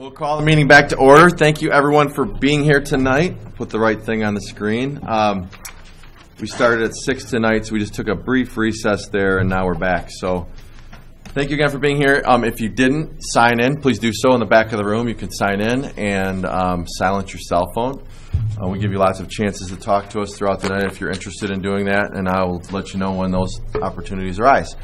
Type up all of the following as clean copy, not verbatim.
We'll call the meeting back to order. Thank you, everyone, for being here tonight. Put the right thing on the screen. We started at 6 tonight, so we just took a brief recess there, and now we're back. So thank you again for being here. If you didn't sign in, please do so in the back of the room. You can sign in and silence your cell phone. We give you lots of chances to talk to us throughout the night if you're interested in doing that, and I will let you know when those opportunities arise.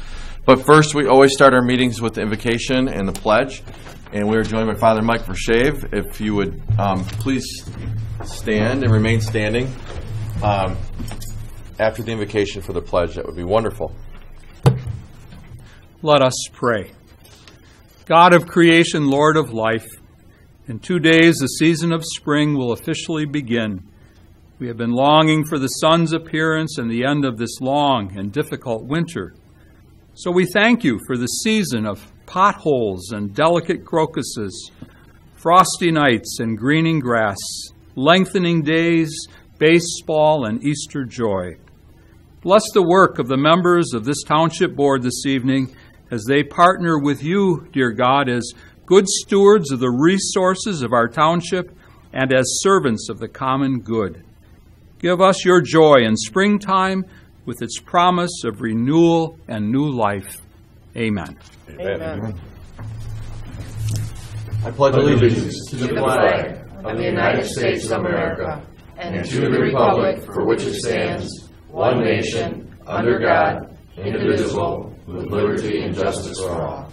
But first, we always start our meetings with the invocation and the pledge, and we are joined by Father Mike Vershave. If you would please stand and remain standing after the invocation for the pledge, that would be wonderful. Let us pray. God of creation, Lord of life, in 2 days the season of spring will officially begin. We have been longing for the sun's appearance and the end of this long and difficult winter. So we thank you for the season of potholes and delicate crocuses, frosty nights and greening grass, lengthening days, baseball, and Easter joy. Bless the work of the members of this Township Board this evening as they partner with you, dear God, as good stewards of the resources of our township and as servants of the common good. Give us your joy in springtime with its promise of renewal and new life. Amen. Amen. I pledge allegiance to the flag of the United States of America and to the republic for which it stands, one nation, under God, indivisible, with liberty and justice for all.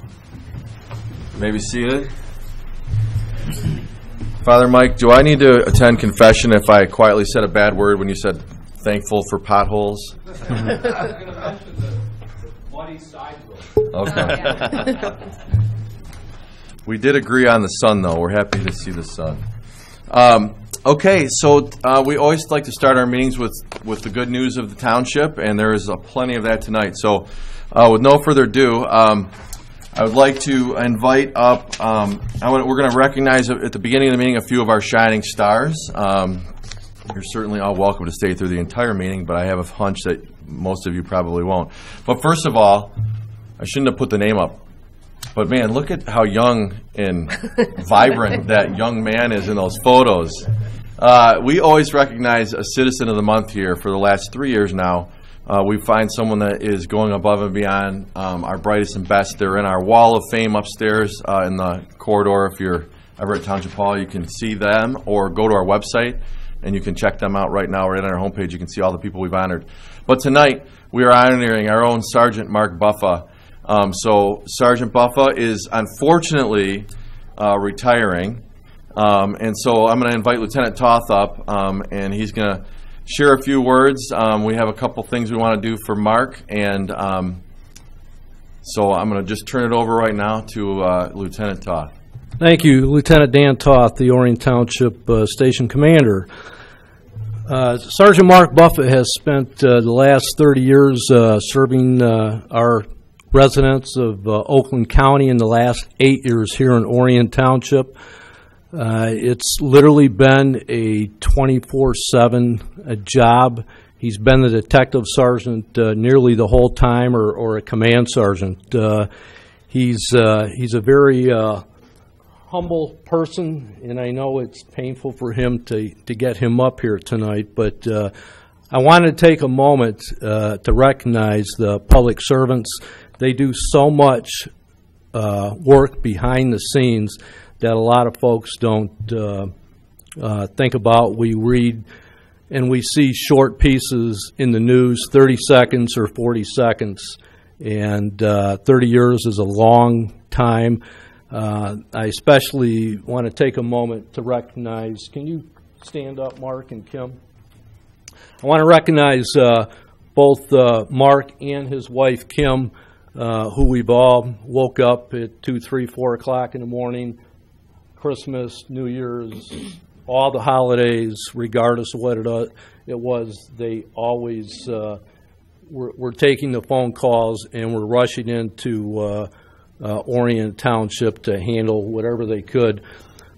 You may be seated. Father Mike, do I need to attend confession if I quietly said a bad word when you said thankful for potholes? I'm going to mention the muddy side road. Okay. We did agree on the sun, though. We're happy to see the sun. Okay, so we always like to start our meetings with the good news of the township, and there is plenty of that tonight. So with no further ado, I would like to invite up, we're going to recognize at the beginning of the meeting a few of our shining stars. You're certainly all welcome to stay through the entire meeting, but I have a hunch that most of you probably won't. But first of all, I shouldn't have put the name up. But man, look at how young and vibrant that young man is in those photos. We always recognize a Citizen of the Month here for the last 3 years now. We find someone that is going above and beyond our brightest and best. They're in our wall of fame upstairs in the corridor. If you're ever at Township Hall, you can see them, or go to our website and you can check them out right now. Right on our homepage, you can see all the people we've honored. But tonight, we are honoring our own Sergeant Mark Buffa. So Sergeant Buffa is unfortunately retiring. And so I'm going to invite Lieutenant Toth up, and he's going to share a few words. We have a couple things we want to do for Mark, and so I'm going to just turn it over right now to Lieutenant Toth. Thank you, Lieutenant Dan Toth, the Orion Township Station Commander. Sergeant Mark Buffa has spent the last 30 years serving our residents of Oakland County, in the last 8 years here in Orion Township. It's literally been a 24/7 job. He's been the detective sergeant nearly the whole time, or a command sergeant. He's a very humble person, and I know it's painful for him to get him up here tonight, but I wanted to take a moment to recognize the public servants. They do so much work behind the scenes that a lot of folks don't think about. We read and we see short pieces in the news, 30 seconds or 40 seconds, and 30 years is a long time. I especially want to take a moment to recognize, can you stand up, Mark and Kim? I want to recognize both Mark and his wife, Kim, who we've all woke up at 2, 3, 4 o'clock in the morning, Christmas, New Year's, all the holidays, regardless of what it was, they always were taking the phone calls and were rushing into Orion Township to handle whatever they could.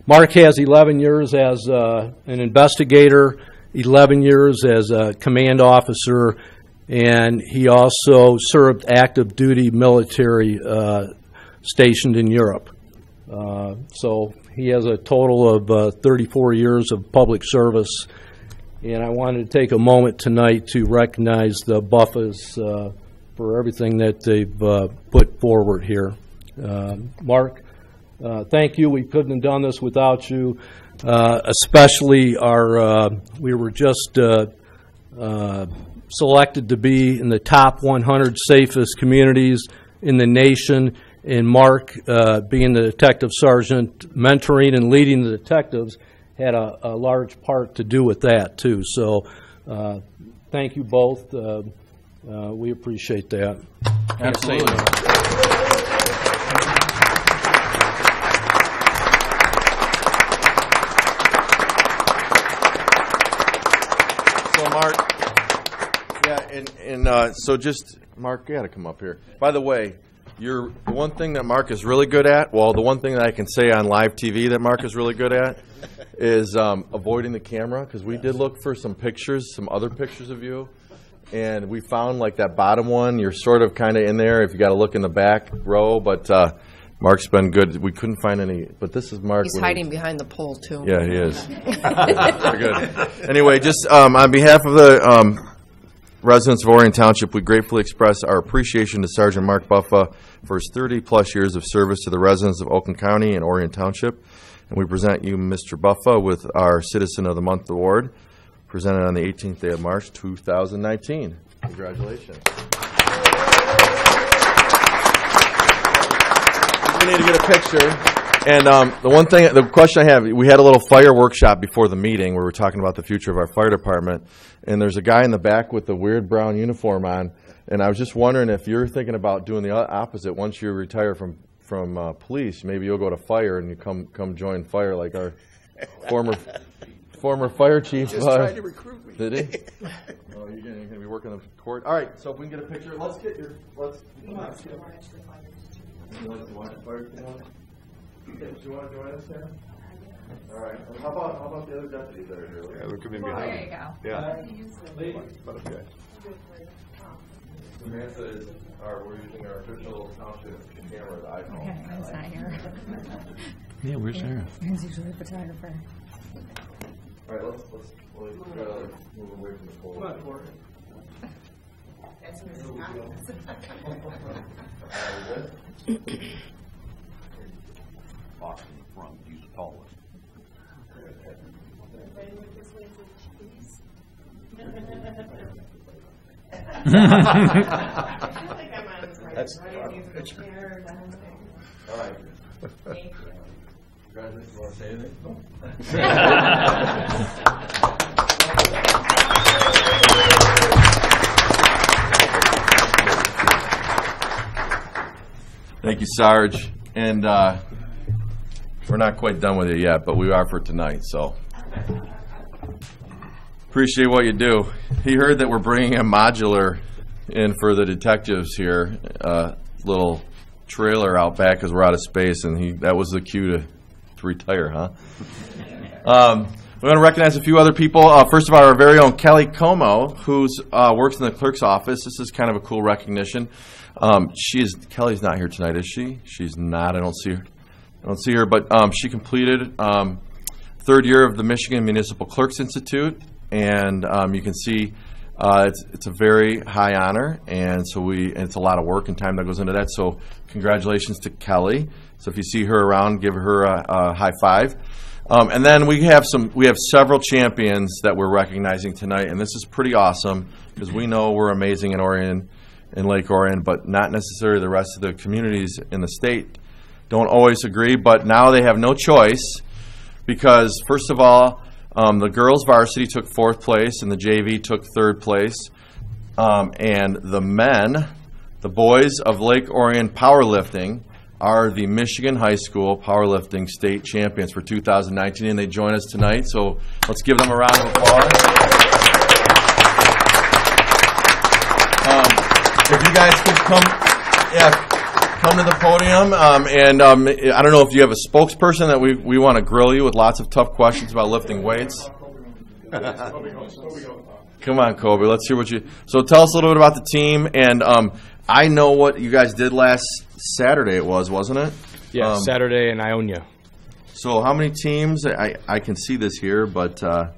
Mark has 11 years as an investigator, 11 years as a command officer, and he also served active duty military stationed in Europe. So he has a total of 34 years of public service. And I wanted to take a moment tonight to recognize the Buffas for everything that they've put forward here. Mark, thank you. We couldn't have done this without you. Especially we were just selected to be in the top 100 safest communities in the nation. And Mark, being the detective sergeant, mentoring and leading the detectives, had a large part to do with that, too. So thank you both. We appreciate that. Absolutely. So, Mark, yeah, so just, Mark, you got to come up here. By the way, the one thing that Mark is really good at, well, the one thing that I can say on live TV that Mark is really good at is avoiding the camera, because we did look for some pictures, some other pictures of you, and we found like that bottom one, you're sort of kind of in there if you got to look in the back row, but Mark's been good. We couldn't find any, but this is Mark. He's hiding behind the pole, too. Yeah, he is. Very good. Anyway, just on behalf of the residents of Orion Township, we gratefully express our appreciation to Sergeant Mark Buffa for his 30-plus years of service to the residents of Oakland County and Orion Township. And we present you, Mr. Buffa, with our Citizen of the Month Award, presented on the 18th day of March, 2019. Congratulations. We need to get a picture. And the question I have, we had a little fire workshop before the meeting where we were talking about the future of our fire department, and there's a guy in the back with the weird brown uniform on, and I was just wondering if you're thinking about doing the opposite. Once you retire from police, maybe you'll go to fire and you come join fire like our former fire chief. Just tried to recruit me. Did he? Oh, you're going to be working in the court. All right, so if we can get a picture, let's get your. You want to watch the fire tomorrow? Do you want to join us, Sam? All right. How about the other deputies that are here? Yeah, we come in behind. There you go. Yeah. Okay. Samantha we're using our official township camera, the iPhone. Okay, Aaron's not here. Yeah, where's Aaron? Aaron's usually a photographer. All right, let's try to move away from the pole. Come on, Cory. That's where Box in the front, use the tallest. That's our picture. All right. Thank you. Congratulations. You want to say anything? Thank you, Sarge. And we're not quite done with it yet, but we are for tonight, so appreciate what you do. He heard that we're bringing a modular in for the detectives here, little trailer out back because we're out of space, and that was the cue to retire, huh? We're going to recognize a few other people. First of all, our very own Kelly Como, who works in the clerk's office. This is kind of a cool recognition. Kelly's not here tonight, is she? She's not. I don't see her. But she completed third year of the Michigan Municipal Clerks Institute, and you can see it's a very high honor, and it's a lot of work and time that goes into that. So congratulations to Kelly. So if you see her around, give her a high five. And then we have several champions that we're recognizing tonight, and this is pretty awesome because we know we're amazing in Orion, in Lake Orion, but not necessarily the rest of the communities in the state don't always agree. But now they have no choice because, first of all, the girls varsity took 4th place and the JV took 3rd place, and the boys of Lake Orion powerlifting are the Michigan High School Powerlifting State Champions for 2019, and they join us tonight, so let's give them a round of applause. If you guys could come to the podium, and I don't know if you have a spokesperson that we want to grill you with lots of tough questions about lifting weights. Come on, Kobe, let's hear what so tell us a little bit about the team, and I know what you guys did last Saturday wasn't it? Yeah, Saturday in Ionia. So how many teams? I can see this here, but give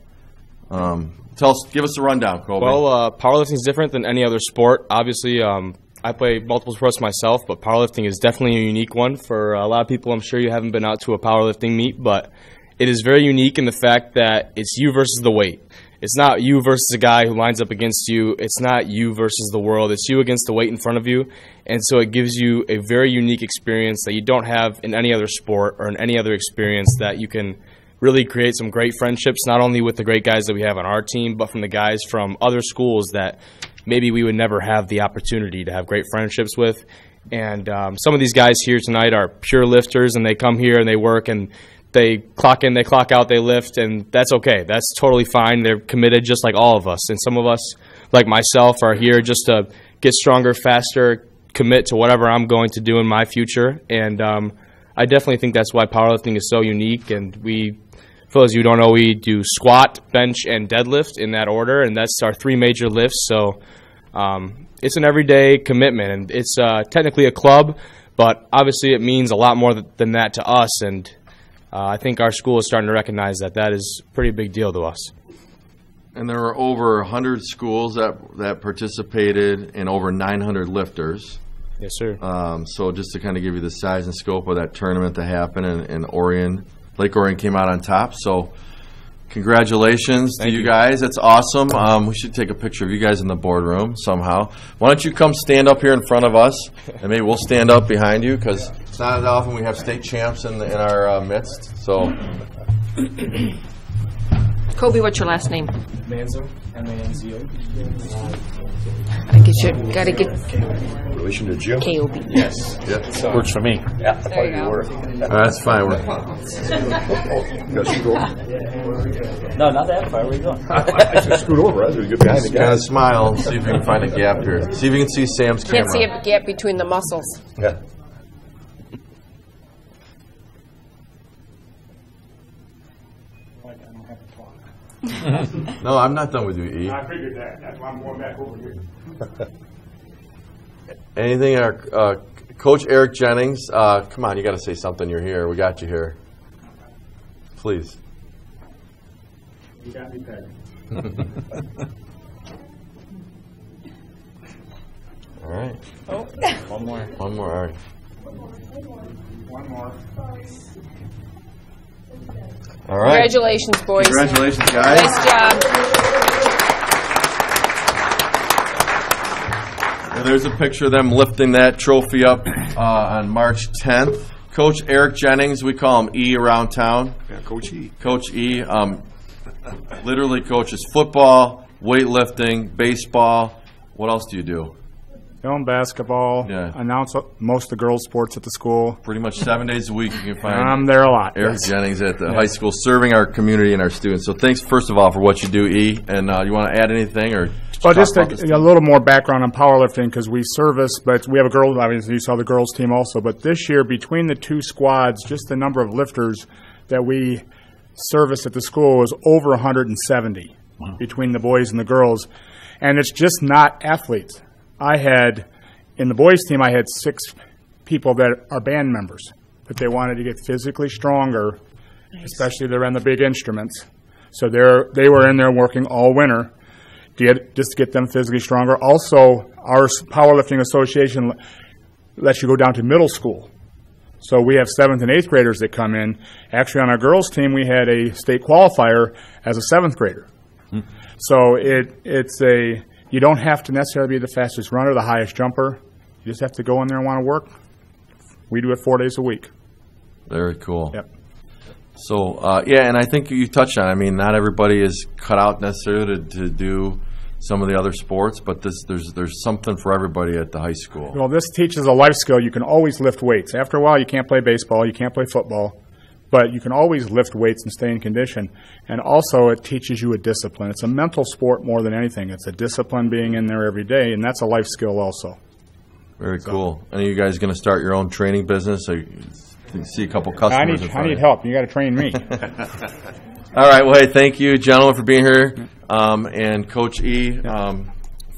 us a rundown, Colby. Well, powerlifting is different than any other sport. Obviously, I play multiple sports myself, but powerlifting is definitely a unique one. For a lot of people, I'm sure you haven't been out to a powerlifting meet, but it is very unique in the fact that it's you versus the weight. It's not you versus a guy who lines up against you. It's not you versus the world. It's you against the weight in front of you. And so it gives you a very unique experience that you don't have in any other sport or in any other experience, that you can really create some great friendships, not only with the great guys that we have on our team, but from the guys from other schools that maybe we would never have the opportunity to have great friendships with. And some of these guys here tonight are pure lifters, and they come here and they work and they clock in, they clock out, they lift, and that's okay. That's totally fine. They're committed just like all of us. And some of us, like myself, are here just to get stronger, faster, commit to whatever I'm going to do in my future. And I definitely think that's why powerlifting is so unique. And for those of you who don't know, we do squat, bench, and deadlift in that order, and that's our 3 major lifts. So it's an everyday commitment, and it's technically a club, but obviously it means a lot more than that to us. And I think our school is starting to recognize that that is a pretty big deal to us. And there were over 100 schools that participated and over 900 lifters. Yes, sir. So just to kind of give you the size and scope of that tournament that happened in Orion, Lake Orion came out on top. So congratulations to you guys. That's awesome. We should take a picture of you guys in the boardroom somehow. Why don't you come stand up here in front of us, and maybe we'll stand up behind you, because it's not as often we have state champs in our midst. So, Kobe, what's your last name? Manzo, M-A-N-Z-O. Gotta get Relation to Jim? K-O-B. yes, yep. Works for me. Yeah, I There you go. That's fine. No, not that far. Where are you going? I should scoot over. I was get behind the Kind guy. of smile. See if you can find a gap here. See if you can see Sam's camera. Can't see a gap between the muscles. Yeah. No, I'm not done with you, E. I figured that. That's why I'm going back over here. Anything? Coach Eric Jennings, come on, you got to say something. You're here. We got you here. Please. You got me pegged. All right. Oh. One more. One more. All right. One more. All right. Congratulations, boys. Congratulations, guys. Nice job. And there's a picture of them lifting that trophy up on March 10th. Coach Eric Jennings, we call him E around town. Yeah, Coach E. Coach E literally coaches football, weightlifting, baseball. What else do you do? Film, basketball. Yeah. Announce most of the girls' sports at the school. Pretty much 7 days a week you can find I'm there a lot. Eric yes. Jennings at the high school, serving our community and our students. So thanks, first of all, for what you do, E. And you want to add anything? Or Well, just talk about this? a little more background on powerlifting, because we service, but we have a girls, obviously you saw the girls team also, but this year between the 2 squads, just the number of lifters that we service at the school was over 170 between the boys and the girls. And it's just not athletes. In the boys team, I had 6 people that are band members, but they wanted to get physically stronger, especially they're on the big instruments. So they were in there working all winter. Just to get them physically stronger. Also, our powerlifting association lets you go down to middle school. So we have 7th and 8th graders that come in. Actually, on our girls' team, we had a state qualifier as a 7th grader. So you don't have to necessarily be the fastest runner, the highest jumper. You just have to go in there and want to work. We do it 4 days a week. Very cool. Yep. So, and I think you touched on it. I mean, not everybody is cut out necessarily to do some of the other sports, but there's something for everybody at the high school. Well, this teaches a life skill. You can always lift weights. After a while, you can't play baseball, you can't play football, but you can always lift weights and stay in condition. And also, it teaches you a discipline. It's a mental sport more than anything. It's a discipline being in there every day, and that's a life skill also. Very cool. Any of you guys going to start your own training business? I see a couple customers. I need help. You got to train me. All right. Well, hey, thank you, gentlemen, for being here. And Coach E,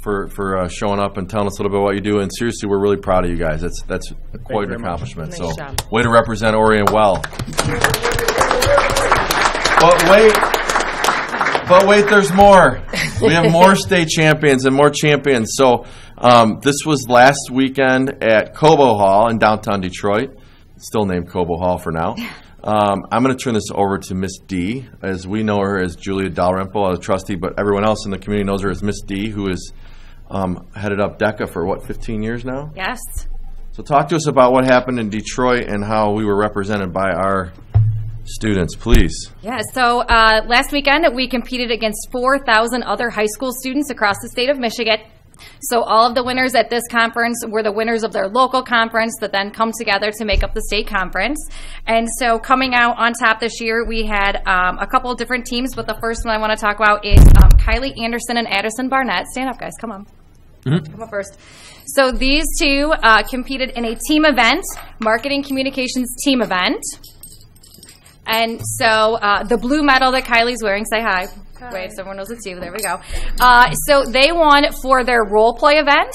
for showing up and telling us a little bit what you do. And seriously, we're really proud of you guys. That's quite an accomplishment. Nice So, job. way to represent Orion well. But wait, there's more. We have more state champions and more champions. So this was last weekend at Cobo Hall in downtown Detroit. Still named Cobo Hall for now. I'm going to turn this over to Miss D, as we know her as Julia Dalrymple, a trustee, but everyone else in the community knows her as Miss D, who has headed up DECA for, 15 years now? Yes. So talk to us about what happened in Detroit and how we were represented by our students, please. Yeah, so last weekend we competed against 4,000 other high school students across the state of Michigan. So all of the winners at this conference were the winners of their local conference that then come together to make up the state conference. And so coming out on top this year, we had a couple of different teams, but the first one I want to talk about is Kylie Anderson and Addison Barnett. Stand up, guys. Come on. Come up first. So these two competed in a team event, marketing communications team event. And so the blue medal that Kylie's wearing, say hi. Wave so everyone knows it's you. There we go. So they won for their role play event,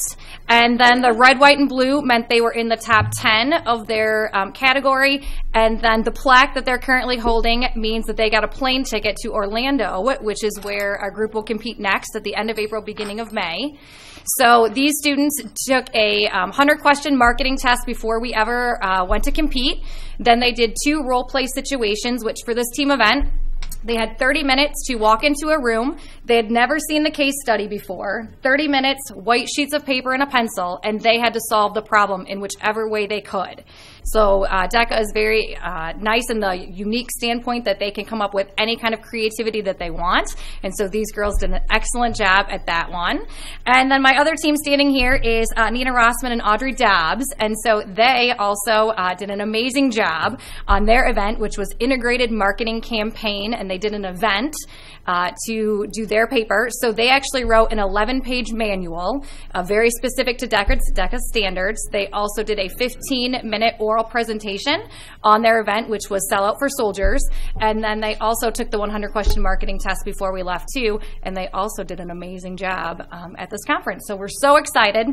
and then the red, white, and blue meant they were in the top 10 of their category, and then the plaque that they're currently holding means that they got a plane ticket to Orlando, which is where our group will compete next at the end of April, beginning of May. So these students took a 100-question marketing test before we ever went to compete. Then they did 2 role play situations, which for this team event, they had 30 minutes to walk into a room. They had never seen the case study before. 30 minutes, white sheets of paper and a pencil, and they had to solve the problem in whichever way they could. So DECA is very nice in the unique standpoint that they can come up with any kind of creativity that they want. And so these girls did an excellent job at that one. And then my other team standing here is Nina Rossman and Audrey Dobbs. And so they also did an amazing job on their event, which was integrated marketing campaign. And they did an event to do their paper. So they actually wrote an 11-page manual, very specific to DECA standards. They also did a 15-minute oral presentation on their event, which was Sell Out for Soldiers. And then they also took the 100-question marketing test before we left, too. And they also did an amazing job at this conference. So we're so excited.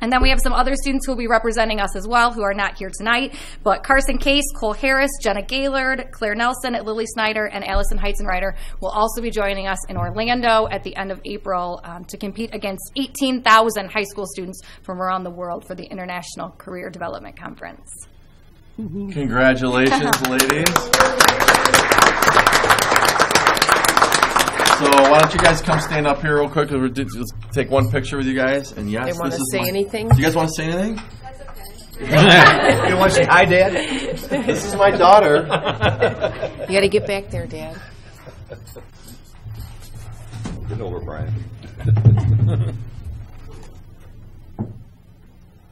And then we have some other students who will be representing us as well, who are not here tonight. But Carson Case, Cole Harris, Jenna Gaylord, Claire Nelson, Lily Snyder, and Allison Heisenreiter will also be joining us in Orlando at the end of April to compete against 18,000 high school students from around the world for the International Career Development Conference. Congratulations, ladies. So why don't you guys come stand up here real quick? We'll just take one picture with you guys. And yes, They want to say anything? Do you guys want to say anything? That's okay. You want to say hi, Dad? This is my daughter. You got to get back there, Dad. Get over, Brian.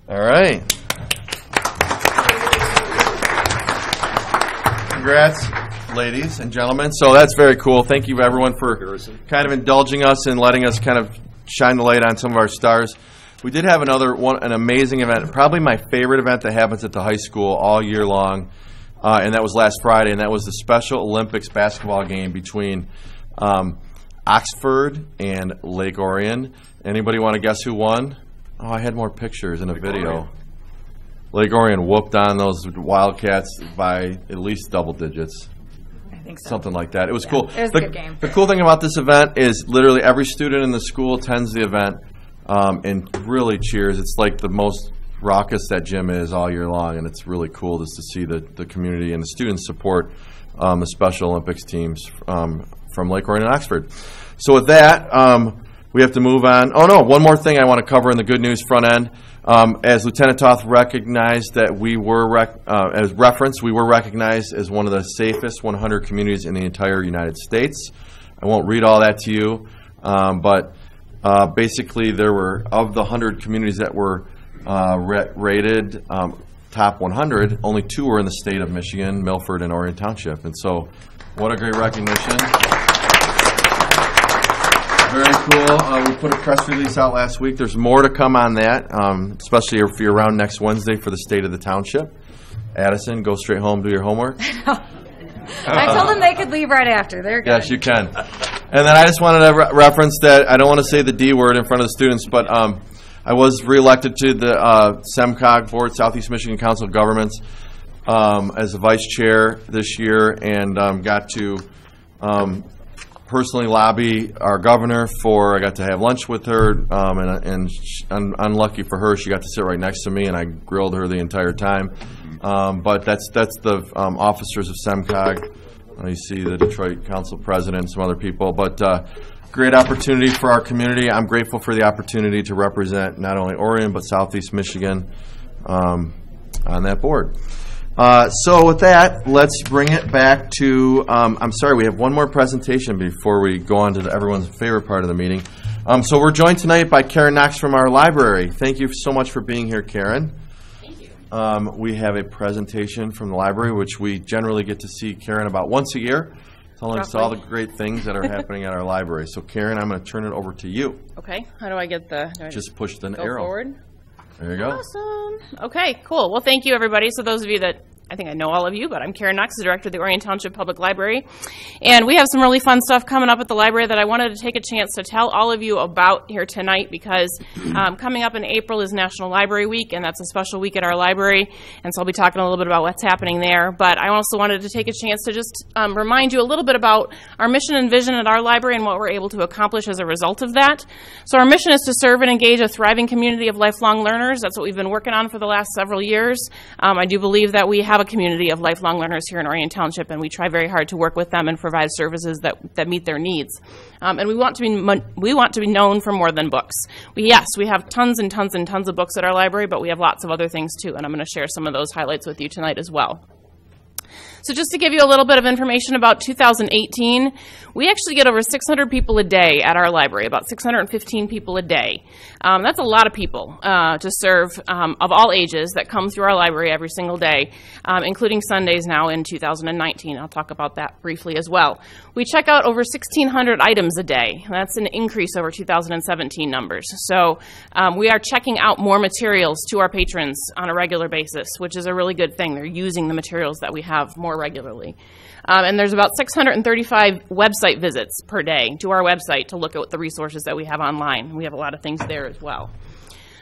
All right. Congrats, ladies and gentlemen. So that's very cool. Thank you, everyone, for kind of indulging us and letting us kind of shine the light on some of our stars. We did have an amazing event, probably my favorite event that happens at the high school all year long, and that was last Friday, and that was the Special Olympics basketball game between Oxford and Lake Orion. Anybody want to guess who won? Oh, I had more pictures in a video. Lake Orion whooped on those Wildcats by at least double digits. I think so. Something like that. It was cool. It was a good game. The cool thing about this event is literally every student in the school attends the event and really cheers. It's like the most raucous that gym is all year long, and it's really cool just to see the community and the students support the Special Olympics teams from Lake Orion and Oxford. So with that, we have to move on. Oh, no, one more thing I want to cover in the good news front end. As Lieutenant Toth recognized that we were, as reference, we were recognized as one of the safest 100 communities in the entire United States. I won't read all that to you, but basically there were, of the 100 communities that were rated top 100, only 2 were in the state of Michigan, Milford and Orion Township. And so what a great recognition. Very cool. We put a press release out last week. There's more to come on that, especially if you're around next Wednesday for the State of the Township. Addison, go straight home, do your homework. I told them they could leave right after. They're good. Yes, you can. And then I just wanted to reference that I don't want to say the D word in front of the students, but I was reelected to the SEMCOG board, Southeast Michigan Council of Governments, as a vice chair this year, and got to personally lobby our governor I got to have lunch with her, and unlucky for her, she got to sit right next to me, and I grilled her the entire time. But that's the officers of SEMCOG. You see the Detroit Council President and some other people. But great opportunity for our community. I'm grateful for the opportunity to represent not only Orion, but Southeast Michigan on that board. So with that, let's bring it back to, I'm sorry, we have one more presentation before we go on to everyone's favorite part of the meeting. So we're joined tonight by Karen Knox from our library. Thank you so much for being here, Karen. Thank you. We have a presentation from the library, which we generally get to see Karen about once a year, telling us all the great things that are happening at our library. So Karen, I'm going to turn it over to you. Okay, how do I get the... Just push the go arrow. Forward? There you go. Awesome. Okay, cool. Well, thank you, everybody. So those of you that, I think I know all of you, but I'm Karen Knox, the director of the Orion Township Public Library. And we have some really fun stuff coming up at the library that I wanted to take a chance to tell all of you about here tonight, because coming up in April is National Library Week, and that's a special week at our library. And so I'll be talking a little bit about what's happening there. But I also wanted to take a chance to just remind you a little bit about our mission and vision at our library and what we're able to accomplish as a result of that. So our mission is to serve and engage a thriving community of lifelong learners. That's what we've been working on for the last several years. I do believe that we have a community of lifelong learners here in Orion Township, and we try very hard to work with them and provide services that meet their needs. And we want to be known for more than books. We have tons and tons and tons of books at our library, but we have lots of other things too, and I'm going to share some of those highlights with you tonight as well. So just to give you a little bit of information about 2018, we actually get over 600 people a day at our library, about 615 people a day. That's a lot of people to serve of all ages that come through our library every single day, including Sundays now in 2019. I'll talk about that briefly as well. We check out over 1,600 items a day. That's an increase over 2017 numbers. So we are checking out more materials to our patrons on a regular basis, which is a really good thing. They're using the materials that we have more regularly. And there's about 635 website visits per day to our website to look at the resources that we have online. We have a lot of things there as well.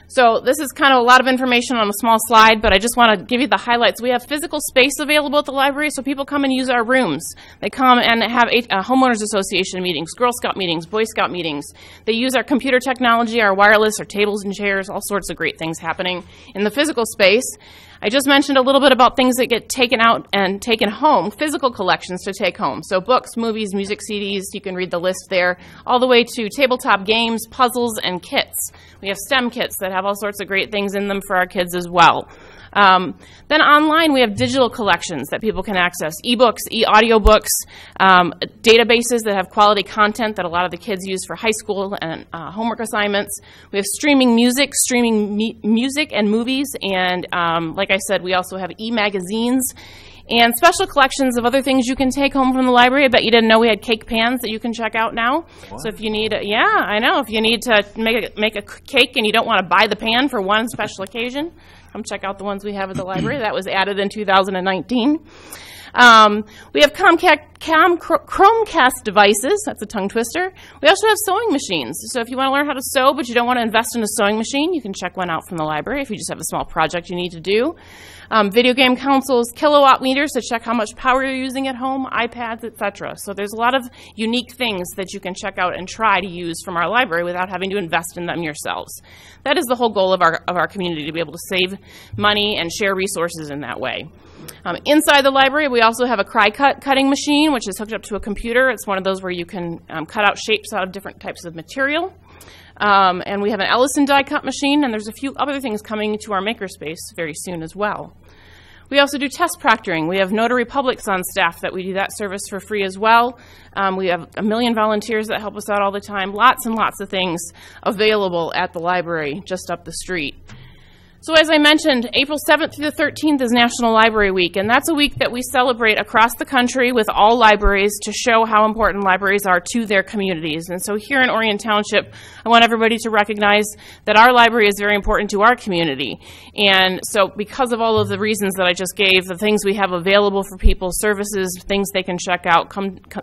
So this is kind of a lot of information on a small slide, but I just want to give you the highlights. We have physical space available at the library, so people come and use our rooms. They come and have homeowners association meetings, Girl Scout meetings, Boy Scout meetings. They use our computer technology, our wireless, our tables and chairs, all sorts of great things happening in the physical space. I just mentioned a little bit about things that get taken out and taken home, physical collections to take home. So books, movies, music CDs, you can read the list there, all the way to tabletop games, puzzles, and kits. We have STEM kits that have all sorts of great things in them for our kids as well. Then online, we have digital collections that people can access, ebooks, e-audiobooks, databases that have quality content that a lot of the kids use for high school and homework assignments. We have streaming music and movies, and like I said, we also have e-magazines and special collections of other things you can take home from the library. I bet you didn't know we had cake pans that you can check out now. What? So if you need, if you need to make a cake and you don't want to buy the pan for one special occasion, come check out the ones we have at the library. That was added in 2019. We have Chromecast devices. That's a tongue twister. We also have sewing machines. So if you want to learn how to sew, but you don't want to invest in a sewing machine, you can check one out from the library if you just have a small project you need to do. Video game consoles, kilowatt meters to check how much power you're using at home, iPads, etc. So there's a lot of unique things that you can check out and try to use from our library without having to invest in them yourselves. That is the whole goal of our community, to be able to save money and share resources in that way. Inside the library, we also have a cutting machine, which is hooked up to a computer. It's one of those where you can cut out shapes out of different types of material. And we have an Ellison die cut machine, and there's a few other things coming to our makerspace very soon as well. We also do test proctoring. We have notary publics on staff that we do that service for free as well. We have 1 million volunteers that help us out all the time. Lots and lots of things available at the library just up the street. So as I mentioned, April 7th through the 13th is National Library Week, and that's a week that we celebrate across the country with all libraries to show how important libraries are to their communities. And so here in Orion Township, I want everybody to recognize that our library is very important to our community. And so because of all of the reasons that I just gave, the things we have available for people, services, things they can check out,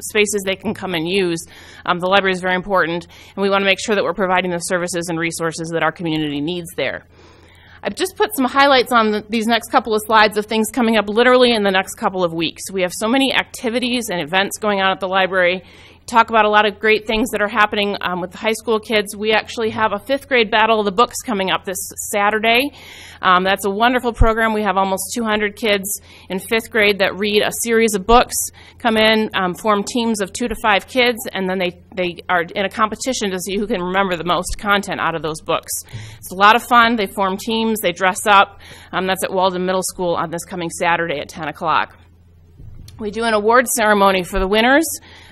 spaces they can come and use, the library is very important, and we want to make sure that we're providing the services and resources that our community needs there. I've just put some highlights on these next couple of slides of things coming up literally in the next couple of weeks. We have so many activities and events going on at the library. Talk about a lot of great things that are happening with the high school kids. We actually have a 5th grade Battle of the Books coming up this Saturday. That's a wonderful program. We have almost 200 kids in 5th grade that read a series of books, come in, form teams of 2 to 5 kids, and then they are in a competition to see who can remember the most content out of those books. It's a lot of fun. They form teams. They dress up. That's at Walden Middle School on this coming Saturday at 10 o'clock. We do an award ceremony for the winners,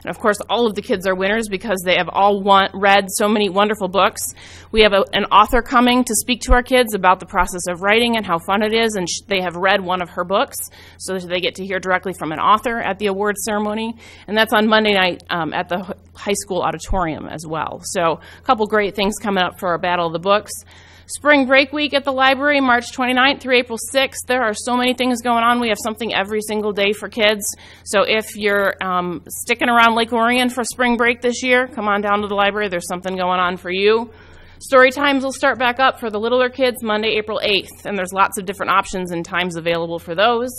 and of course all of the kids are winners because they have all read so many wonderful books. We have an author coming to speak to our kids about the process of writing and how fun it is, and they have read one of her books, so they get to hear directly from an author at the award ceremony, and that's on Monday night at the high school auditorium as well. So a couple great things coming up for our Battle of the Books. Spring break week at the library, March 29th through April 6th. There are so many things going on. We have something every single day for kids. So if you're sticking around Lake Orion for spring break this year, come on down to the library. There's something going on for you. Story times will start back up for the littler kids Monday, April 8th, and there's lots of different options and times available for those.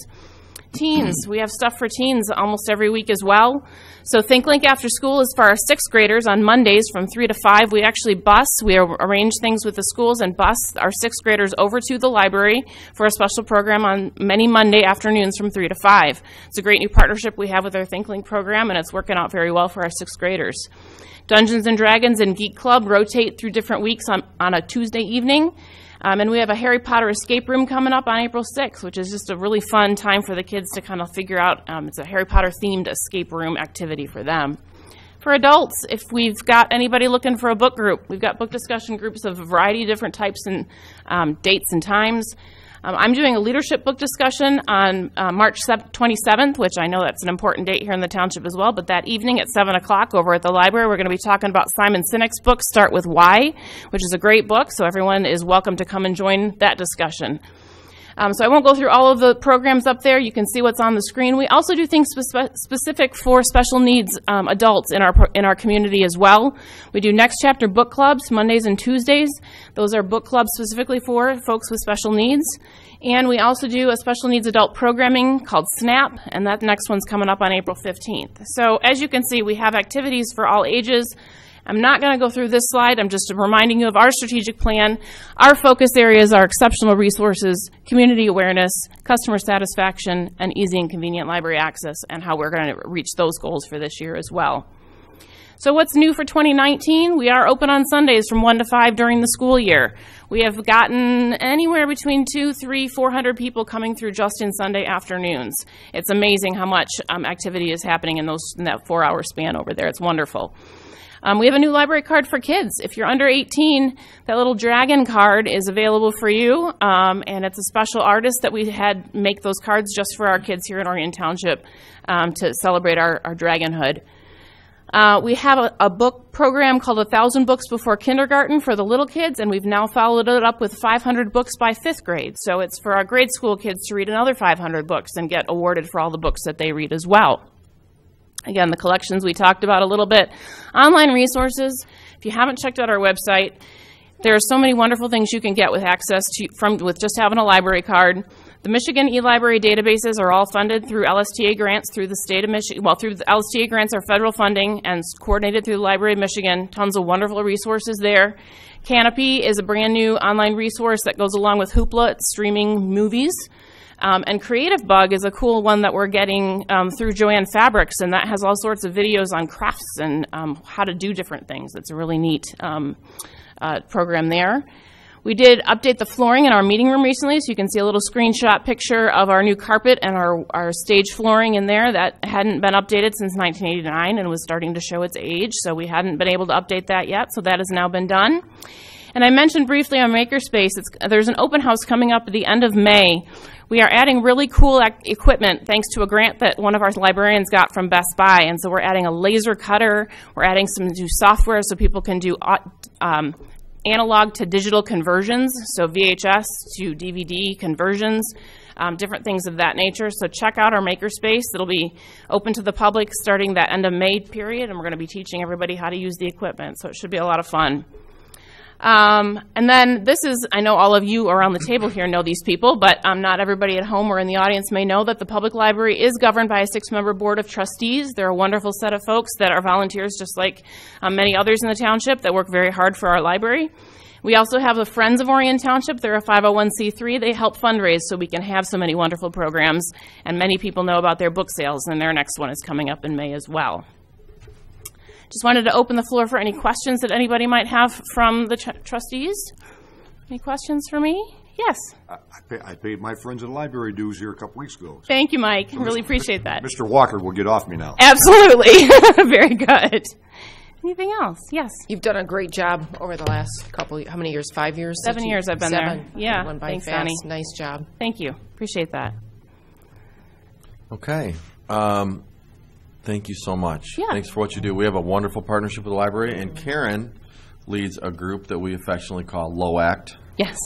Teens, we have stuff for teens almost every week as well. So ThinkLink After School is for our 6th graders on Mondays from 3 to 5. We actually we arrange things with the schools and bus our 6th graders over to the library for a special program on many Monday afternoons from 3 to 5. It's a great new partnership we have with our ThinkLink program, and it's working out very well for our 6th graders. Dungeons and Dragons and Geek Club rotate through different weeks on a Tuesday evening. And we have a Harry Potter escape room coming up on April 6th, which is just a really fun time for the kids to kind of figure out. It's a Harry Potter themed escape room activity for them. For adults, if we've got anybody looking for a book group, we've got book discussion groups of a variety of different types and dates and times. I'm doing a leadership book discussion on March 27th, which I know that's an important date here in the township as well, but that evening at 7 o'clock over at the library, we're going to be talking about Simon Sinek's book, Start With Why, which is a great book, so everyone is welcome to come and join that discussion. So I won't go through all of the programs up there. You can see what's on the screen. We also do things specific for special needs adults in our community as well. We do Next Chapter book clubs Mondays and Tuesdays. Those are book clubs specifically for folks with special needs. And we also do a special needs adult programming called SNAP, and that next one's coming up on April 15th. So as you can see, we have activities for all ages. I'm not going to go through this slide. I'm just reminding you of our strategic plan. Our focus areas are exceptional resources, community awareness, customer satisfaction, and easy and convenient library access, and how we're going to reach those goals for this year as well. So what's new for 2019? We are open on Sundays from 1 to 5 during the school year. We have gotten anywhere between 200, 300, 400 people coming through just in Sunday afternoons. It's amazing how much activity is happening in that 4-hour span over there. It's wonderful. We have a new library card for kids. If you're under 18, that little dragon card is available for you, and it's a special artist that we had make those cards just for our kids here in Orion Township to celebrate our dragonhood. We have a book program called 1,000 Books Before Kindergarten for the little kids, and we've now followed it up with 500 books by 5th grade. So it's for our grade school kids to read another 500 books and get awarded for all the books that they read as well. Again, the collections we talked about a little bit. Online resources, if you haven't checked out our website, there are so many wonderful things you can get with access to with just having a library card. The Michigan e-library databases are all funded through LSTA grants through the state of Michigan. Well, through the LSTA grants are federal funding and coordinated through the Library of Michigan. Tons of wonderful resources there. Canopy is a brand new online resource that goes along with Hoopla. It's streaming movies. And Creative Bug is a cool one that we're getting through Joanne Fabrics, and that has all sorts of videos on crafts and how to do different things. It's a really neat program there. We did update the flooring in our meeting room recently, so you can see a little screenshot picture of our new carpet and our stage flooring in there. That hadn't been updated since 1989 and was starting to show its age, so we hadn't been able to update that yet, so that has now been done. And I mentioned briefly on Makerspace, there's an open house coming up at the end of May. We are adding really cool equipment thanks to a grant that one of our librarians got from Best Buy. And so we're adding a laser cutter, we're adding some new software so people can do analog to digital conversions, so VHS to DVD conversions, different things of that nature. So check out our Makerspace. It'll be open to the public starting that end of May period, and we're going to be teaching everybody how to use the equipment, so it should be a lot of fun. And then this is, I know all of you around the table here know these people, but not everybody at home or in the audience may know that the public library is governed by a 6-member board of trustees. They're a wonderful set of folks that are volunteers just like many others in the township that work very hard for our library. We also have the Friends of Orion Township. They're a 501c3. They help fundraise so we can have so many wonderful programs, and many people know about their book sales, and their next one is coming up in May as well. Just wanted to open the floor for any questions that anybody might have from the trustees. Any questions for me? Yes. I paid my friends in library dues here a couple weeks ago. Thank you, Mike. Really appreciate that. Mr. Walker will get off me now. Absolutely. Very good. Anything else? Yes. You've done a great job over the last couple, how many years? 5 years? 7 years I've been there. Yeah. Went by Thanks, fast. Donnie. Nice job. Thank you. Appreciate that. Okay. Thank you so much. Yeah. Thanks for what you do. We have a wonderful partnership with the library, and Karen leads a group that we affectionately call LOACT. Yes.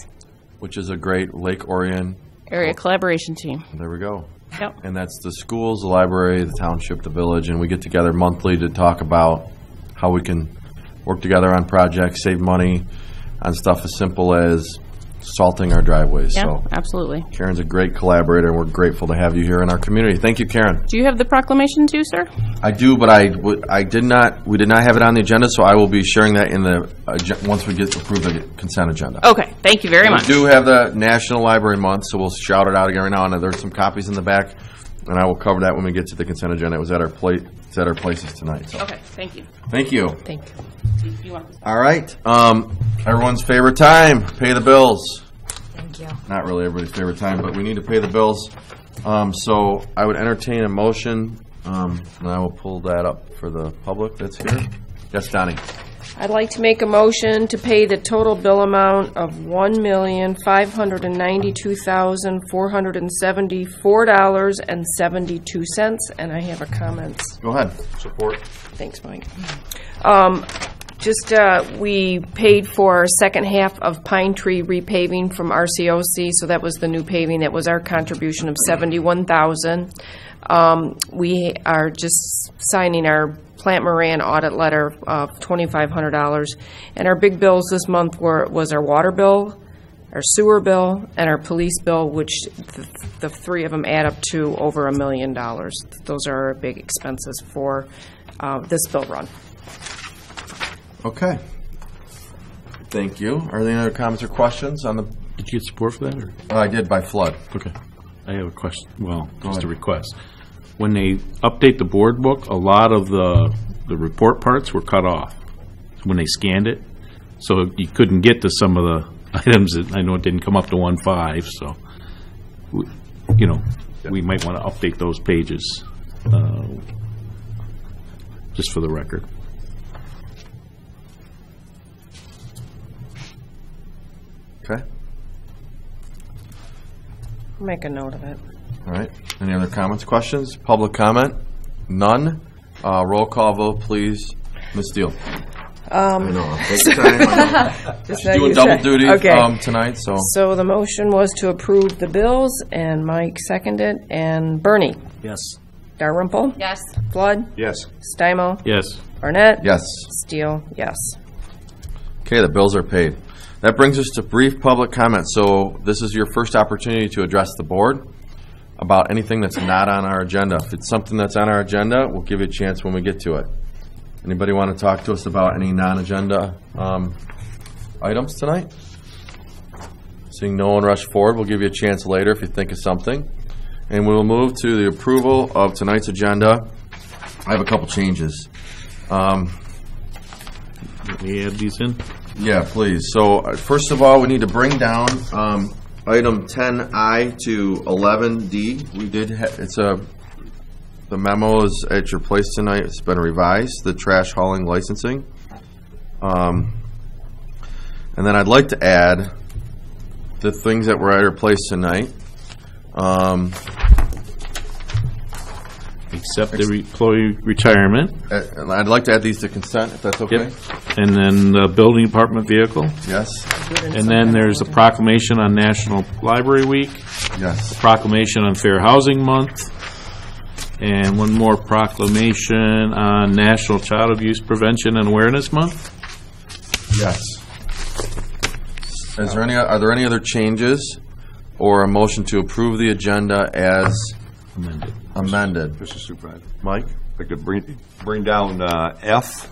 Which is a great Lake Orion area collaboration team. There we go. Yep. And that's the schools, the library, the township, the village, and we get together monthly to talk about how we can work together on projects, save money on stuff as simple as salting our driveways. Yeah, so absolutely. Karen's a great collaborator, and we're grateful to have you here in our community. Thank you, Karen. Do you have the proclamation too, sir? I do, but we did not have it on the agenda, so I will be sharing that in the once we get approved the consent agenda. Okay, thank you very much. We do have the National Library Month, so we'll shout it out again right now, and there's some copies in the back, and I will cover that when we get to the consent agenda. It was at our it's at our places tonight. So. Okay, thank you. Thank you. Thank you. You want to All right. Everyone's favorite time, pay the bills. Thank you. Not really everybody's favorite time, but we need to pay the bills. So I would entertain a motion, and I will pull that up for the public that's here. Yes, Donnie. I'd like to make a motion to pay the total bill amount of $1,592,474.72, and I have a comment. Go ahead. Support. Thanks, Mike. We paid for our second half of Pine Tree repaving from RCOC, so that was the new paving. That was our contribution of $71,000. We are just signing our Plant Moran audit letter of $2,500, and our big bills this month was our water bill, our sewer bill, and our police bill, which the three of them add up to over $1 million. Those are our big expenses for this bill run. Okay. Thank you. Are there any other comments or questions on the? Did you get support for that? Or? I did by flood. Okay. I have a question. Well, just a request. When they update the board book, a lot of the report parts were cut off when they scanned it, so you couldn't get to some of the items. That I know it didn't come up to 1.5, so we might want to update those pages just for the record. Okay. Make a note of it. All right. Any other comments, questions? Public comment? None. Roll call vote, please. Ms. Steele. I know. Take your time. I know. She's doing double duty tonight. So the motion was to approve the bills, and Mike seconded, and Bernie. Yes. Dalrymple. Yes. Flood. Yes. Stimo. Yes. Barnett. Yes. Steele. Yes. Okay, the bills are paid. That brings us to brief public comment. So this is your first opportunity to address the board about anything that's not on our agenda. If it's something that's on our agenda, we'll give you a chance when we get to it. Anybody want to talk to us about any non-agenda items tonight? Seeing no one rush forward, we'll give you a chance later if you think of something. And we will move to the approval of tonight's agenda. I have a couple changes. Let me add these in. Yeah, please. So first of all, we need to bring down item 10I to 11D. We did. The memo is at your place tonight. It's been revised. The trash hauling licensing. And then I'd like to add the things that were at our place tonight. Except the employee retirement. And I'd like to add these to consent, if that's okay. Yep. And then the building department vehicle. Yes. And then there's a proclamation on National Library Week. Yes. A proclamation on Fair Housing Month. And one more proclamation on National Child Abuse Prevention and Awareness Month. Yes. Are there any other changes or a motion to approve the agenda as amended? Mr. Supervisor. Mike? I could bring down F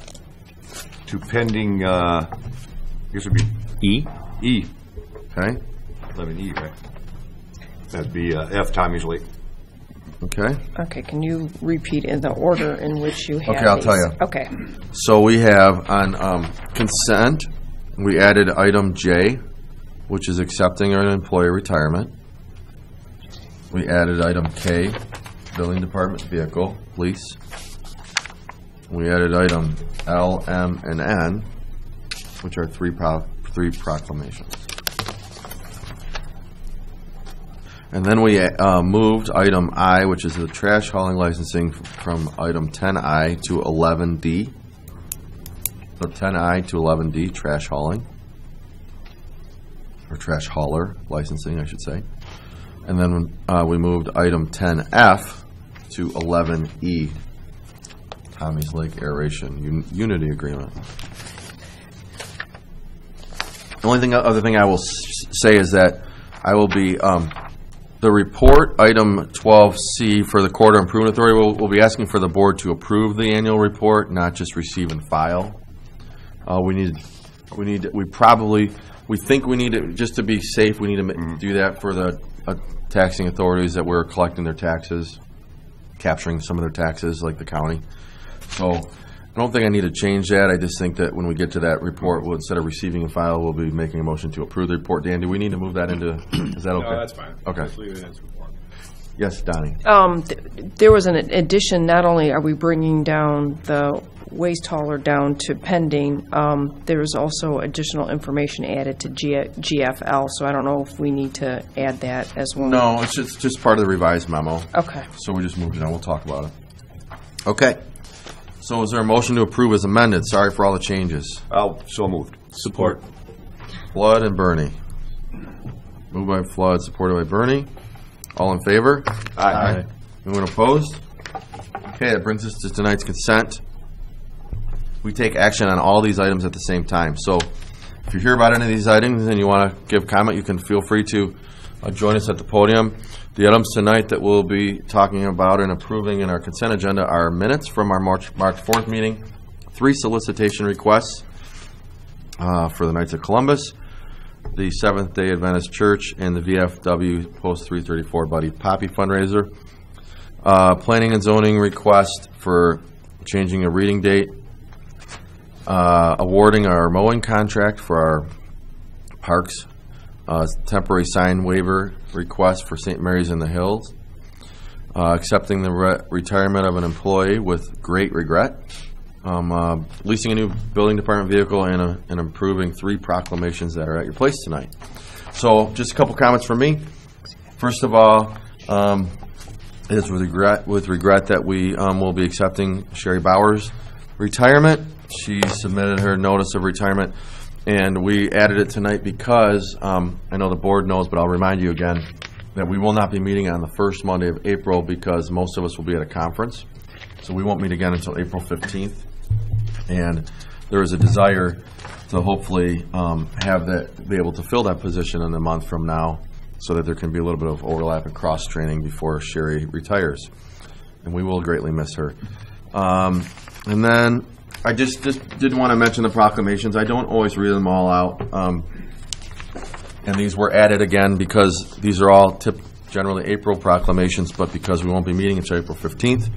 to pending, I guess it would be E. E. Okay. 11E, right? That'd be F, Tommy's late. Okay. Okay, can you repeat in the order in which you have Okay, I'll these? tell you. Okay. So we have on consent, we added item J, which is accepting an employee retirement. We added item K, building department vehicle, police. We added item L, M, and N, which are three proclamations. And then we moved item I, which is the trash hauling licensing, from item 10I to 11D. So 10I to 11D, trash hauling. Or trash hauler licensing, I should say. And then we moved item 10F to 11E, Tommy's Lake Aeration Unity Agreement. The only other thing I will say is that I will be, the report, item 12C for the Corridor Improvement Authority, we'll be asking for the board to approve the annual report, not just receive and file. We think we need to, just to be safe, we need to do that for the taxing authorities that we're collecting their taxes, capturing some of their taxes, like the county. So I don't think I need to change that. I just think that when we get to that report, instead of receiving and file, we'll be making a motion to approve the report. Dan, do we need to move that into, is that okay? No, that's fine. Okay. Just leave it in its report. Yes, Donnie. There was an addition, not only are we bringing down the waste hauler down to pending, there's also additional information added to GFL, so I don't know if we need to add that as well. No, it's just part of the revised memo. Okay. So we just moved it on. We'll talk about it. Okay. So is there a motion to approve as amended? Sorry for all the changes. So moved. Support. Flood and Bernie. Moved by Flood, supported by Bernie. All in favor? Aye. Anyone opposed? Okay, that brings us to tonight's consent. We take action on all these items at the same time. So if you hear about any of these items and you want to give comment, you can feel free to join us at the podium. The items tonight that we'll be talking about and approving in our consent agenda are minutes from our March 4th meeting, 3 solicitation requests for the Knights of Columbus, the Seventh-day Adventist Church, and the VFW Post 334 Buddy Poppy fundraiser. Planning and zoning request for changing a reading date, awarding our mowing contract for our parks, temporary sign waiver request for St. Mary's in the Hills, accepting the retirement of an employee with great regret, leasing a new building department vehicle, and improving 3 proclamations that are at your place tonight. So just a couple comments from me. First of all, it is with regret that we will be accepting Sherry Bauer's retirement. She submitted her notice of retirement, and we added it tonight because I know the board knows, but I'll remind you again that we will not be meeting on the first Monday of April because most of us will be at a conference. So we won't meet again until April 15th. And there is a desire to hopefully be able to fill that position in a month from now so that there can be a little bit of overlap and cross-training before Sherry retires. And we will greatly miss her. And then I just did want to mention the proclamations. I don't always read them all out. And these were added again because these are all generally April proclamations, but because we won't be meeting until April 15th.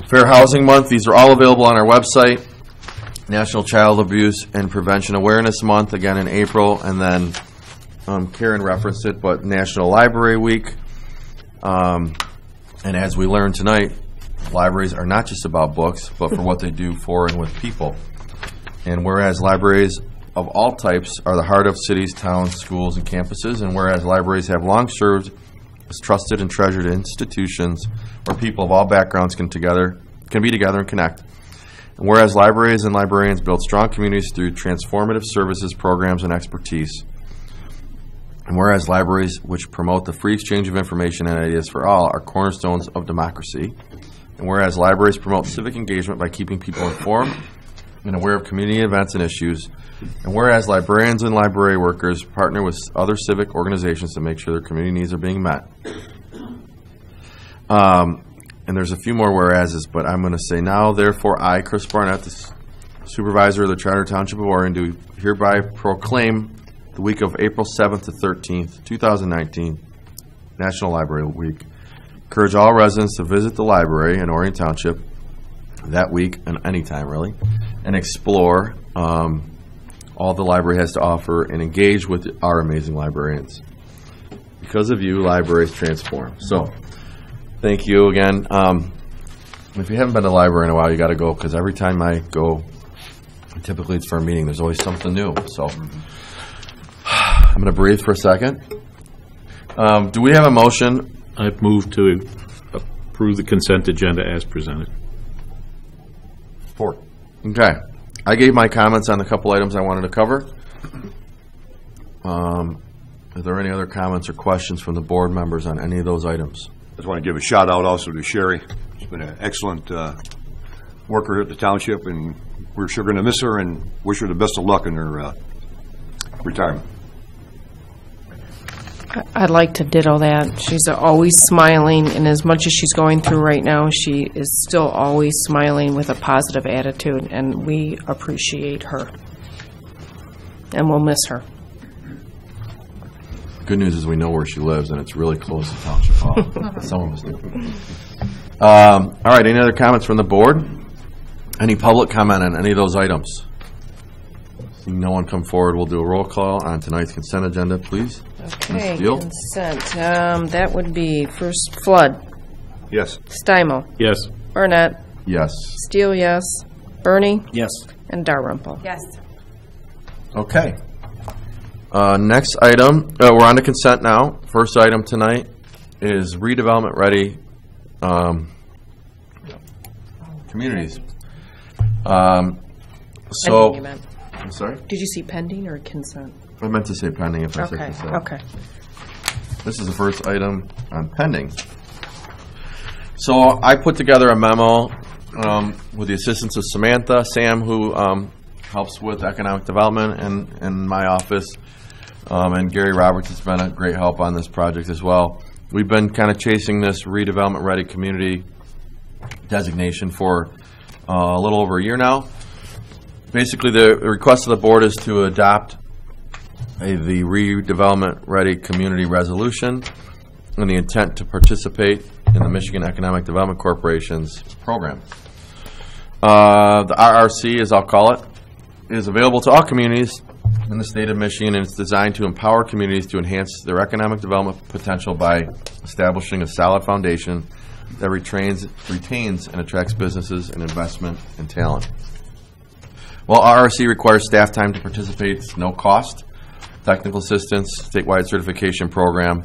Fair Housing Month, these are all available on our website. National Child Abuse and Prevention Awareness Month, again in April. And then Karen referenced it, but National Library Week. And as we learned tonight, libraries are not just about books, but for what they do for and with people. And whereas libraries of all types are the heart of cities, towns, schools, and campuses, and whereas libraries have long served as trusted and treasured institutions where people of all backgrounds can be together and connect. And whereas libraries and librarians build strong communities through transformative services, programs, and expertise. And whereas libraries, which promote the free exchange of information and ideas for all, are cornerstones of democracy. And whereas libraries promote civic engagement by keeping people informed and aware of community events and issues. And whereas librarians and library workers partner with other civic organizations to make sure their community needs are being met. And there's a few more whereases, but I'm going to say now, therefore, I, Chris Barnett, the supervisor of the Charter Township of Orion, do hereby proclaim the week of April 7th to 13th, 2019, National Library Week. Encourage all residents to visit the library in Orion Township that week, and anytime really, and explore all the library has to offer and engage with our amazing librarians. Because of you, libraries transform. So, thank you again. If you haven't been to the library in a while, you got to go, because every time I go, typically it's for a meeting, there's always something new. So, I'm going to breathe for a second. Do we have a motion? I've moved to approve the consent agenda as presented. Support. Okay. I gave my comments on the couple items I wanted to cover. Are there any other comments or questions from the board members on any of those items? I just want to give a shout out also to Sherry. She's been an excellent worker here at the township, and we're sure going to miss her and wish her the best of luck in her retirement. I'd like to ditto that. She's always smiling, and as much as she's going through right now, she is still always smiling with a positive attitude, and we appreciate her. And we'll miss her. Good news is we know where she lives, and it's really close to Township Hall. Some of us do. All right, any other comments from the board? Any public comment on any of those items? Seeing no one come forward, we'll do a roll call on tonight's consent agenda, please. Okay, consent. That would be first Flood. Yes. Stimo. Yes. Burnett. Yes. Steele, yes. Bernie. Yes. And Dalrymple. Yes. Okay. Next item, we're on to consent now. First item tonight is redevelopment ready communities. Pending, you meant. I'm sorry? Did you see pending or consent? I meant to say pending if I said consent. Okay. This is the first item on pending. So I put together a memo with the assistance of Sam, who helps with economic development in my office, and Gary Roberts has been a great help on this project as well. We've been kind of chasing this redevelopment ready community designation for a little over a year now. Basically, the request of the board is to adopt the redevelopment ready community resolution and the intent to participate in the Michigan Economic Development Corporation's program. The RRC, as I'll call it, is available to all communities in the state of Michigan, and it's designed to empower communities to enhance their economic development potential by establishing a solid foundation that retains and attracts businesses and investment and talent. While RRC requires staff time to participate, it's no cost. Technical assistance, statewide certification program.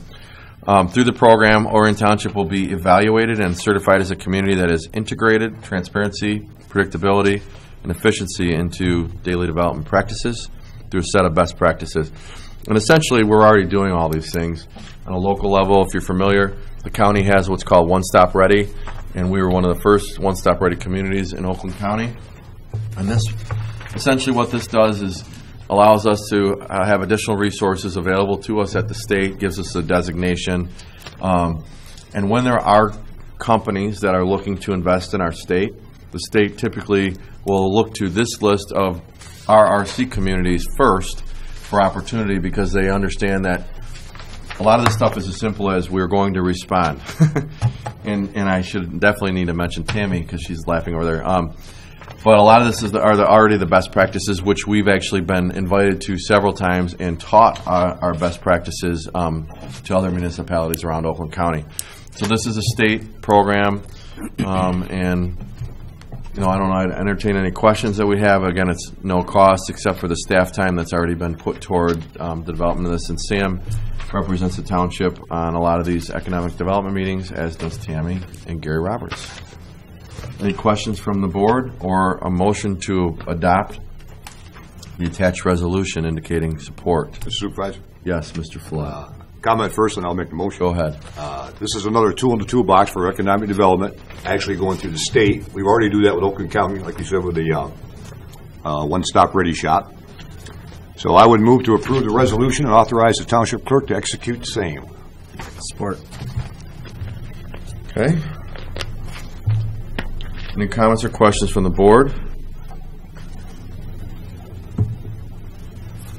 Through the program, Orion Township will be evaluated and certified as a community that is integrated, transparency, predictability, and efficiency into daily development practices through a set of best practices. And essentially, we're already doing all these things. On a local level, if you're familiar, the county has what's called One Stop Ready, and we were one of the first One Stop Ready communities in Oakland County. And this, essentially what this does is allows us to have additional resources available to us at the state, gives us a designation. And when there are companies that are looking to invest in our state, the state typically will look to this list of RRC communities first for opportunity, because they understand that a lot of this stuff is as simple as we're going to respond. and I should definitely need to mention Tammy, because she's laughing over there. But a lot of this are already the best practices, which we've actually been invited to several times and taught our best practices to other municipalities around Oakland County. So this is a state program, and I don't know, I'd entertain any questions that we have. Again, it's no cost except for the staff time that's already been put toward the development of this. And Sam represents the township on a lot of these economic development meetings, as does Tammy and Gary Roberts. Any questions from the board or a motion to adopt the attached resolution indicating support? Mr. Supervisor? Yes, Mr. Flood. Comment first, and I'll make the motion. Go ahead. This is another tool in the toolbox for economic development, actually going through the state. We already do that with Oakland County, like you said, with the one-stop ready shop. So I would move to approve the resolution and authorize the township clerk to execute the same. Support. Okay. Any comments or questions from the board?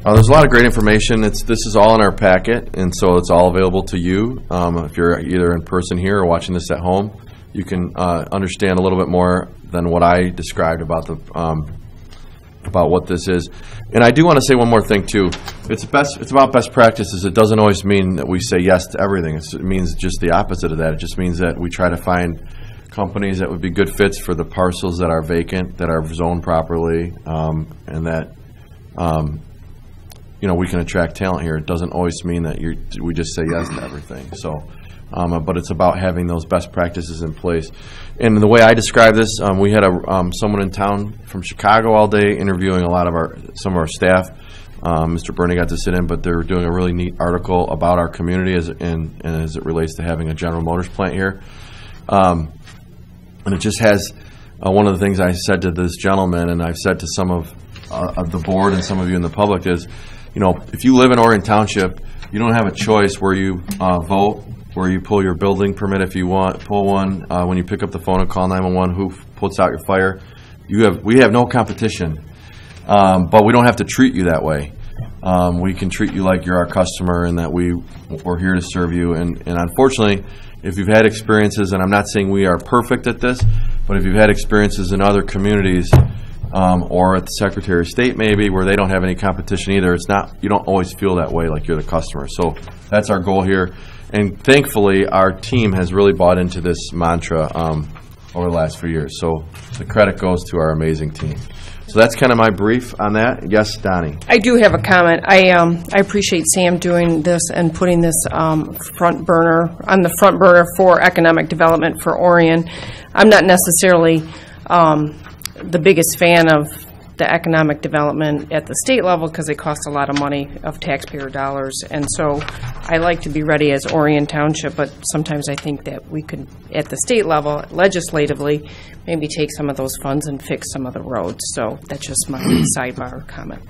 There's a lot of great information. This is all in our packet, and so it's all available to you. If you're either in person here or watching this at home, you can understand a little bit more than what I described about about what this is. And I do want to say one more thing too. It's about best practices. It doesn't always mean that we say yes to everything. It means just the opposite of that. It just means that we try to find companies that would be good fits for the parcels that are vacant, that are zoned properly, and that we can attract talent here. It doesn't always mean that we just say yes to everything. So, but it's about having those best practices in place. And the way I describe this, we had someone in town from Chicago all day interviewing some of our staff. Mr. Bernie got to sit in, but they're doing a really neat article about our community as it relates to having a General Motors plant here. And it just has one of the things I said to this gentleman, and I've said to some of the board and some of you in the public is, if you live in Orion Township, you don't have a choice where you vote, where you pull your building permit if you want, pull one, when you pick up the phone and call 911, who puts out your fire. We have no competition, but we don't have to treat you that way. We can treat you like you're our customer and that we're here to serve you. And unfortunately, if you've had experiences, and I'm not saying we are perfect at this, but if you've had experiences in other communities or at the Secretary of State maybe where they don't have any competition either, you don't always feel that way like you're the customer. So that's our goal here. And thankfully, our team has really bought into this mantra over the last few years. So the credit goes to our amazing team. So that's kind of my brief on that. Yes, Donnie. I do have a comment. I appreciate Sam doing this and putting this on the front burner for economic development for Orion. I'm not necessarily the biggest fan of the economic development at the state level because it costs a lot of money of taxpayer dollars, and so I like to be ready as Orion Township, but sometimes I think that we could, at the state level, legislatively, maybe take some of those funds and fix some of the roads. So that's just my sidebar comment.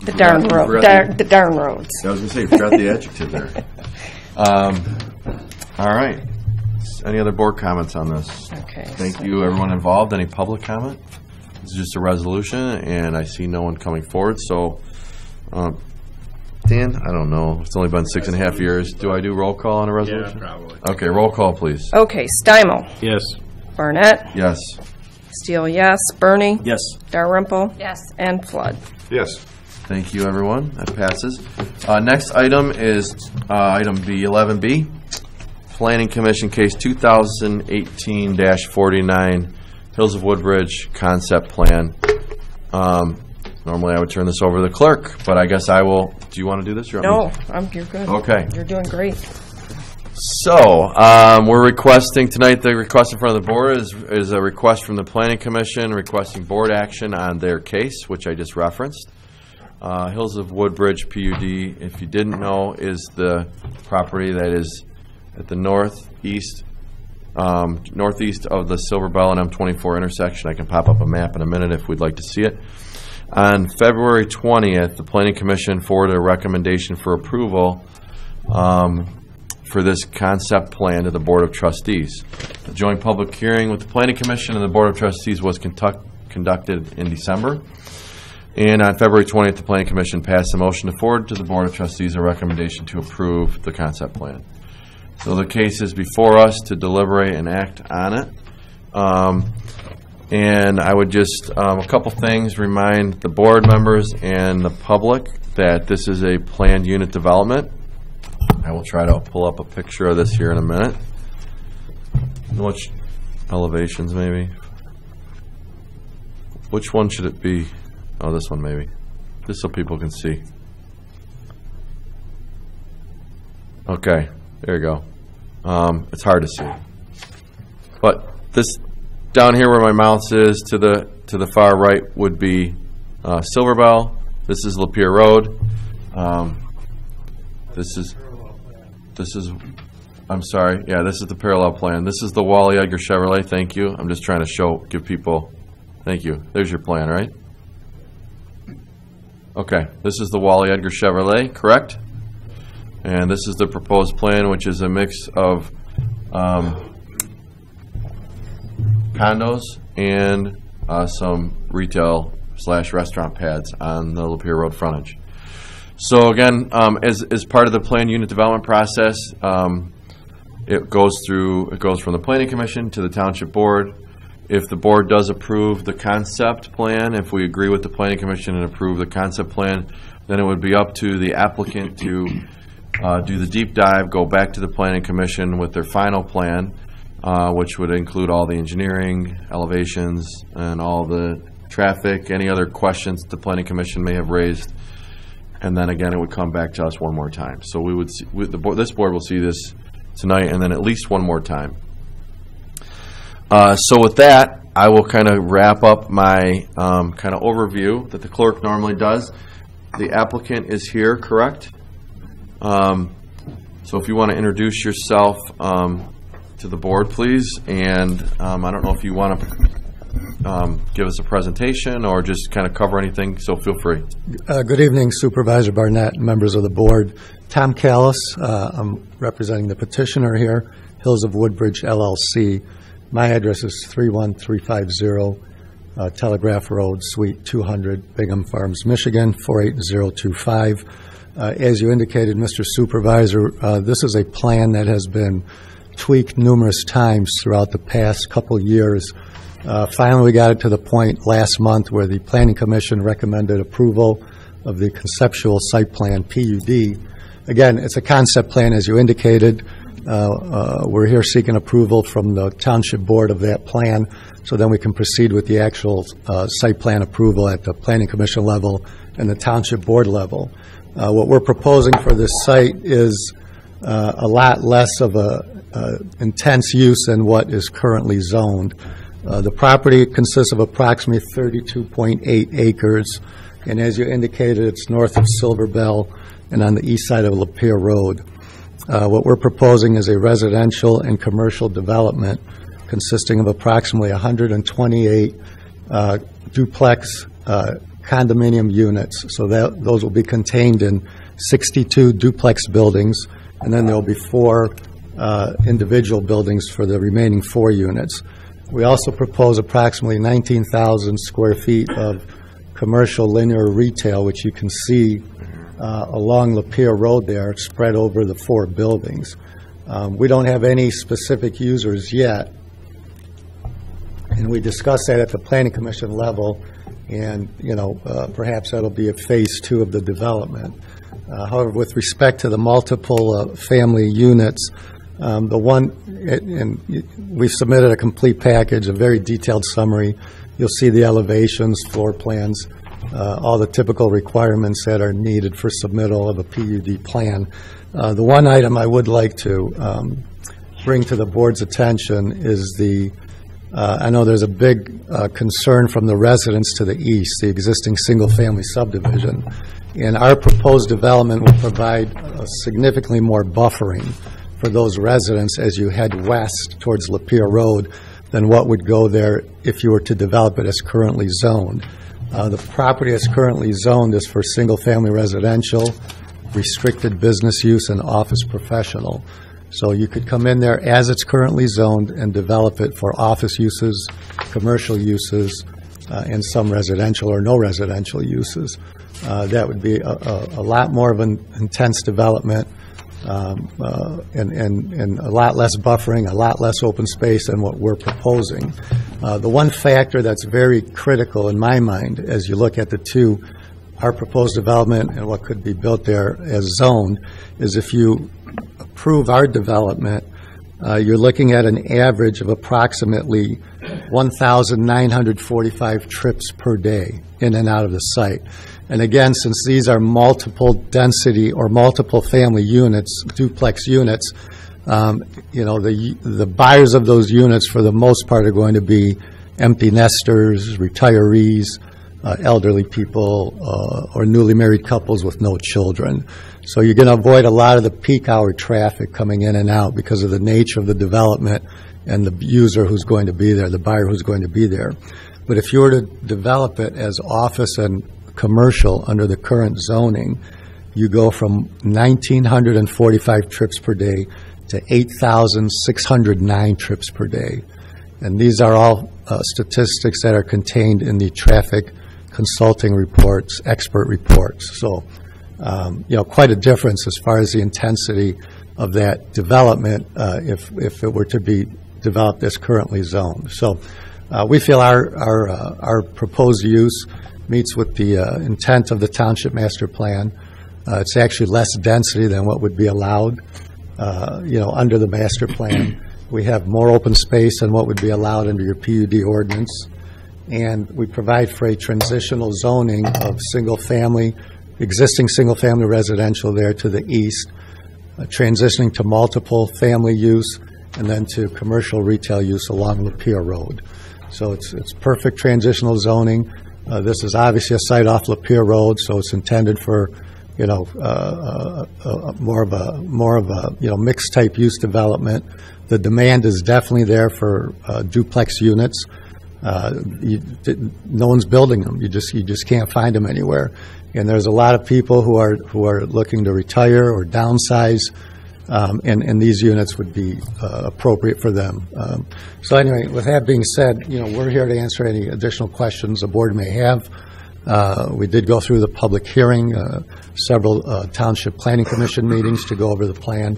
The darn roads. I was going to say, you forgot the adjective there. All right. Any other board comments on this? Okay. Thank you, everyone involved. Any public comment? This is just a resolution, and I see no one coming forward. So, Dan, I don't know. It's only been 6.5 years. Do I do roll call on a resolution? Yeah, probably. Okay, roll call, please. Okay, Steimel. Yes. Barnett. Yes. Steele, yes. Bernie. Yes. Dalrymple. Yes. And Flood. Yes. Thank you, everyone. That passes. Next item is item B, 11B. Planning Commission Case 2018-49, Hills of Woodbridge Concept Plan. Normally I would turn this over to the clerk, but I guess I will. Do you want to do this? No, you're good. Okay. You're doing great. So, we're requesting tonight, the request in front of the board is a request from the Planning Commission requesting board action on their case, which I just referenced. Hills of Woodbridge PUD, if you didn't know, is the property that is at the northeast of the Silver Bell and M24 intersection. I can pop up a map in a minute if we'd like to see it. On February 20th, the Planning Commission forwarded a recommendation for approval for this concept plan to the Board of Trustees. The joint public hearing with the Planning Commission and the Board of Trustees was conducted in December. And on February 20th, the Planning Commission passed a motion to forward to the Board of Trustees a recommendation to approve the concept plan. So the case is before us to deliberate and act on it. And I would just, a couple things, remind the board members and the public that this is a planned unit development. I will try to pull up a picture of this here in a minute. elevations maybe. Which one should it be? Oh, this one maybe. Just so people can see. Okay, there you go. It's hard to see. But this down here where my mouse is to the far right would be Silver Bell. This is Lapeer Road. This is I'm sorry. Yeah, this is the parallel plan. This is the Wally Edgar Chevrolet. Thank you. I'm just trying to give people. Thank you. There's your plan, right? Okay. This is the Wally Edgar Chevrolet, correct? And this is the proposed plan, which is a mix of condos and some retail/restaurant pads on the Lapeer Road frontage. So again, as part of the plan unit development process, it goes from the Planning Commission to the Township Board. If the board does approve the concept plan, if we agree with the Planning Commission and approve the concept plan, then it would be up to the applicant to do the deep dive, go back to the Planning Commission with their final plan, which would include all the engineering, elevations, and all the traffic, any other questions the Planning Commission may have raised. And then again, it would come back to us one more time. So we would see, this board will see this tonight and then at least one more time. So with that, I will kind of wrap up my kind of overview that the clerk normally does. The applicant is here, correct? So if you want to introduce yourself to the board, please. And I don't know if you want to give us a presentation or just kind of cover anything, so feel free. Good evening, Supervisor Barnett and members of the board. Tom Callis, I'm representing the petitioner here, Hills of Woodbridge, LLC. My address is 31350 Telegraph Road, Suite 200, Bingham Farms, Michigan, 48025. As you indicated, Mr. Supervisor, this is a plan that has been tweaked numerous times throughout the past couple years. Finally, we got it to the point last month where the Planning Commission recommended approval of the conceptual site plan, PUD. Again, it's a concept plan, as you indicated. We're here seeking approval from the Township Board of that plan, so then we can proceed with the actual site plan approval at the Planning Commission level and the Township Board level. What we're proposing for this site is a lot less of a intense use than what is currently zoned. The property consists of approximately 32.8 acres, and as you indicated, it's north of Silver Bell and on the east side of Lapeer Road. What we're proposing is a residential and commercial development consisting of approximately 128 duplex condominium units. So those will be contained in 62 duplex buildings, and then there will be 4 individual buildings for the remaining 4 units. We also propose approximately 19,000 square feet of commercial linear retail, which you can see along Lapeer Road there, spread over the 4 buildings. We don't have any specific users yet, and we discussed that at the Planning Commission level, and perhaps that'll be a phase 2 of the development. However, with respect to the multiple family units, we've submitted a complete package, a very detailed summary. You'll see the elevations, floor plans, all the typical requirements that are needed for submittal of a PUD plan. The one item I would like to bring to the board's attention is I know there's a big concern from the residents to the east, the existing single-family subdivision. And our proposed development will provide significantly more buffering for those residents as you head west towards Lapeer Road than what would go there if you were to develop it as currently zoned. The property as currently zoned is for single-family residential, restricted business use, and office professional. So you could come in there as it's currently zoned and develop it for office uses, commercial uses, and some residential or no residential uses. That would be a lot more of an intense development and a lot less buffering, a lot less open space than what we're proposing. The one factor that's very critical in my mind as you look at our proposed development and what could be built there as zoned is if you approve our development, you're looking at an average of approximately 1,945 trips per day in and out of the site. And again, since these are multiple density or multiple family units, duplex units, the buyers of those units for the most part are going to be empty nesters, retirees, elderly people, or newly married couples with no children. So you're going to avoid a lot of the peak hour traffic coming in and out because of the nature of the development and the user who's going to be there, the buyer who's going to be there. But if you were to develop it as office and commercial under the current zoning, you go from 1,945 trips per day to 8,609 trips per day. And these are all statistics that are contained in the traffic consulting reports, expert reports. So, quite a difference as far as the intensity of that development if it were to be developed as currently zoned. So, we feel our proposed use meets with the intent of the Township Master Plan. It's actually less density than what would be allowed, under the Master Plan. We have more open space than what would be allowed under your PUD ordinance. And we provide for a transitional zoning of existing single-family residential there to the east, transitioning to multiple family use, and then to commercial retail use along Lapeer Road. So it's perfect transitional zoning. This is obviously a site off Lapeer Road, so it's intended for more of a mixed type use development. The demand is definitely there for duplex units. No one's building them. You just can't find them anywhere. And there's a lot of people who are looking to retire or downsize, and these units would be appropriate for them. So anyway, with that being said, we're here to answer any additional questions the board may have. We did go through the public hearing, several Township Planning Commission meetings to go over the plan.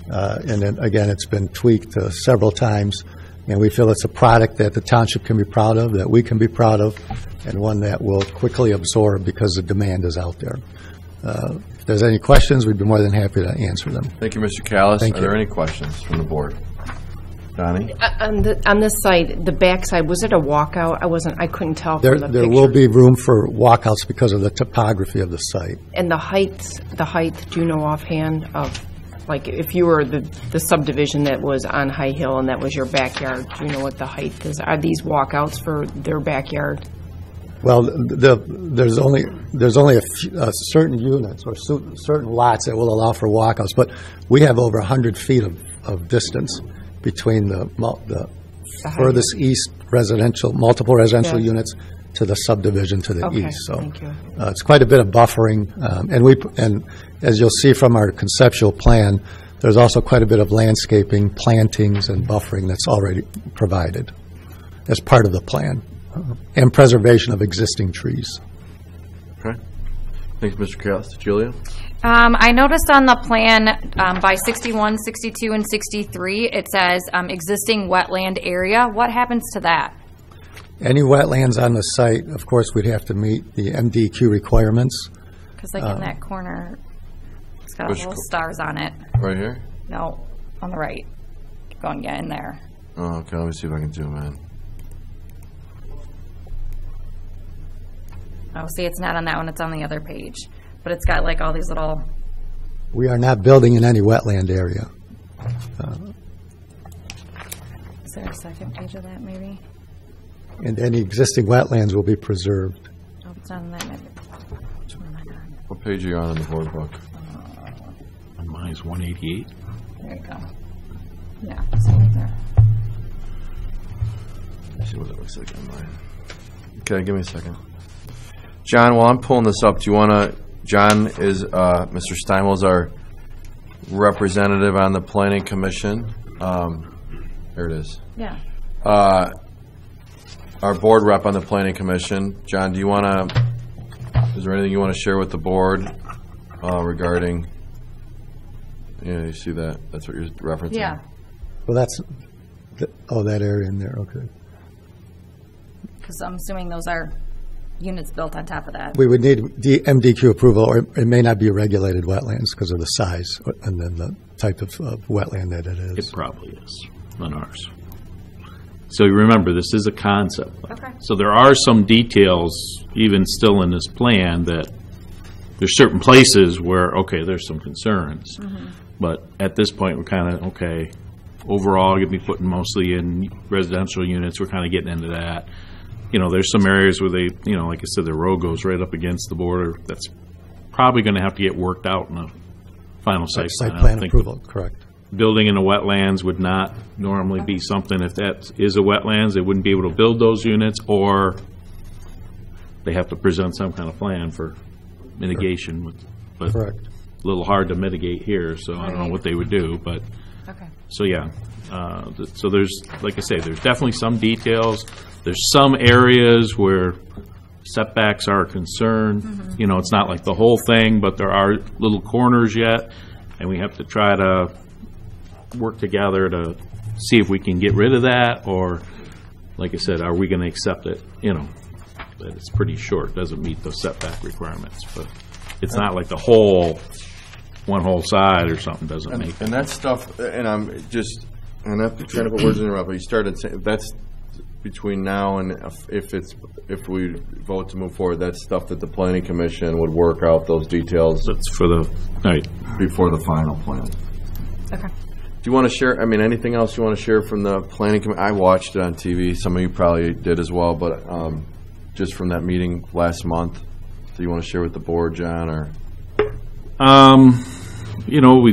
And then, again, it's been tweaked several times, and we feel it's a product that the Township can be proud of, that we can be proud of, and one that will quickly absorb because the demand is out there. If there's any questions, we'd be more than happy to answer them. Thank you, Mr. Callis. Thank Are you. there any questions from the board? Donnie? On this site, the backside, was it a walkout? I couldn't tell from the There picture. will be room for walkouts because of the topography of the site. And the height, do you know offhand of, like, if you were the subdivision that was on High Hill and that was your backyard, do you know what the height is? Are these walkouts for their backyard? Well, there's only certain units or certain lots that will allow for walkouts, but we have over 100 feet of distance between the furthest east multiple residential units to the subdivision to the east. So thank you. It's quite a bit of buffering, and as you'll see from our conceptual plan, there's also quite a bit of landscaping, plantings, and buffering that's already provided as part of the plan, and preservation of existing trees. Okay. Thanks, Mr. Callis. Julia? I noticed on the plan by 61, 62, and 63, it says existing wetland area. What happens to that? Any wetlands on the site, of course, we'd have to meet the MDQ requirements. Because like in that corner, it's got little stars on it. Right here? No, on the right. Keep going, get in there. Oh, okay. Let me see if I can zoom in. Oh, see, it's not on that one. It's on the other page. But it's got like all these little... We are not building in any wetland area. Is there a second page of that, maybe? And any existing wetlands will be preserved. Oh, it's not on that. Which one am I on? What page are you on in the board book? Mine's 188. There you go. Yeah, it's right there. Let's see what it looks like on mine. Okay, give me a second. John, while I'm pulling this up, do you want to... John is, Mr. Steinwell's our representative on the Planning Commission. There it is. Yeah. Our board rep on the Planning Commission. John, do you want to... Is there anything you want to share with the board regarding... Yeah, you see that? That's what you're referencing? Yeah. Well, that's... that area in there, okay. Because I'm assuming those are units built on top of that. We would need MDQ approval, or it may not be regulated wetlands because of the size and then the type of wetland that it is. It probably is on ours. So you remember, this is a concept. Okay. So there are some details, even still in this plan, that there's certain places where, okay, there's some concerns. But at this point, we're kind of, okay, overall, you'll be putting mostly in residential units. We're kind of getting into that. You know, there's some areas where they, you know, like I said, the road goes right up against the border. That's probably going to have to get worked out in a final site plan. Site plan approval, correct. Building in the wetlands would not normally be something, if that is a wetlands, they wouldn't be able to build those units, or they have to present some kind of plan for mitigation, but Correct. a little hard to mitigate here, so I don't know what they would do, but, Okay. so yeah. So there's, like I say, there's definitely some details. There's some areas where setbacks are a concern. You know, it's not like the whole thing, but there are little corners yet, and we have to try to work together to see if we can get rid of that, or, like I said, are we going to accept it? You know, that it's pretty short, doesn't meet the setback requirements, but it's not like the whole, one whole side or something doesn't make it. And that stuff, and I'm not trying to put words in your mouth, but you started saying, that's between now and if we vote to move forward, that's stuff that the planning commission would work out those details. That's for the, right. Before the final plan. Okay. Do you want to share, I mean, anything else you want to share from the planning commission? I watched it on TV. Some of you probably did as well, but just from that meeting last month, do you want to share with the board, John, or? You know,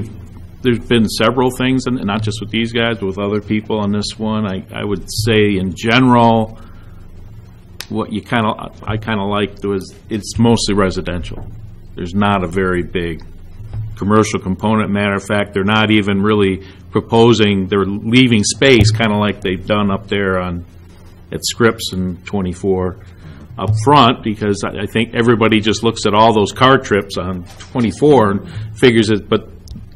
there's been several things, and not just with these guys, but with other people on this one. I would say in general, what I kind of liked was it's mostly residential. There's not a very big commercial component. Matter of fact, they're not even really proposing, they're leaving space, kind of like they've done up there at Scripps and 24 up front, because I think everybody just looks at all those car trips on 24 and figures it, but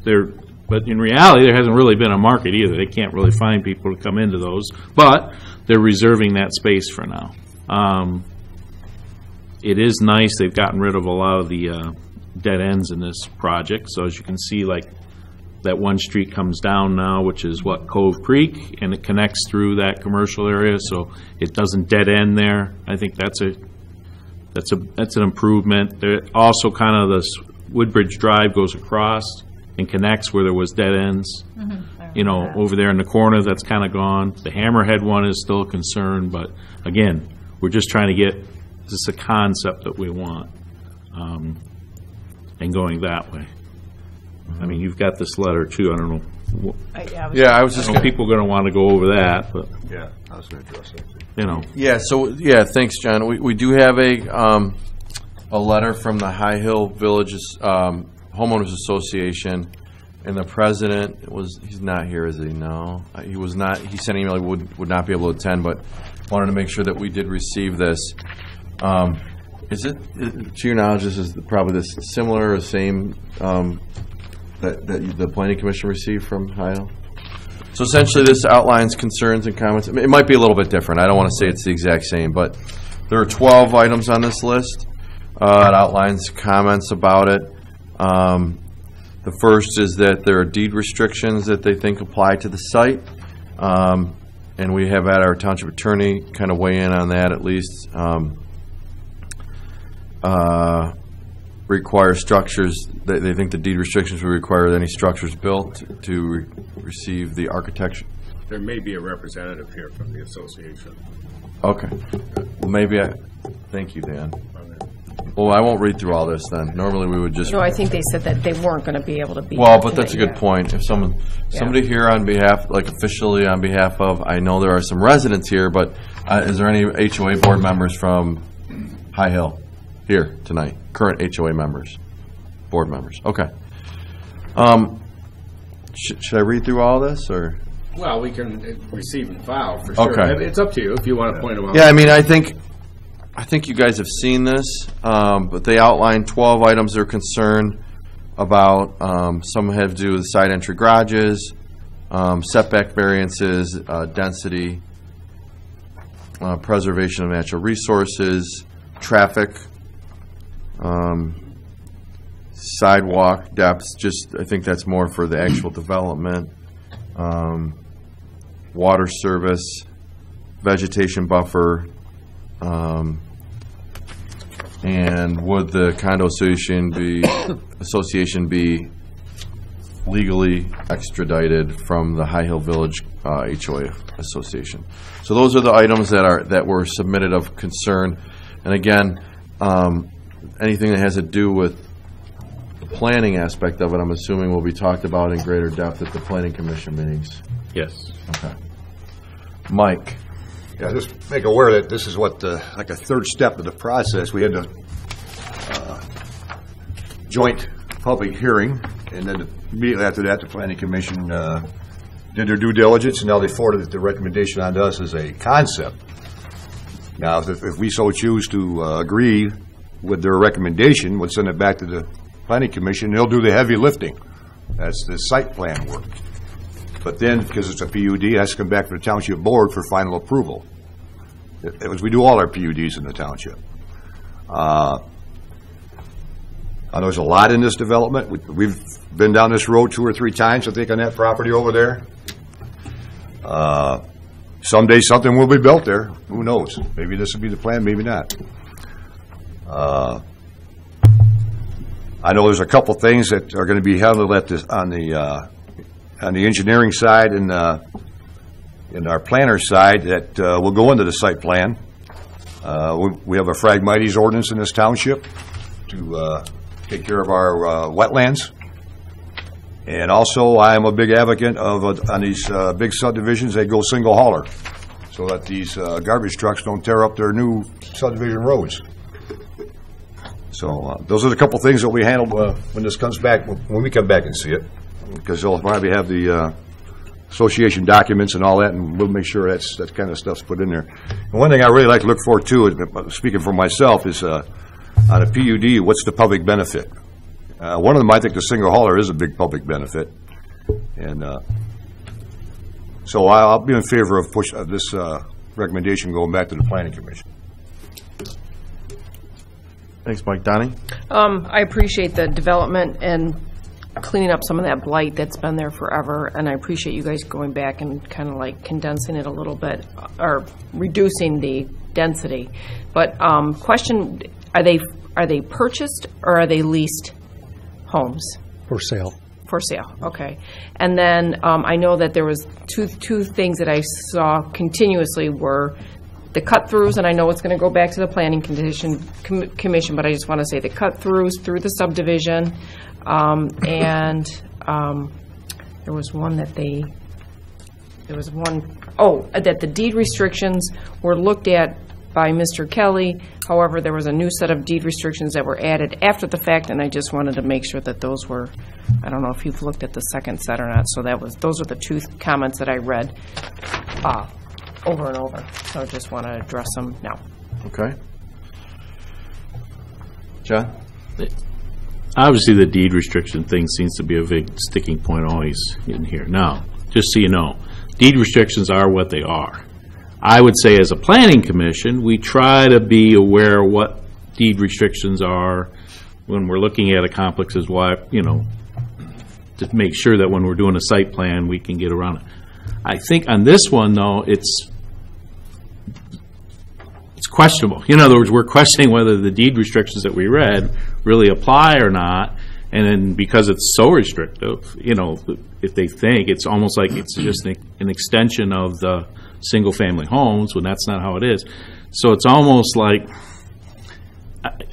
in reality, there hasn't really been a market either. They can't really find people to come into those, but they're reserving that space for now. It is nice, they've gotten rid of a lot of the dead ends in this project. So as you can see, like that one street comes down now, which is Cove Creek, and it connects through that commercial area, so it doesn't dead end there. I think that's an improvement. There also, kind of this Woodbridge Drive goes across and connects where there was dead ends. You know, over there in the corner, that's kind of gone. The Hammerhead one is still a concern, but again, we're just trying to get this a concept that we want. And going that way. I mean, you've got this letter too. I don't know. I was just. People are going to want to go over that, but Yeah, I was going to address that. you know. Yeah. So thanks, John. We do have a letter from the High Hill Villages Homeowners Association, and the president he's not here, is he? No, he was not. He sent an email. He would not be able to attend, but wanted to make sure that we did receive this. Is it, to your knowledge, this is probably this similar or same that the planning commission received from High Hill? So essentially, this outlines concerns and comments. I mean, it might be a little bit different. I don't want to say it's the exact same, but there are 12 items on this list. It outlines comments about it. The first is that there are deed restrictions that they think apply to the site. And we have had our township attorney kind of weigh in on that at least. Require structures, they think the deed restrictions would require any structures built to receive the architecture. There may be a representative here from the association. Okay. Well, thank you, Dan. Well, I won't read through all this then. Normally we would just. No, I think they said that they weren't going to be able to be. Well, but that's a good point. If somebody here on behalf, like officially on behalf of, I know there are some residents here, but is there any HOA board members from High Hill here tonight? Current HOA members, board members. Okay. Should I read through all this, or? Well, we can receive and file for sure. Okay. It's up to you if you want to point them out. Yeah, I mean, I think you guys have seen this, but they outline 12 items they're concerned about. Some have to do with side entry garages, setback variances, density, preservation of natural resources, traffic, sidewalk depths, I think that's more for the actual development, water service, vegetation buffer, and would the condo association be legally extradited from the High Hill Village HOA Association? So those are the items that were submitted of concern. And again, anything that has to do with the planning aspect of it, I'm assuming will be talked about in greater depth at the Planning Commission meetings. Yes. Okay. Mike. Yeah, just make aware that this is what, like a third step of the process. We had a joint public hearing, and then immediately after that, the Planning Commission did their due diligence, and now they forwarded the recommendation on to us as a concept. Now, if we so choose to agree with their recommendation, we'll send it back to the Planning Commission, and they'll do the heavy lifting. That's the site plan work. But then, because it's a PUD, it has to come back to the Township Board for final approval. We do all our PUDs in the Township. I know there's a lot in this development. We've been down this road 2 or 3 times, I think, on that property over there. Someday something will be built there. Who knows? Maybe this will be the plan, maybe not. I know there's a couple things that are going to be handled on the engineering side and our planner side that will go into the site plan. We have a Phragmites ordinance in this township to take care of our wetlands. And also, I am a big advocate of, on these big subdivisions, they go single hauler, so that these garbage trucks don't tear up their new subdivision roads. So those are the couple things that we handled when this comes back, when we come back and see it, because they'll probably have the association documents and all that, and we'll make sure that kind of stuff's put in there. And one thing I really like to look forward to, speaking for myself, is on a PUD, what's the public benefit? One of them, I think the single hauler is a big public benefit, and so I'll be in favor of this recommendation going back to the Planning Commission. Thanks, Mike. Donnie? I appreciate the development and cleaning up some of that blight that's been there forever, and I appreciate you guys going back and kind of like condensing it a little bit, or reducing the density. But question, are they purchased or are they leased homes? For sale. For sale, okay. And then I know that there was two things that I saw continuously were the cut-throughs, and I know it's going to go back to the Planning Commission, but I just want to say the cut-throughs through the subdivision, and there was one that that the deed restrictions were looked at by Mr. Kelly. However, there was a new set of deed restrictions that were added after the fact, and I just wanted to make sure that those were, I don't know if you've looked at the second set or not, so those are the two comments that I read over and over. So I just want to address them now. Okay. John? Obviously, the deed restriction thing seems to be a big sticking point always in here. Now, just so you know, deed restrictions are what they are. I would say as a planning commission, we try to be aware of what deed restrictions are when we're looking at a complex as why, to make sure that when we're doing a site plan, we can get around it. I think on this one, though, it's questionable. In other words, we're questioning whether the deed restrictions that we read really apply or not. And then because it's so restrictive, if they think it's almost like it's just an extension of the single-family homes, when that's not how it is. So it's almost like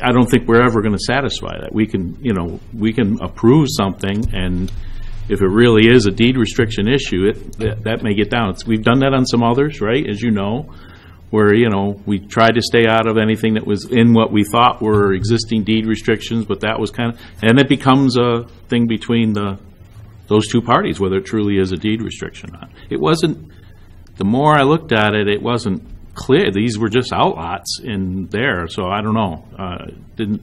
I don't think we're ever going to satisfy that. We can approve something, and if it really is a deed restriction issue, that may get down. We've done that on some others, right? As you know, where we tried to stay out of anything that was in what we thought were existing deed restrictions, but that was and it becomes a thing between those two parties, whether it truly is a deed restriction or not. It wasn't. The more I looked at it, it wasn't clear. These were just outlots in there, so I don't know. It didn't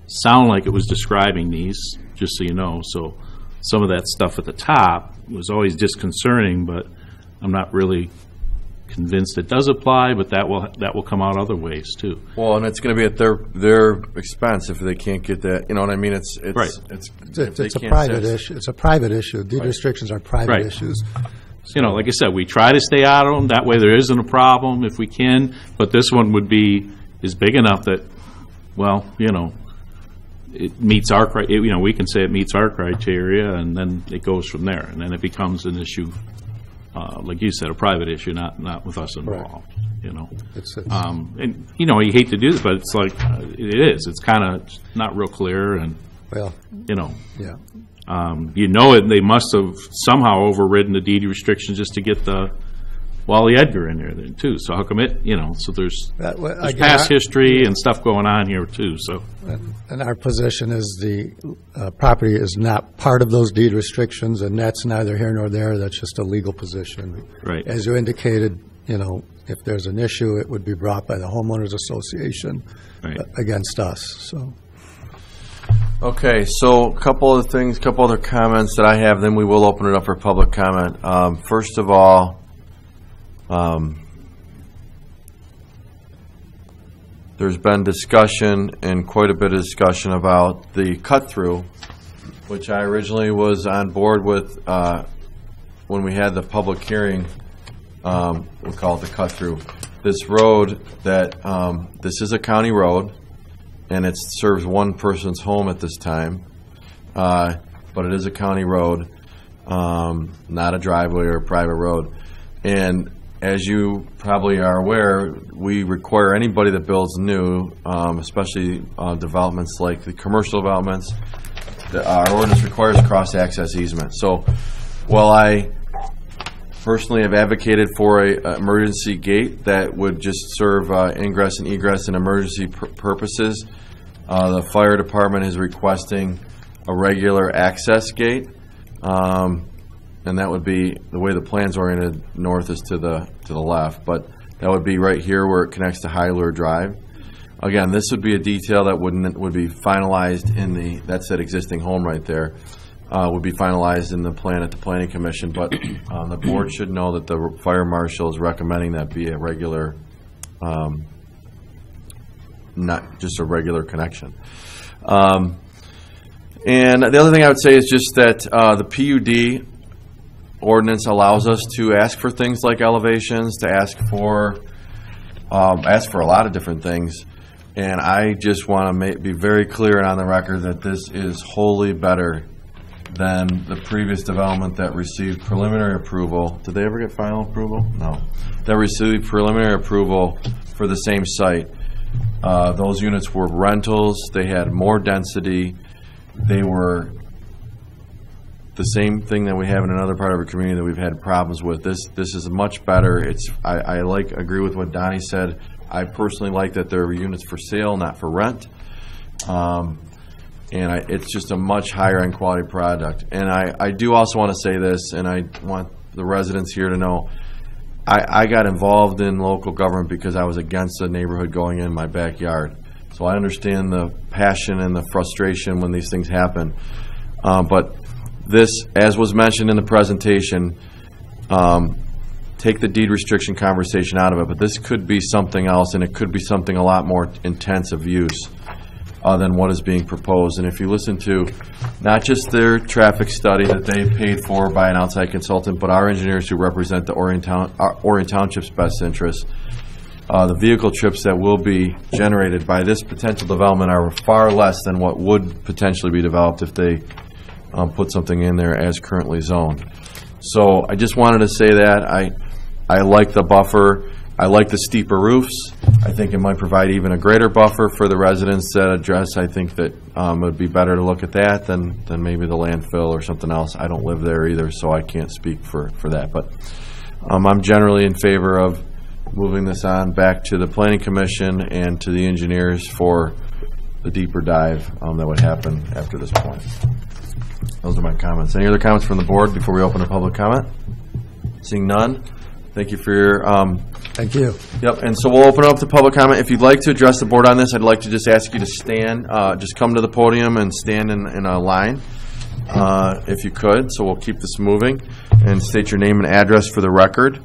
sound like it was describing these, just so you know. So some of that stuff at the top was always disconcerting, but I'm not really convinced it does apply, but that will come out other ways too. Well, and it's going to be at their expense if they can't get that. You know what I mean? It's It's a private issue. It's a private issue. Deed restrictions are private issues. You know, like I said, we try to stay out of them. That way there isn't a problem if we can. But this one is big enough that, well, you know, it meets our criteria. You know, we can say it meets our criteria, and then it goes from there. And then it becomes an issue, like you said, a private issue, not with us involved. Right. You know, and you know, you hate to do this, but it's like it is. It's kind of not real clear, and you know, you know it. They must have somehow overridden the deed restrictions just to get the Wally Edgar in there then too. So how come it? You know, so there's past history and stuff going on here too. So, and our position is the property is not part of those deed restrictions, and that's neither here nor there. That's just a legal position. Right. As you indicated, you know, if there's an issue, it would be brought by the homeowners association against us. So. Okay, so a couple other comments that I have, then we will open it up for public comment. First of all, there's been discussion and quite a bit of discussion about the cut-through, which I originally was on board with when we had the public hearing. We'll call it the cut-through. This road this is a county road, and it serves one person's home at this time, but it is a county road, not a driveway or a private road. And as you probably are aware, we require anybody that builds new, especially developments like the commercial developments, our ordinance requires cross-access easement. So while I personally have advocated for a emergency gate that would just serve ingress and egress and emergency purposes, the fire department is requesting a regular access gate, and that would be the way the plan's oriented. North is to the left, but that would be right here where it connects to High Lure Drive. Again, this would be a detail that would be finalized in that's that existing home right there. Would be finalized in the plan at the Planning Commission, but the board should know that the fire marshal is recommending that be a regular, not just a regular connection. And the other thing I would say is just that the PUD ordinance allows us to ask for things like elevations, to ask for a lot of different things. And I just want to be very clear and on the record that this is wholly better than the previous development that received preliminary approval. Did they ever get final approval? No. That received preliminary approval for the same site. Those units were rentals. They had more density. They were the same thing that we have in another part of our community that we've had problems with. This is much better. I agree with what Donnie said. I personally like that there are units for sale, not for rent. And it's just a much higher end quality product. And I do also want to say this, and I want the residents here to know, I got involved in local government because I was against a neighborhood going in my backyard. So I understand the passion and the frustration when these things happen. But this, as was mentioned in the presentation, take the deed restriction conversation out of it, but this could be something else, and it could be something a lot more intensive use than what is being proposed. And if you listen to not just their traffic study that they paid for by an outside consultant, but our engineers who represent the Orion Township's best interests, the vehicle trips that will be generated by this potential development are far less than what would potentially be developed if they put something in there as currently zoned. So I just wanted to say that I like the buffer. I like the steeper roofs. I think it might provide even a greater buffer for the residents that address. I think that it would be better to look at that than maybe the landfill or something else. I don't live there either, so I can't speak for that. But I'm generally in favor of moving this on back to the Planning Commission and to the engineers for the deeper dive that would happen after this point. Those are my comments. Any other comments from the board before we open to public comment? Seeing none, thank you for your... Thank you. Yep, and so we'll open up to public comment. If you'd like to address the board on this, I'd like to just ask you to stand, just come to the podium and stand in a line, if you could. So we'll keep this moving, and state your name and address for the record.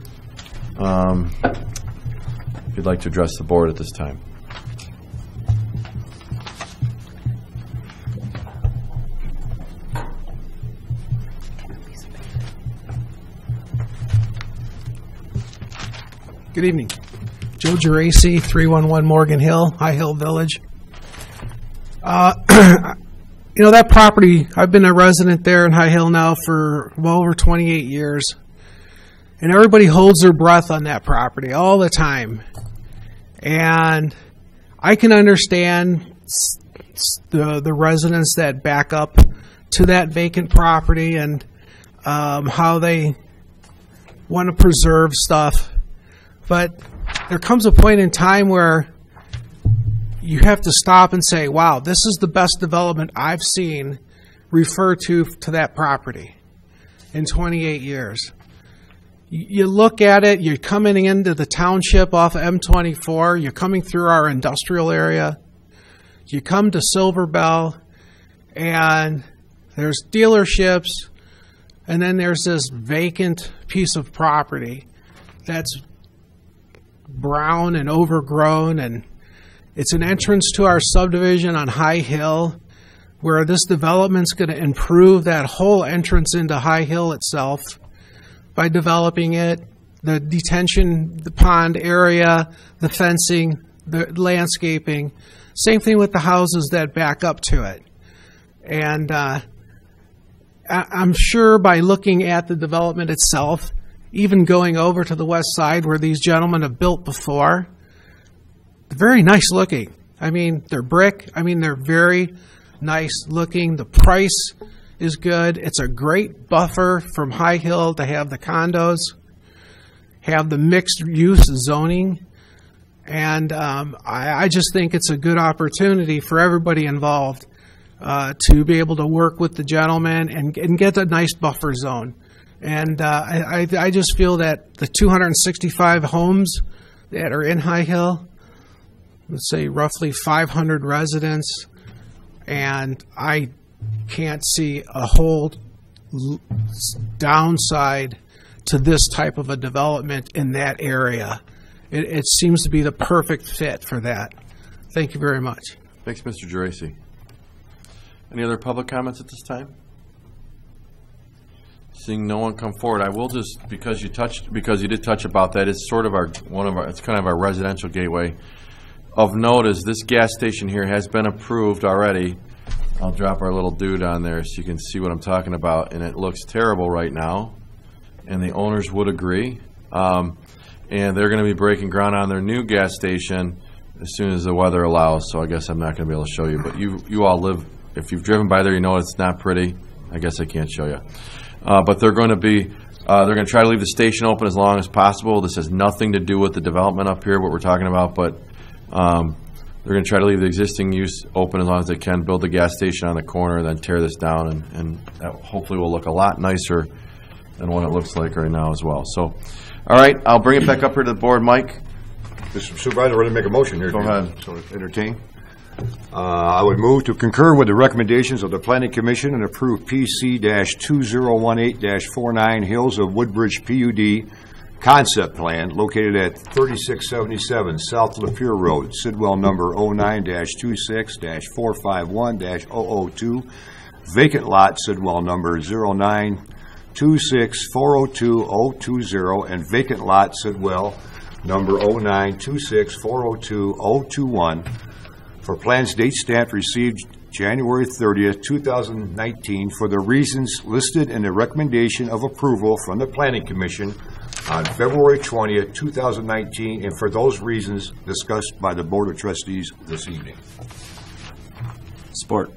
If you'd like to address the board at this time. Good evening. Joe Geraci, 311 Morgan Hill, High Hill Village. You know, that property, I've been a resident there in High Hill now for well over 28 years. And everybody holds their breath on that property all the time. And I can understand the residents that back up to that vacant property and how they want to preserve stuff. But there comes a point in time where you have to stop and say, wow, this is the best development I've seen refer to that property in 28 years. You look at it, you're coming into the township off of M24, you're coming through our industrial area, you come to Silver Bell, and there's dealerships, and then there's this vacant piece of property that's brown and overgrown, and it's an entrance to our subdivision on High Hill, where this development's going to improve that whole entrance into High Hill itself by developing it, the detention, the pond area, the fencing, the landscaping. Same thing with the houses that back up to it. And I'm sure by looking at the development itself, even going over to the west side where these gentlemen have built before, very nice looking. I mean, they're brick. I mean, they're very nice looking. The price is good. It's a great buffer from High Hill to have the condos, have the mixed use zoning. And I just think it's a good opportunity for everybody involved to be able to work with the gentleman and get a nice buffer zone. And I just feel that the 265 homes that are in High Hill, let's say roughly 500 residents, and I can't see a whole downside to this type of a development in that area. It seems to be the perfect fit for that. Thank you very much. Thanks, Mr. Geraci. Any other public comments at this time? Seeing no one come forward, I will just, because you did touch about that, it's sort of it's kind of our residential gateway. Of note is this gas station here has been approved already. I'll drop our little dude on there so you can see what I'm talking about, and it looks terrible right now, and the owners would agree. And they're going to be breaking ground on their new gas station as soon as the weather allows, so I guess I'm not going to be able to show you. But you all live, if you've driven by there, you know it's not pretty. I guess I can't show you. But they're going to try to leave the station open as long as possible. This has nothing to do with the development up here, what we're talking about, but they're going to try to leave the existing use open as long as they can, build the gas station on the corner, then tear this down, and that hopefully will look a lot nicer than what it looks like right now as well. So, all right, I'll bring it back up here to the board. Mike? Mr. Supervisor, we're going to make a motion here. Go ahead. So entertain. I would move to concur with the recommendations of the Planning Commission and approve PC-2018-49 Hills of Woodbridge PUD concept plan located at 3677 South Lapeer Road, Sidwell number 09-26-451-002, vacant lot Sidwell number 09-26-402-020, and vacant lot Sidwell number 09-26-402-021, for plans date stamped received January 30th, 2019, for the reasons listed in the recommendation of approval from the Planning Commission on February 20th, 2019, and for those reasons discussed by the Board of Trustees this evening. Support.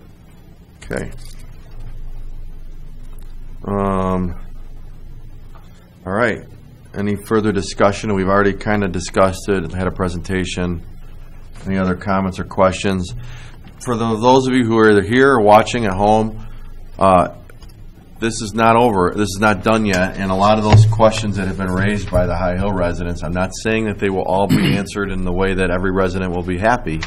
Okay. All right. Any further discussion? We've already kind of discussed it, had a presentation. Any other comments or questions? For those of you who are either here or watching at home, this is not over. This is not done yet. And a lot of those questions that have been raised by the High Hill residents, I'm not saying that they will all be answered in the way that every resident will be happy,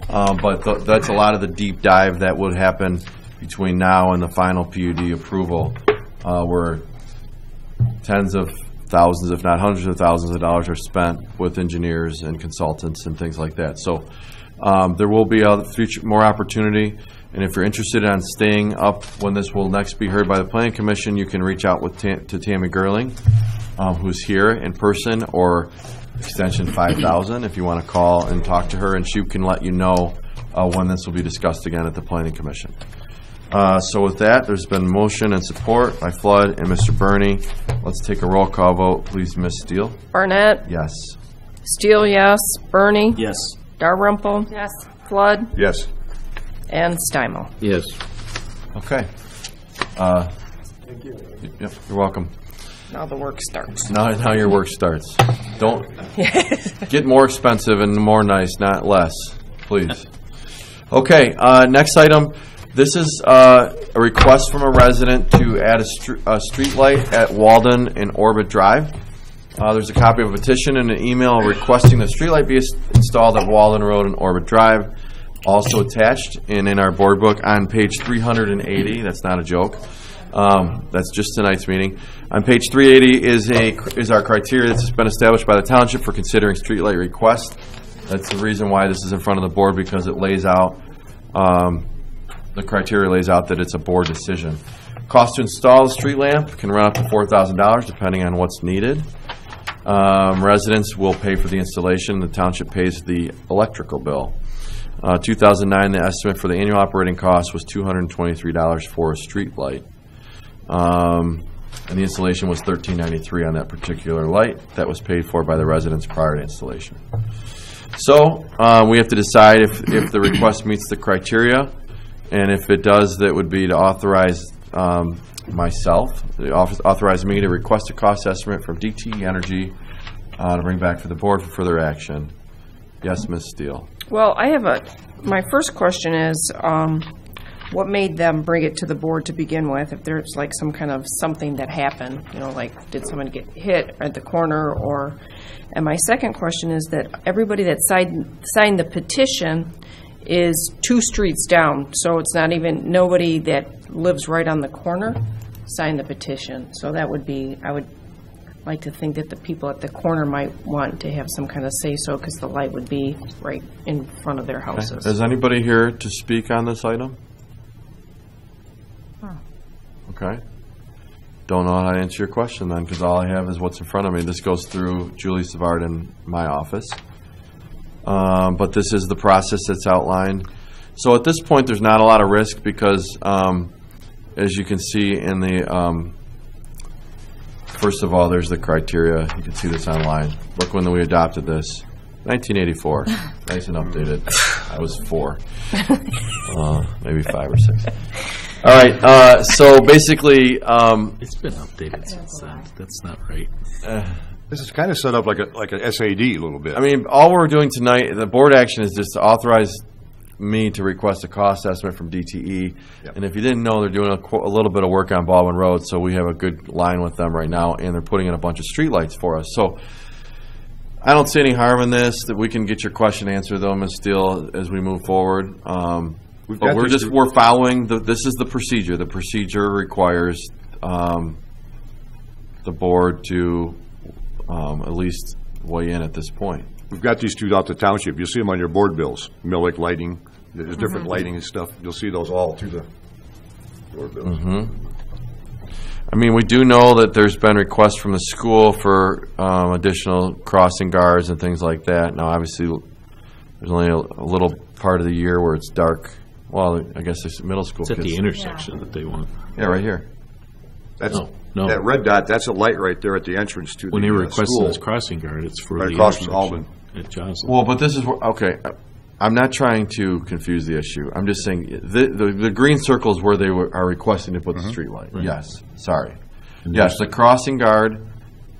but that's a lot of the deep dive that would happen between now and the final PUD approval, where tens of thousands, if not hundreds of thousands of dollars are spent with engineers and consultants and things like that. So there will be more opportunity. And if you're interested in staying up when this will next be heard by the Planning Commission, you can reach out to Tammy Gerling, who's here in person, or extension 5000 if you want to call and talk to her, and she can let you know when this will be discussed again at the Planning Commission. So with that, there's been motion and support by Flood and Mr. Burney. Let's take a roll call vote, please, Ms. Steele. Barnett? Yes. Steele, yes. Burney? Yes. Dalrymple? Yes. Flood? Yes. And Steinle. Yes. Okay. Thank you. Yep, you're welcome. Now the work starts. Now your work starts. Don't get more expensive and more nice, not less, please. Okay, next item. This is a request from a resident to add a street light at Walden and Orbit Drive. There's a copy of a petition and an email requesting the street light be installed at Walden Road and Orbit Drive. Also attached and in our board book on page 380. That's not a joke. That's just tonight's meeting. On page 380 is our criteria that's been established by the township for considering streetlight requests. That's the reason why this is in front of the board, because it lays out, the criteria lays out that it's a board decision. Cost to install the street lamp can run up to $4,000 depending on what's needed. Residents will pay for the installation. The township pays the electrical bill. 2009, the estimate for the annual operating cost was $223 for a street light. And the installation was $13.93 on that particular light. That was paid for by the residents prior to installation. So we have to decide if the request meets the criteria, and if it does, that would be to authorize myself, authorize me to request a cost estimate from DTE Energy to bring back to the board for further action. Yes, Ms. Steele. Well, my first question is, what made them bring it to the board to begin with? If there's like some kind of something that happened, like did someone get hit at the corner, or? And my second question is that everybody that signed the petition is 2 streets down, so it's not even, nobody that lives right on the corner signed the petition. So that would be, I would like to think that the people at the corner might want to have some kind of say-so, because the light would be right in front of their houses. Is anybody here to speak on this item? Okay. Don't know how to answer your question then, because all I have is what's in front of me. This goes through Julie Savard in my office. But this is the process that's outlined. So at this point, there's not a lot of risk because, as you can see in the, first of all, there's the criteria. You can see this online. Look when we adopted this. 1984. Nice and updated. I was 4. Maybe 5 or 6. All right. So basically, it's been updated since then. That's not right. This is kind of set up like an SAD a little bit. I mean, all we're doing tonight, the board action is just to authorize me to request a cost estimate from DTE. Yep. And if you didn't know, they're doing a little bit of work on Baldwin Road, so we have a good line with them right now, and they're putting in a bunch of streetlights for us. So I don't see any harm in this, that we can get your question answered, though, Ms. Steele, as we move forward. But we're following, this is the procedure. The procedure requires the board to at least weigh in at this point. We've got these 2 out the township. You'll see them on your board bills. Millic lighting, there's different lighting and stuff. You'll see those all through the board bills. I mean, we do know that there's been requests from the school for additional crossing guards and things like that. Now, obviously, there's only a little part of the year where it's dark. Well, I guess it's middle school. It's at the intersection that they want. Yeah, right here. That's no. That red dot, that's a light right there at the entrance to the school. When they requested this crossing guard, it's for right the across from intersection Alvin. at Joslin. Well, but this is, okay, I'm not trying to confuse the issue. I'm just saying, the green circle is where they are requesting to put the street light. Right. Yes, sorry. And yes, the crossing guard,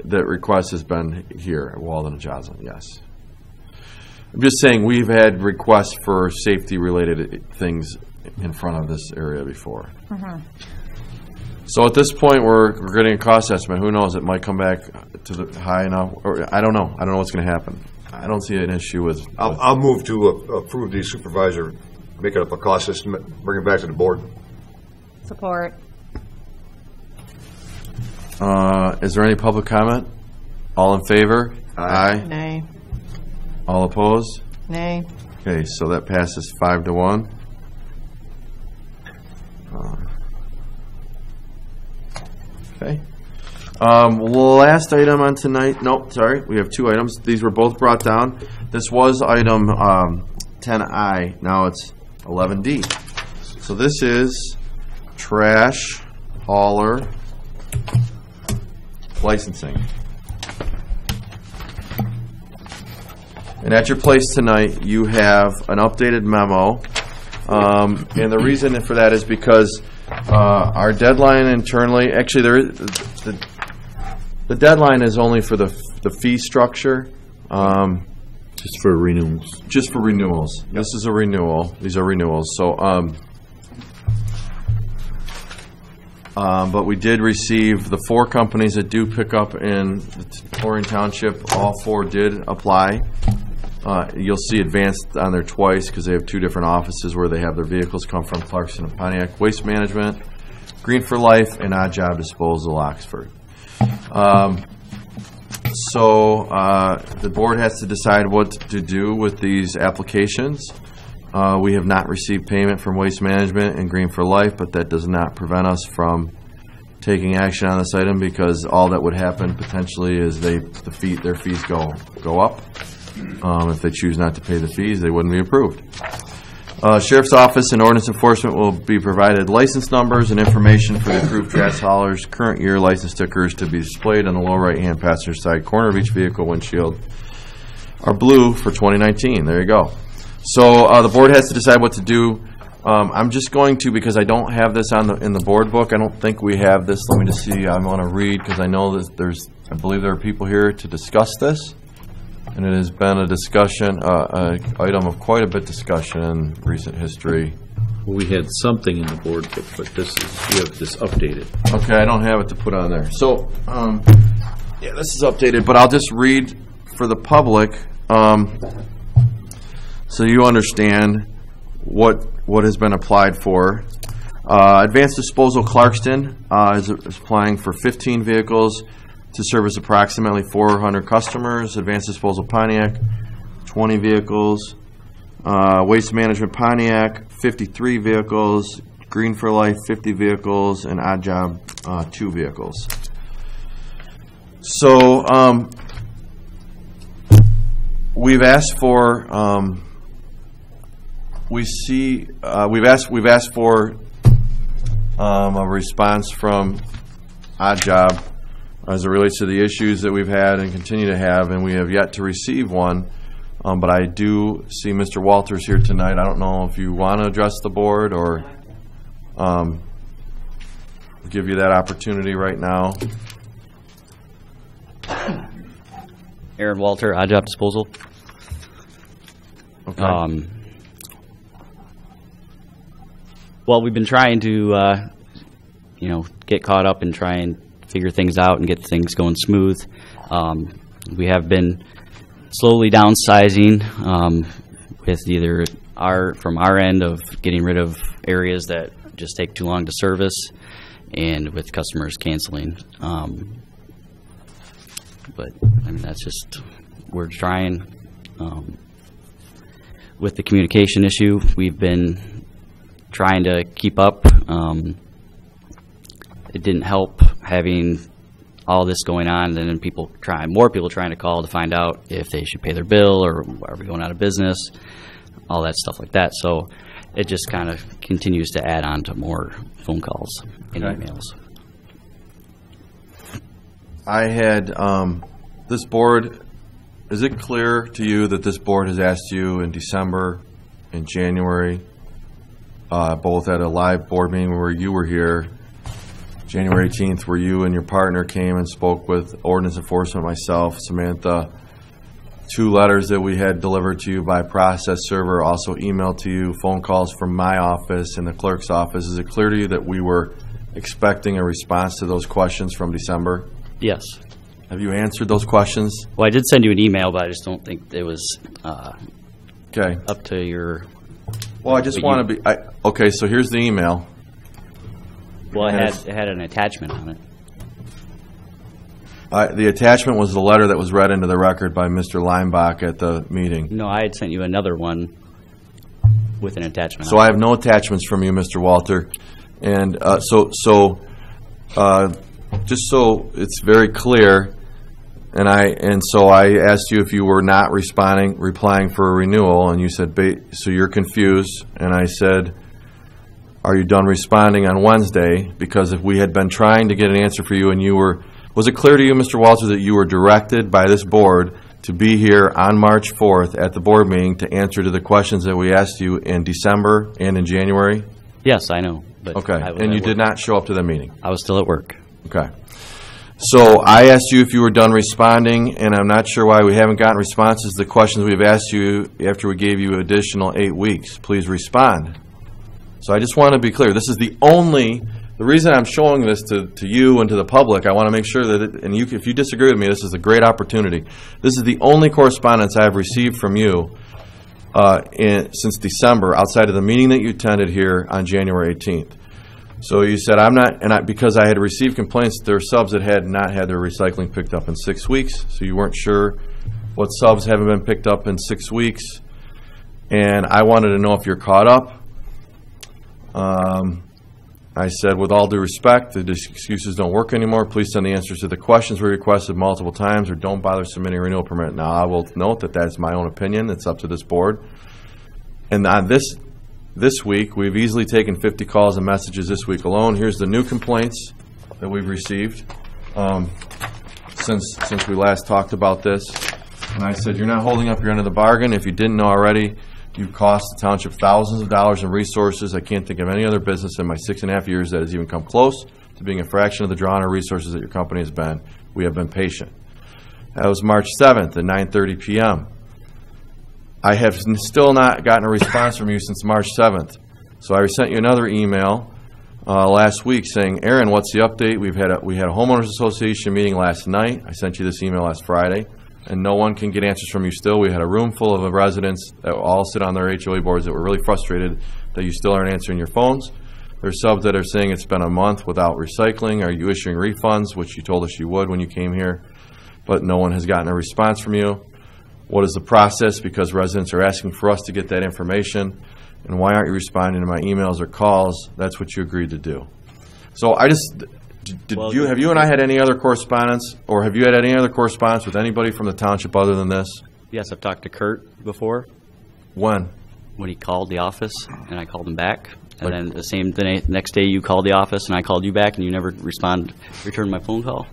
that request has been here at Walden and Joslin, yes. I'm just saying, we've had requests for safety-related things in front of this area before. So at this point, we're getting a cost estimate. Who knows? It might come back to the high enough, or I don't know. I don't know what's going to happen. I don't see an issue with. I'll move to approve the supervisor, make it up a cost estimate, bring it back to the board. Support. Is there any public comment? All in favor? Aye. Nay. All opposed? Nay. Okay, so that passes 5-1. Okay. Last item on tonight, nope, sorry, we have 2 items. These were both brought down. This was item 10I, now it's 11D. So this is trash hauler licensing. And at your place tonight, you have an updated memo. And the reason for that is because our deadline internally, actually, the deadline is only for the fee structure. Just for renewals. Just for renewals. Yep. This is a renewal. These are renewals. So, but we did receive the 4 companies that do pick up in Orion Township. All 4 did apply. You'll see Advanced on there twice because they have 2 different offices where they have their vehicles come from, Clarkson and Pontiac Waste Management, Green for Life, and Odd Job Disposal, Oxford. So the board has to decide what to do with these applications. We have not received payment from Waste Management and Green for Life, but that does not prevent us from taking action on this item because all that would happen potentially is their fees go up. If they choose not to pay the fees, they wouldn't be approved. Sheriff's Office and Ordinance Enforcement will be provided license numbers and information for the approved trash haulers' current year license stickers to be displayed on the lower right-hand passenger side corner of each vehicle windshield are blue for 2019. There you go. So the board has to decide what to do. I'm just going to, because I don't have this in the board book, I don't think we have this. Let me just see. I want to read because I know that I believe there are people here to discuss this. And it has been a discussion, item of quite a bit discussion in recent history. Well, we had something in the board book, but we have this updated. Okay, I don't have it to put on there. So, yeah, this is updated, but I'll just read for the public so you understand what has been applied for. Advanced Disposal Clarkston is applying for 15 vehicles to service approximately 400 customers. Advanced Disposal Pontiac, 20 vehicles. Waste Management Pontiac, 53 vehicles. Green for Life, 50 vehicles. And Odd Job, 2 vehicles. So we've asked for we've asked for a response from Odd Job as it relates to the issues that we've had and continue to have, and we have yet to receive one. But I do see Mr. Walters here tonight. I don't know if you want to address the board or give you that opportunity right now. Aaron Walter, Odd Job Disposal. Okay. Well, we've been trying to, get caught up and try and figure things out and get things going smooth. We have been slowly downsizing with either from our end of getting rid of areas that just take too long to service, and with customers canceling. But I mean, that's just, we're trying. With the communication issue, we've been trying to keep up. It didn't help having all this going on, and then more people trying to call to find out if they should pay their bill or are we going out of business, all that stuff like that. So it just kind of continues to add on to more phone calls and emails. I had this board. Is it clear to you that this board has asked you in December and January, both at a live board meeting where you were here, January 18th, where you and your partner came and spoke with Ordinance Enforcement, myself, Samantha, 2 letters that we had delivered to you by process server, also emailed to you, phone calls from my office and the clerk's office. Is it clear to you that we were expecting a response to those questions from December? Yes. Have you answered those questions? Well, I did send you an email, but I just don't think it was okay. Up to your... Well, I just want to be... okay, so here's the email. Well, it had an attachment on it. The attachment was the letter that was read into the record by Mr. Leinbach at the meeting. No, I had sent you another one with an attachment. So I have no attachments from you, Mr. Walter. And just so it's very clear, so I asked you if you were not replying for a renewal, and you said, so you're confused. And I said, are you done responding on Wednesday? Because if we had been trying to get an answer for you and was it clear to you, Mr. Walter, that you were directed by this board to be here on March 4th at the board meeting to answer to the questions that we asked you in December and in January? Yes, I know. But okay, and you did not show up to the meeting? I was still at work. Okay. So I asked you if you were done responding, and I'm not sure why we haven't gotten responses to the questions we've asked you after we gave you additional 8 weeks. Please respond. So I just want to be clear. This is the reason I'm showing this to you and to the public. I want to make sure that, if you disagree with me, this is a great opportunity. This is the only correspondence I've received from you since December, outside of the meeting that you attended here on January 18th. So you said, because I had received complaints that there were subs that had not had their recycling picked up in 6 weeks, so you weren't sure what subs haven't been picked up in 6 weeks, and I wanted to know if you're caught up. I said, with all due respect, the excuses don't work anymore. Please send the answers to the questions we requested multiple times, or don't bother submitting a renewal permit. Now, I will note that that's my own opinion. It's up to this board. And on this week, we've easily taken 50 calls and messages this week alone. Here's the new complaints that we've received since we last talked about this. And I said, you're not holding up your end of the bargain. If you didn't know already, you've cost the township thousands of dollars in resources. I can't think of any other business in my 6.5 years that has even come close to being a fraction of the draw on resources that your company has been. We have been patient. That was March 7th at 9:30 p.m. I have still not gotten a response from you since March 7th. So I sent you another email last week saying, Aaron, what's the update? We had a homeowners association meeting last night. I sent you this email last Friday, and no one can get answers from you still. We had a room full of residents that all sit on their HOA boards that were really frustrated that you still aren't answering your phones. There's subs that are saying it's been a month without recycling. Are you issuing refunds, which you told us you would when you came here, but no one has gotten a response from you. What is the process? Because residents are asking for us to get that information. And why aren't you responding to my emails or calls? That's what you agreed to do. So have you and I had any other correspondence, or have you had any other correspondence with anybody from the township other than this? Yes, I've talked to Kurt before. When? When he called the office, and I called him back. And then the next day you called the office, and I called you back, and you never returned my phone call.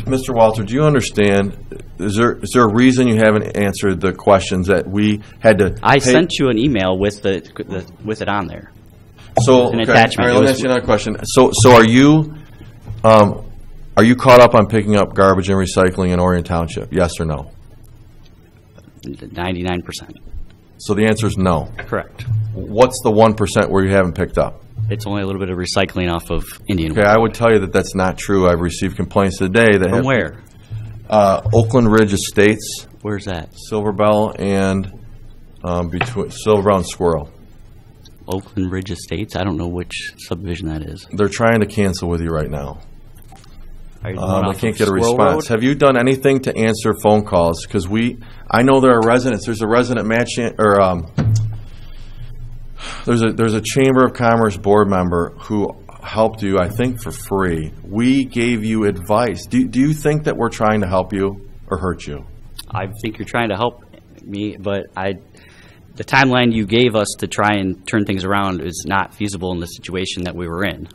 Mr. Walter, do you understand, is there a reason you haven't answered the questions that we had to I sent you an email with it on there. So, an okay. attachment. All right, let me ask you another question. So are you caught up on picking up garbage and recycling in Orion Township, yes or no? 99%. So the answer is no. Correct. What's the 1% where you haven't picked up? It's only a little bit of recycling off of Indian. Okay, I would tell you that that's not true. I've received complaints today that From where? Oakland Ridge Estates. Where's that? Silverbell and between Silverbell and Squirrel. Oakland Ridge Estates? I don't know which subdivision that is. They're trying to cancel with you right now. I can't get a response. Have you done anything to answer phone calls? Because I know there are residents. There's a resident there's a Chamber of Commerce board member who helped you, I think, for free. We gave you advice. Do you think that we're trying to help you or hurt you? I think you're trying to help me, but the timeline you gave us to try and turn things around is not feasible in the situation that we were in.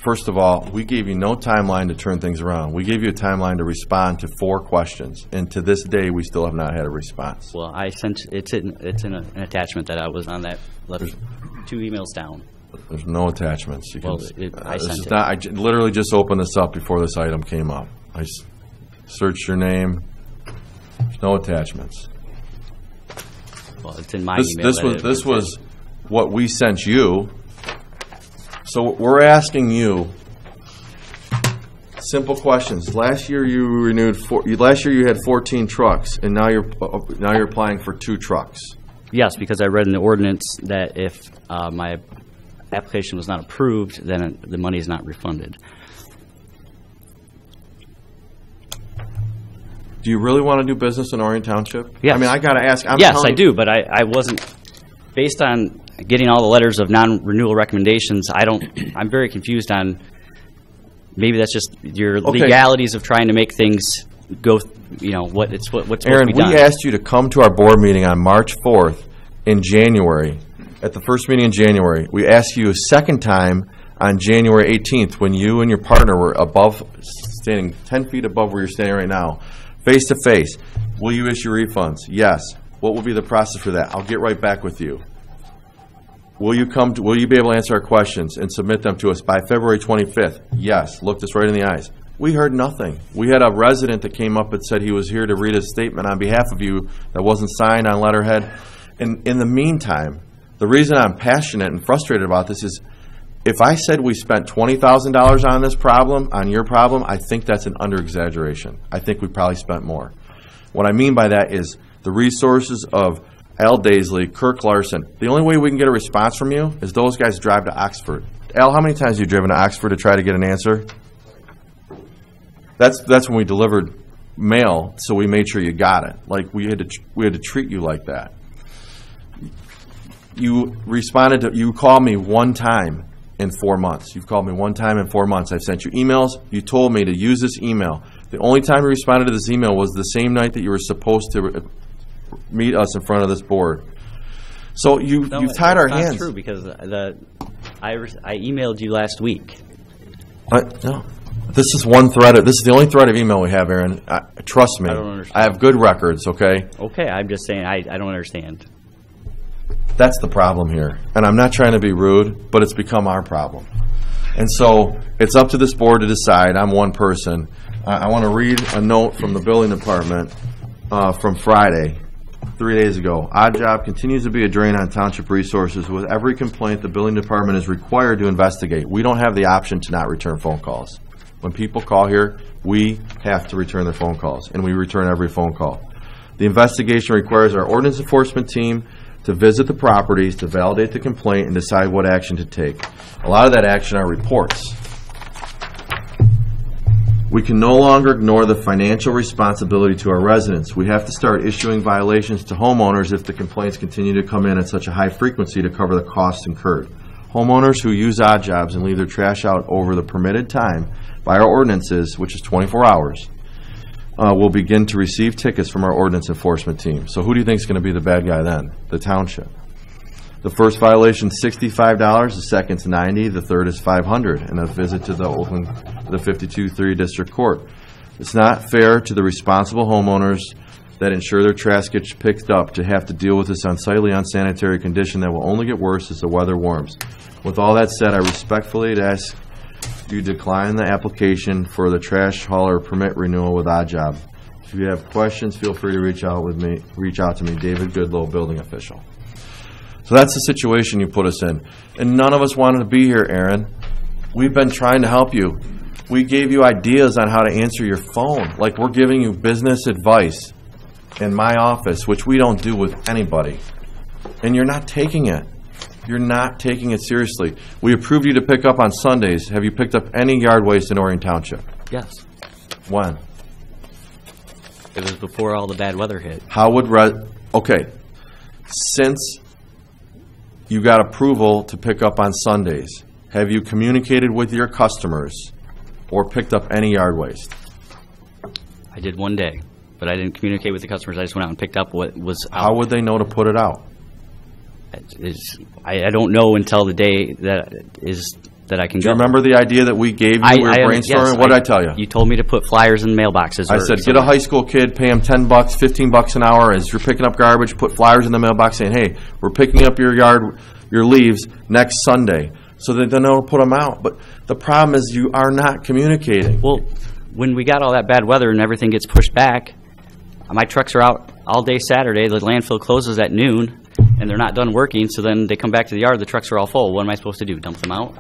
First of all, we gave you no timeline to turn things around. We gave you a timeline to respond to 4 questions, and to this day, we still have not had a response. Well, it's in an attachment that I was on that left 2 emails down. There's no attachments. I sent it. I literally just opened this up before this item came up. I searched your name. There's no attachments. Well, it's in my email. This was what we sent you. So we're asking you simple questions. Last year you had 14 trucks, and now you're applying for 2 trucks. Yes, because I read in the ordinance that if my application was not approved, then the money is not refunded. Do you really want to do business in Orion Township? Yes. I mean, I got to ask. Yes, I do, but I wasn't, based on getting all the letters of non-renewal recommendations, I'm very confused on, maybe that's just your legalities of trying to make things go, what's supposed Aaron, to be done. we asked you to come to our board meeting on March 4th in January, at the first meeting in January. We asked you a second time on January 18th when you and your partner were standing 10 feet above where you're standing right now, face to face. Will you issue refunds? Yes. What will be the process for that? I'll get right back with you. Will you be able to answer our questions and submit them to us by February 25th? Yes. Looked us right in the eyes. We heard nothing. We had a resident that came up and said he was here to read a statement on behalf of you that wasn't signed on letterhead. And in the meantime, the reason I'm passionate and frustrated about this is if I said we spent $20,000 on this problem, on your problem, I think that's an under-exaggeration. I think we probably spent more. What I mean by that is the resources of Al Daisley, Kirk Larson. The only way we can get a response from you is those guys drive to Oxford. Al, how many times have you driven to Oxford to try to get an answer? That's when we delivered mail, so we made sure you got it. Like we had to treat you like that. You called me one time in 4 months. You've called me one time in 4 months. I've sent you emails. You told me to use this email. The only time you responded to this email was the same night that you were supposed to meet us in front of this board. So you've tied our hands. That's not true, because I emailed you last week. No. This is one thread. This is the only thread of email we have, Aaron. Trust me. I don't understand. I have good records, okay? Okay, I'm just saying I don't understand. That's the problem here. And I'm not trying to be rude, but it's become our problem. And so it's up to this board to decide. I'm one person. I want to read a note from the building department from Friday, 3 days ago. Odd job continues to be a drain on township resources. With every complaint, the building department is required to investigate. We don't have the option to not return phone calls. When people call here, we have to return their phone calls, and we return every phone call. The investigation requires our ordinance enforcement team to visit the properties, to validate the complaint, and decide what action to take. A lot of that action are reports. We can no longer ignore the financial responsibility to our residents. We have to start issuing violations to homeowners if the complaints continue to come in at such a high frequency to cover the costs incurred. Homeowners who use odd jobs and leave their trash out over the permitted time by our ordinances, which is 24 hours, will begin to receive tickets from our ordinance enforcement team. So who do you think is going to be the bad guy then? The township. The first violation is $65, the second is $90, the third is $500, and a visit to the 52-3 District Court. It's not fair to the responsible homeowners that ensure their trash gets picked up to have to deal with this unsightly, unsanitary condition that will only get worse as the weather warms. With all that said, I respectfully ask you decline the application for the trash hauler permit renewal with Odd Job. If you have questions, feel free to reach out to me, David Goodlow, building official. So that's the situation you put us in. And none of us wanted to be here, Aaron. We've been trying to help you. We gave you ideas on how to answer your phone. Like we're giving you business advice in my office, which we don't do with anybody. And you're not taking it. You're not taking it seriously. We approved you to pick up on Sundays. Have you picked up any yard waste in Orion Township? Yes. When? It was before all the bad weather hit. How would okay, since you got approval to pick up on Sundays, have you communicated with your customers or picked up any yard waste? I did one day, but I didn't communicate with the customers. I just went out and picked up what was out. How would they know to put it out? I don't know until the day that I can go. Do you remember the idea that we gave you? We were brainstorming. Yes, what did I tell you? You told me to put flyers in mailboxes. I said, get a high school kid, pay him $10, $15 an hour as you're picking up garbage, put flyers in the mailbox saying, hey, we're picking up your leaves next Sunday. So that then they'll put them out. But the problem is you are not communicating. Well, when we got all that bad weather and everything gets pushed back, my trucks are out all day Saturday. The landfill closes at noon. And they're not done working, so then they come back to the yard, the trucks are all full. What am I supposed to do, dump them out?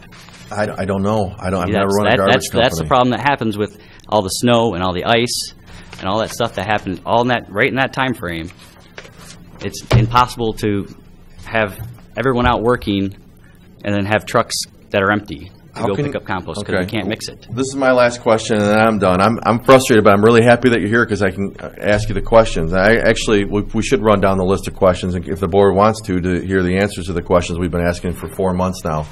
I don't know. I've never run a garbage company. That's the problem that happens with all the snow and all the ice and all that stuff that happens right in that time frame. It's impossible to have everyone out working and then have trucks that are empty. to go pick up compost because we can't mix it. This is my last question, and then I'm done. I'm frustrated, but I'm really happy that you're here because I can ask you the questions. We should run down the list of questions, if the board wants to hear the answers to the questions we've been asking for 4 months now.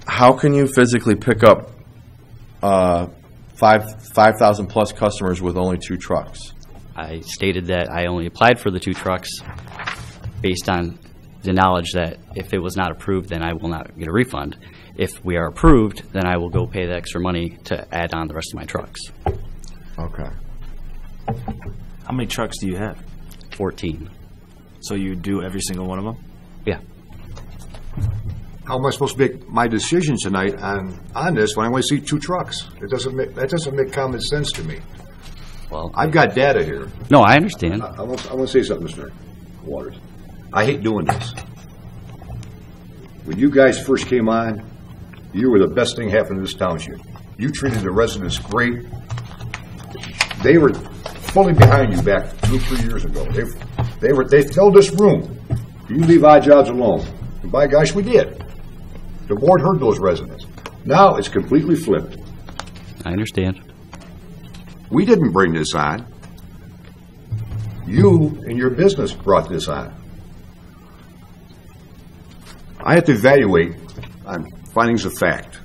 How can you physically pick up 5,000 plus customers with only 2 trucks? I stated that I only applied for the 2 trucks based on the knowledge that if it was not approved, then I will not get a refund. If we are approved, then I will go pay the extra money to add on the rest of my trucks. Okay. How many trucks do you have? 14. So you do every single one of them? Yeah. How am I supposed to make my decision tonight on this when I only see 2 trucks? That doesn't make common sense to me. Well, I've got data here. No, I understand. I want to say something, Mr. Waters. I hate doing this. When you guys first came on, you were the best thing happening in this township. You treated the residents great. They were fully behind you back 2 or 3 years ago. They filled this room. You leave odd jobs alone. And by gosh, we did. The board heard those residents. Now it's completely flipped. I understand. We didn't bring this on. You and your business brought this on. I have to evaluate on findings of fact.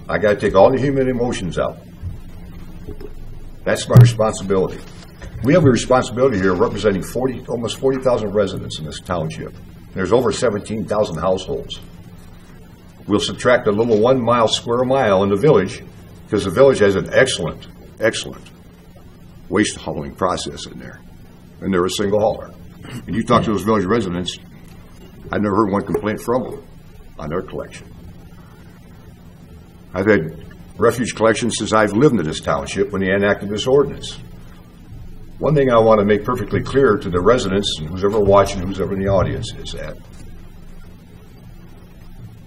I got to take all the human emotions out. That's my responsibility. We have a responsibility here representing almost 40,000 residents in this township. There's over 17,000 households. We'll subtract a little 1 square mile in the village because the village has an excellent waste hauling process in there. And they're a single hauler. And you talk to those village residents, I've never heard one complaint from them on their collection. I've had refuge collection since I've lived in this township when they enacted this ordinance. One thing I want to make perfectly clear to the residents and who's ever watching, who's ever in the audience is that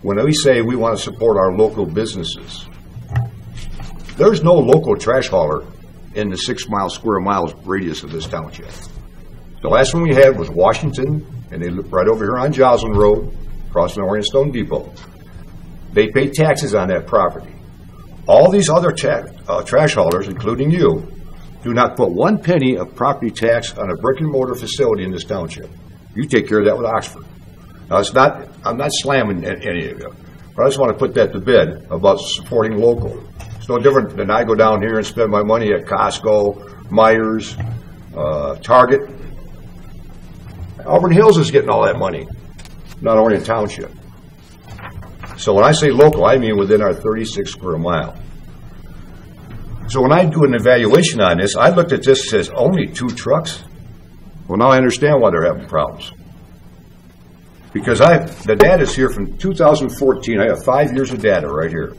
when we say we want to support our local businesses, there's no local trash hauler in the 6 square miles radius of this township. The last one we had was Washington, and they live right over here on Joslin Road, across from Orion Stone Depot. They pay taxes on that property. All these other trash haulers, including you, do not put 1 penny of property tax on a brick and mortar facility in this township. You take care of that with Oxford. Now, I'm not slamming any of you, but I just want to put that to bed about supporting local. It's no different than I go down here and spend my money at Costco, Myers, Target. Auburn Hills is getting all that money, not Orion Township. So when I say local, I mean within our 36 square mile. So when I do an evaluation on this, I looked at this and says only 2 trucks. Well, now I understand why they're having problems. Because the data is here from 2014. I have 5 years of data right here.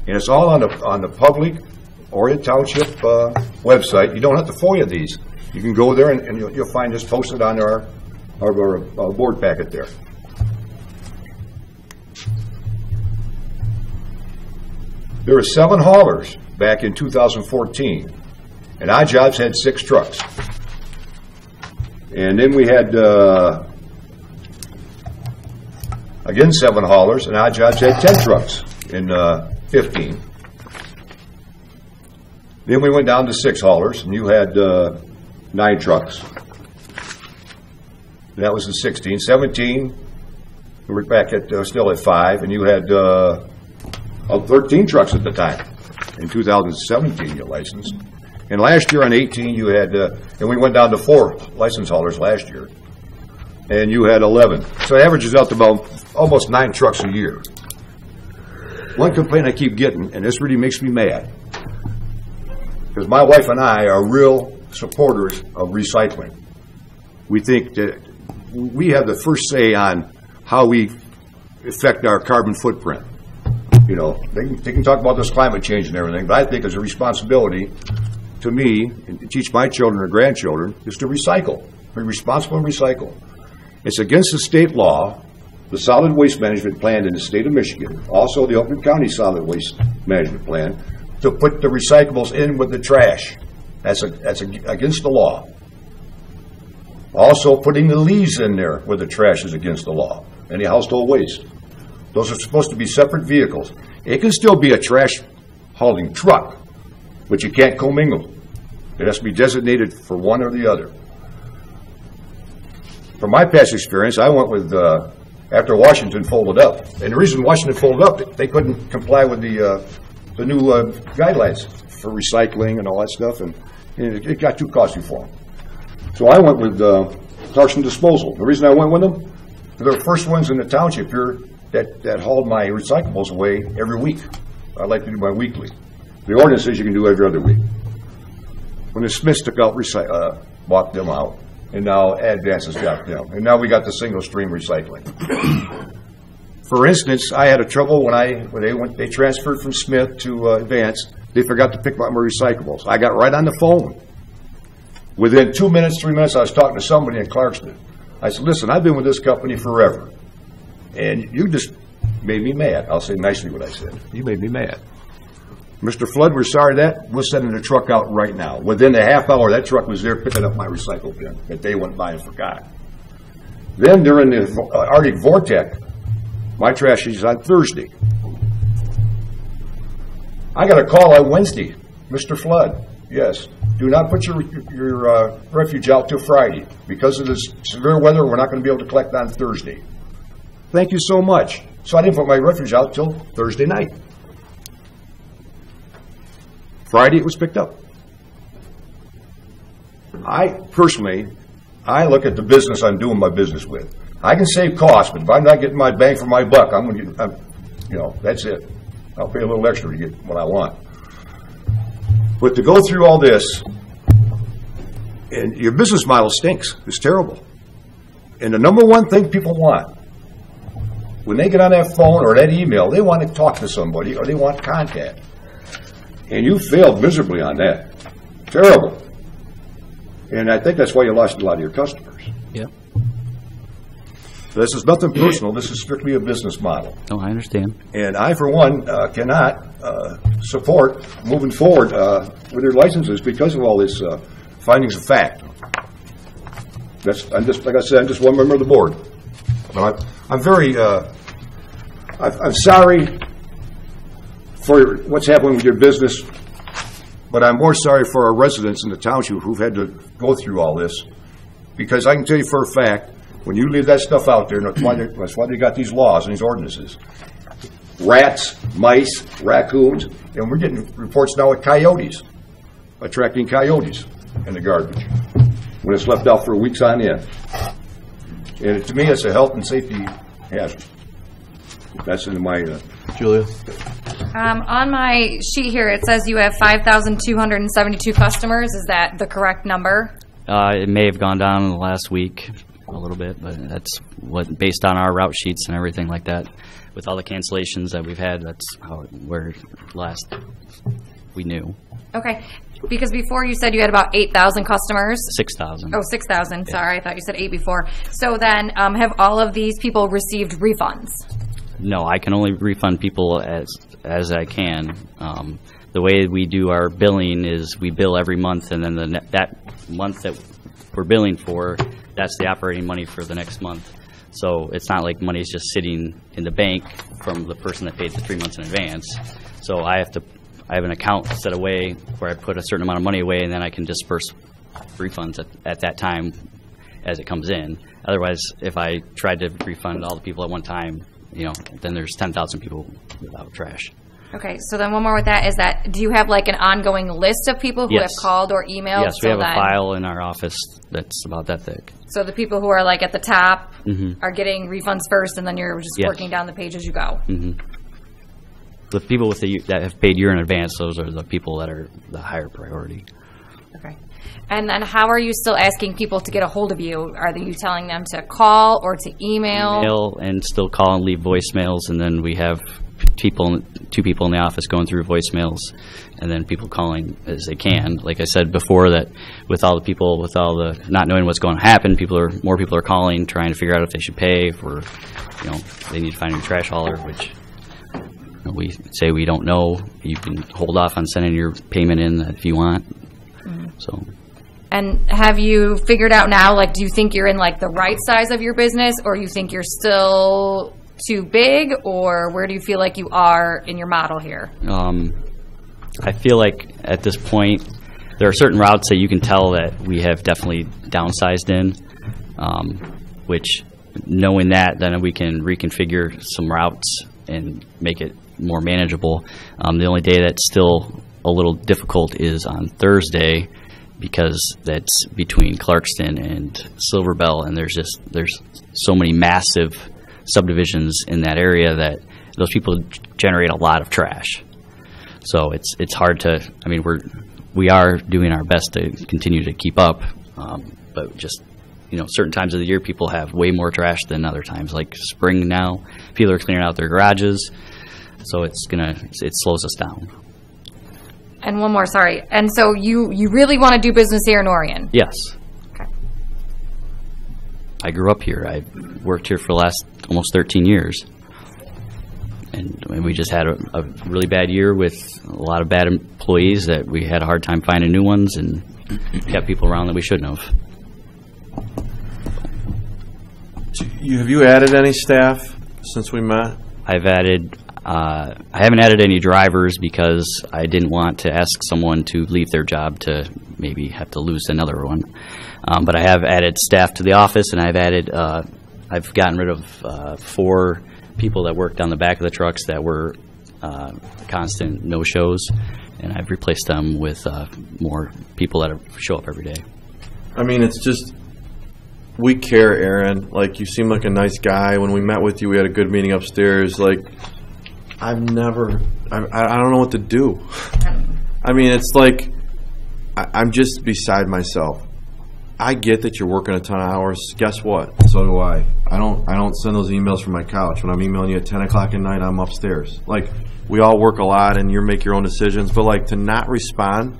And it's all on the public Orion Township website. You don't have to FOIA these. You can go there and you'll find this posted on our board packet there. There were 7 haulers back in 2014, and Odd Jobs had 6 trucks. And then we had, again, 7 haulers, and Odd Jobs had 10 trucks in 15. Then we went down to 6 haulers, and you had 9 trucks. That was in 16. 17, we were back at still at 5, and you had 13 trucks at the time. In 2017, you licensed. And last year on 18, you had, and we went down to 4 license haulers last year. And you had 11. So it averages out to about almost 9 trucks a year. One complaint I keep getting, and this really makes me mad, because my wife and I are real supporters of recycling. We think that we have the first say on how we affect our carbon footprint. You know, they can talk about this climate change and everything, but I think it's a responsibility to me and to teach my children or grandchildren is to recycle. Be responsible and recycle. It's against the state law, the solid waste management plan in the state of Michigan, also the Oakland County solid waste management plan, to put the recyclables in with the trash. That's against the law. Also, putting the leaves in there with the trash is against the law. Any household waste. Those are supposed to be separate vehicles. It can still be a trash hauling truck, but you can't commingle. It has to be designated for one or the other. From my past experience, I went with, after Washington folded up. And the reason Washington folded up, they couldn't comply with the new guidelines for recycling and all that stuff, and it got too costly for them. So I went with Clarkson Disposal. The reason I went with them, they're the first ones in the township here that hauled my recyclables away every week. I like to do my weekly. The ordinance says you can do every other week. When the Smiths took out, bought them out, and now Advance has got them. And now we got the single stream recycling. For instance, I had a trouble when they transferred from Smith to Advance. They forgot to pick up my recyclables. I got right on the phone. Within 2 minutes, 3 minutes, I was talking to somebody in Clarkston. I said, listen, I've been with this company forever, and you just made me mad. I'll say nicely what I said. You made me mad. Mr. Flood, we're sorry that. We're sending the truck out right now. Within a half hour, that truck was there picking up my recycle bin that they went by and forgot. Then during the Arctic Vortex, my trash is on Thursday. I got a call on Wednesday. Mr. Flood, yes, do not put your refuge out till Friday. Because of this severe weather, we're not going to be able to collect on Thursday. Thank you so much. So I didn't put my refuge out till Thursday night. Friday it was picked up. I look at the business I'm doing my business with. I can save costs, but if I'm not getting my bang for my buck, that's it. I'll pay a little extra to get what I want. But to go through all this, and your business model stinks. It's terrible. And the number one thing people want, when they get on that phone or that email, they want to talk to somebody or they want contact. And you failed miserably on that. Terrible. And I think that's why you lost a lot of your customers. Yeah. This is nothing personal. This is strictly a business model. Oh, I understand. And I, for one, cannot support moving forward with their licenses because of all this findings of fact. I'm just one member of the board. But I'm very, I'm sorry for what's happening with your business, but I'm more sorry for our residents in the township who've had to go through all this. Because I can tell you for a fact, when you leave that stuff out there, and that's why they got these laws and these ordinances. Rats, mice, raccoons, and we're getting reports now of coyotes, attracting coyotes in the garbage when it's left out for weeks on end. And to me, it's a health and safety hazard. That's in my... Julia? On my sheet here, it says you have 5,272 customers. Is that the correct number? It may have gone down in the last week a little bit, but that's what, based on our route sheets and everything like that, with all the cancellations that we've had, that's where last we knew. Okay, because before you said you had about 8,000 customers. 6,000. Oh, 6,000. Yeah. Sorry, I thought you said 8 before. So then, have all of these people received refunds? No, I can only refund people as I can. The way we do our billing is we bill every month, and then that month that we're billing for, that's the operating money for the next month. So it's not like money's just sitting in the bank from the person that paid for 3 months in advance. So I have an account set away where I put a certain amount of money away, and then I can disperse refunds at that time as it comes in. Otherwise, if I tried to refund all the people at one time, then there's 10,000 people without trash. Okay, so then one more with that is that, do you have like an ongoing list of people who have called or emailed? Yes, we have a file in our office that's about that thick. So the people who are like at the top are getting refunds first, and then you're just working down the page as you go. The people that have paid year in advance, those are the people that are the higher priority. Okay. And then how are you still asking people to get a hold of you? Are you telling them to call or to email? Email and still call and leave voicemails, and then we have two people in the office going through voicemails, and then people calling as they can. Like I said before, that with all the not knowing what's going to happen, more people are calling, trying to figure out if they should pay, or they need to find a trash hauler, which we say we don't know. You can hold off on sending your payment in if you want. So. And have you figured out now, like, do you think you're in like the right size of your business, or you think you're still too big, or where do you feel like you are in your model here? I feel like at this point, there are certain routes that you can tell that we have definitely downsized in, which knowing that, then we can reconfigure some routes and make it more manageable. The only day that's still a little difficult is on Thursday, because that's between Clarkston and Silverbell, and there's so many massive subdivisions in that area that those people generate a lot of trash. So it's hard to, I mean, we are doing our best to continue to keep up, but just, certain times of the year people have way more trash than other times, like spring now, people are clearing out their garages, so it slows us down. And one more, sorry. And so you really want to do business here in Orion? Yes. Okay. I grew up here. I worked here for the last almost 13 years. And we just had a really bad year with a lot of bad employees that we had a hard time finding new ones, and kept people around that we shouldn't have. Have you added any staff since we met? I've added... I haven't added any drivers because I didn't want to ask someone to leave their job to maybe have to lose another one. But I have added staff to the office, and I've gotten rid of 4 people that worked on the back of the trucks that were constant no-shows, and I've replaced them with more people that show up every day. I mean, it's just, we care, Aaron. Like, you seem like a nice guy. When we met with you, we had a good meeting upstairs. Like, I don't know what to do. I mean, it's like, I'm just beside myself. I get that you're working a ton of hours. Guess what? So do I. I don't send those emails from my couch. When I'm emailing you at 10 o'clock at night, I'm upstairs. Like, we all work a lot, and you make your own decisions. But, like, to not respond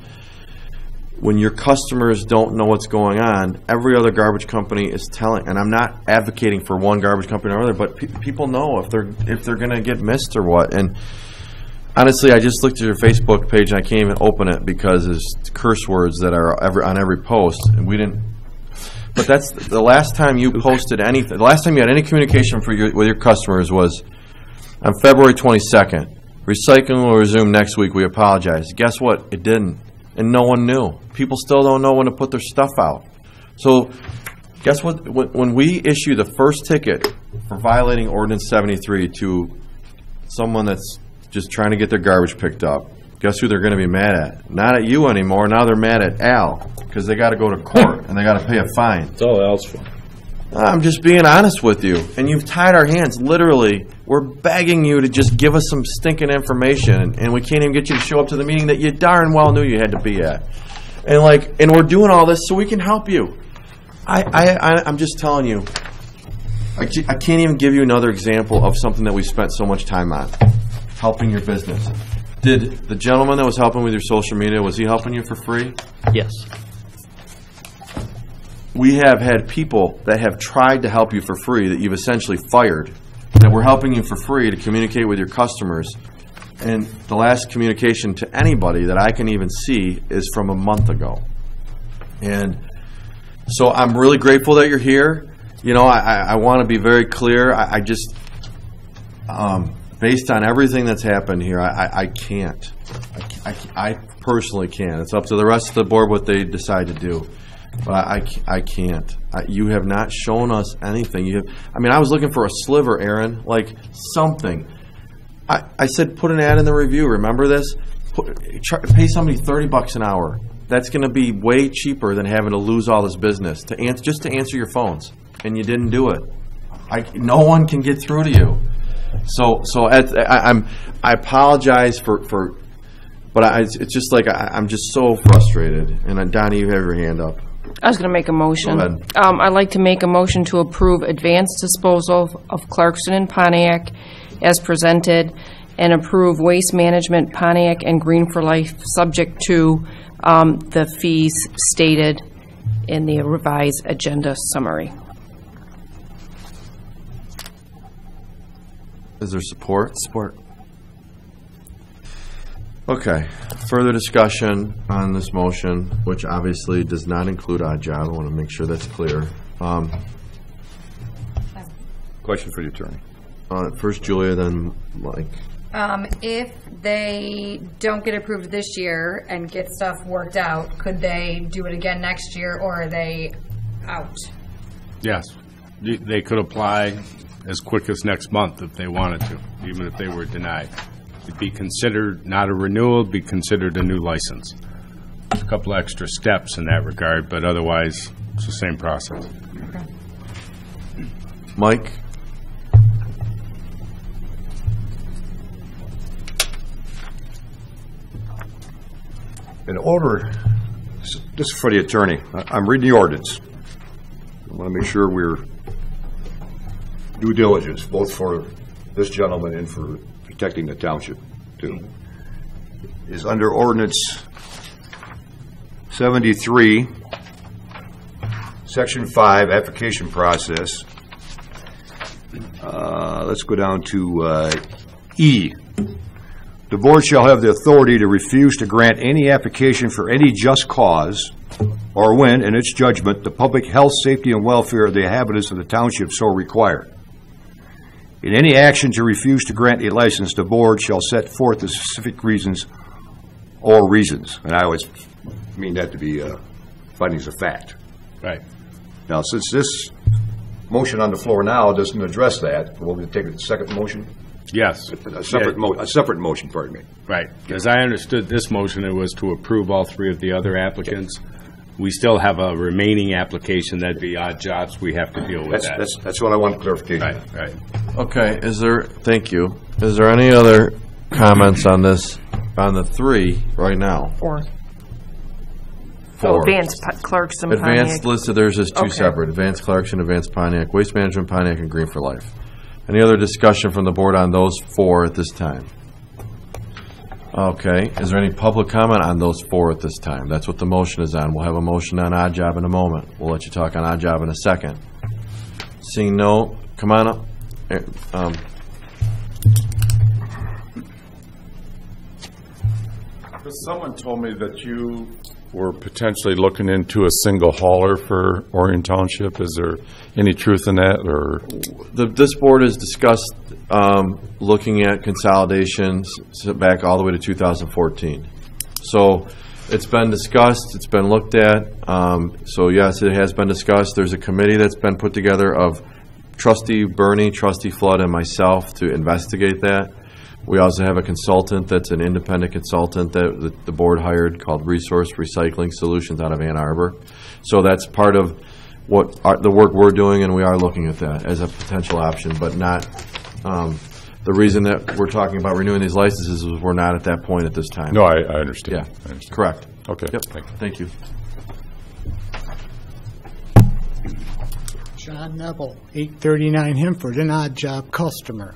when your customers don't know what's going on, every other garbage company is telling, and I'm not advocating for one garbage company or other, but people know if they're going to get missed or what. And honestly, I just looked at your Facebook page and I can't even open it because there's curse words that are on every post, and we didn't. But that's the last time you posted anything. The last time you had any communication with your customers was on February 22nd. Recycling will resume next week. We apologize. Guess what? It didn't. And no one knew. People still don't know when to put their stuff out. So guess what? When we issue the first ticket for violating Ordinance 73 to someone that's just trying to get their garbage picked up, guess who they're going to be mad at? Not at you anymore. Now they're mad at Al because they got to go to court and they got to pay a fine. It's all Al's fault. I'm just being honest with you. And you've tied our hands. Literally, we're begging you to just give us some stinking information, and we can't even get you to show up to the meeting that you darn well knew you had to be at. And we're doing all this so we can help you. I'm just telling you, I can't even give you another example of something that we spent so much time on, helping your business. Did the gentleman that was helping with your social media, was he helping you for free? Yes. We have had people that have tried to help you for free that you've essentially fired, that were helping you for free to communicate with your customers. And the last communication to anybody that I can even see is from a month ago. And so I'm really grateful that you're here. I want to be very clear. I just, based on everything that's happened here, I can't. I personally can't. It's up to the rest of the board what they decide to do. But I can't. You have not shown us anything. I was looking for a sliver, Aaron, like something. I said put an ad in the review. Remember this? Pay somebody $30 an hour. That's going to be way cheaper than having to lose all this business just to answer your phones. And you didn't do it. No one can get through to you. So I apologize but it's just like I'm just so frustrated. And Donnie, you have your hand up. I was going to make a motion. Go ahead. I'd like to make a motion to approve advanced disposal of Clarkston and Pontiac as presented, and approve waste management Pontiac and Green for Life subject to the fees stated in the revised agenda summary. Is there support? Support. Okay. Further discussion on this motion, which obviously does not include odd job. I want to make sure that's clear. Question for the attorney. First Julia, then Mike. If they don't get approved this year and get stuff worked out, could they do it again next year, or are they out? Yes. They could apply as quick as next month if they wanted to, even if they were denied. It'd be considered not a renewal, it'd be considered a new license. A couple extra steps in that regard, but otherwise, it's the same process. Okay. Mike? In order, this is for the attorney. I'm reading the ordinance. I want to make sure we're due diligence, both for this gentleman and for protecting the township, too. Is under ordinance 73, Section 5, application process. Let's go down to E. The board shall have the authority to refuse to grant any application for any just cause or when, in its judgment, the public health, safety, and welfare of the inhabitants of the township so require. In any action to refuse to grant a license, the board shall set forth the specific reasons or reasons. And I always mean that to be findings of fact. Right. Now, since this motion on the floor now doesn't address that, we'll take a second motion? Yes. A separate motion, pardon me. Right. As I understood this motion, it was to approve all three of the other applicants. We still have a remaining application, that'd be odd jobs, we have to deal with that. That's what I want clarification. Right. Okay, thank you. Is there any other comments on this, on the three right now? Four. Four. Advanced Clarkson, Advanced Pontiac. listed, theirs is two Okay. separate. Advanced Clarkson, Advanced Pontiac, Waste Management, Pontiac, and Green for Life. Any other discussion from the board on those four at this time? Okay, is there any public comment on those four at this time? That's what the motion is on. We'll have a motion on odd job in a moment. We'll let you talk on odd job in a second. Seeing no, come on up. Someone told me that you were potentially looking into a single hauler for Orion Township. Is there any truth in that, or? This board has discussed looking at consolidations back all the way to 2014. So it's been discussed, it's been looked at. So yes, it has been discussed. There's a committee that's been put together of Trustee Bernie, Trustee Flood, and myself to investigate that. We also have a consultant that's an independent consultant that the board hired called Resource Recycling Solutions out of Ann Arbor. So that's part of what the work we're doing, and we are looking at that as a potential option, but not the reason that we're talking about renewing these licenses is we're not at that point at this time. No, I understand. Yeah, I understand. correct. Okay. Yep. Thank you. John Neville, 839 Hemford, an odd job customer.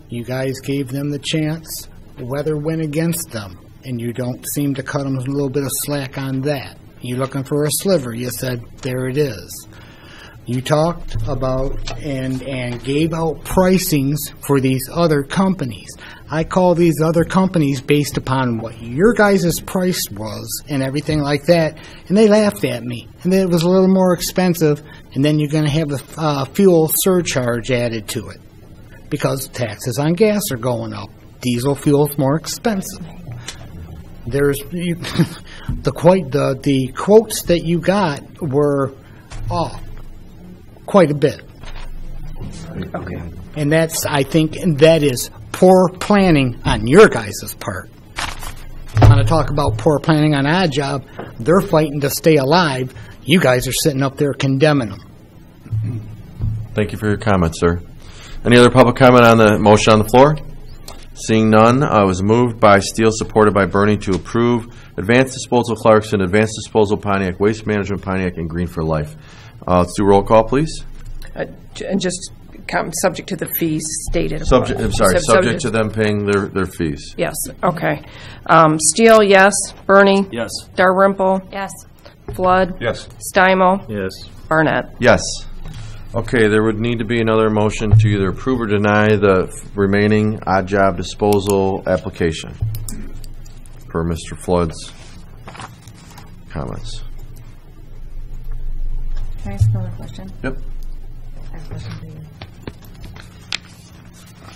You guys gave them the chance. The weather went against them, and you don't seem to cut them a little bit of slack on that. You looking for a sliver? You said, there it is. You talked about and gave out pricings for these other companies. I call these other companies based upon what your guys' price was and everything like that, and they laughed at me. And then it was a little more expensive, and then you're going to have the fuel surcharge added to it because taxes on gas are going up. Diesel fuel's more expensive. There's the quotes that you got were off quite a bit. Okay. And I think that is poor planning on your guys' part. I want to talk about poor planning on odd job. They're fighting to stay alive. You guys are sitting up there condemning them. Thank you for your comments, sir. Any other public comment on the motion on the floor? Seeing none, it was moved by Steele, supported by Bernie, to approve Advanced Disposal Clarkson, Advanced Disposal Pontiac, Waste Management Pontiac, and Green for Life. Let's do roll call, please. And just subject to the fees stated. Subject to them paying their fees. Yes, okay. Steele, yes. Bernie? Yes. Dalrymple? Yes. Flood? Yes. Stimo? Yes. Barnett? Yes. Okay, there would need to be another motion to either approve or deny the remaining odd job disposal application per Mr. Flood's comments. Can I ask another question? Yep. I have a question for you.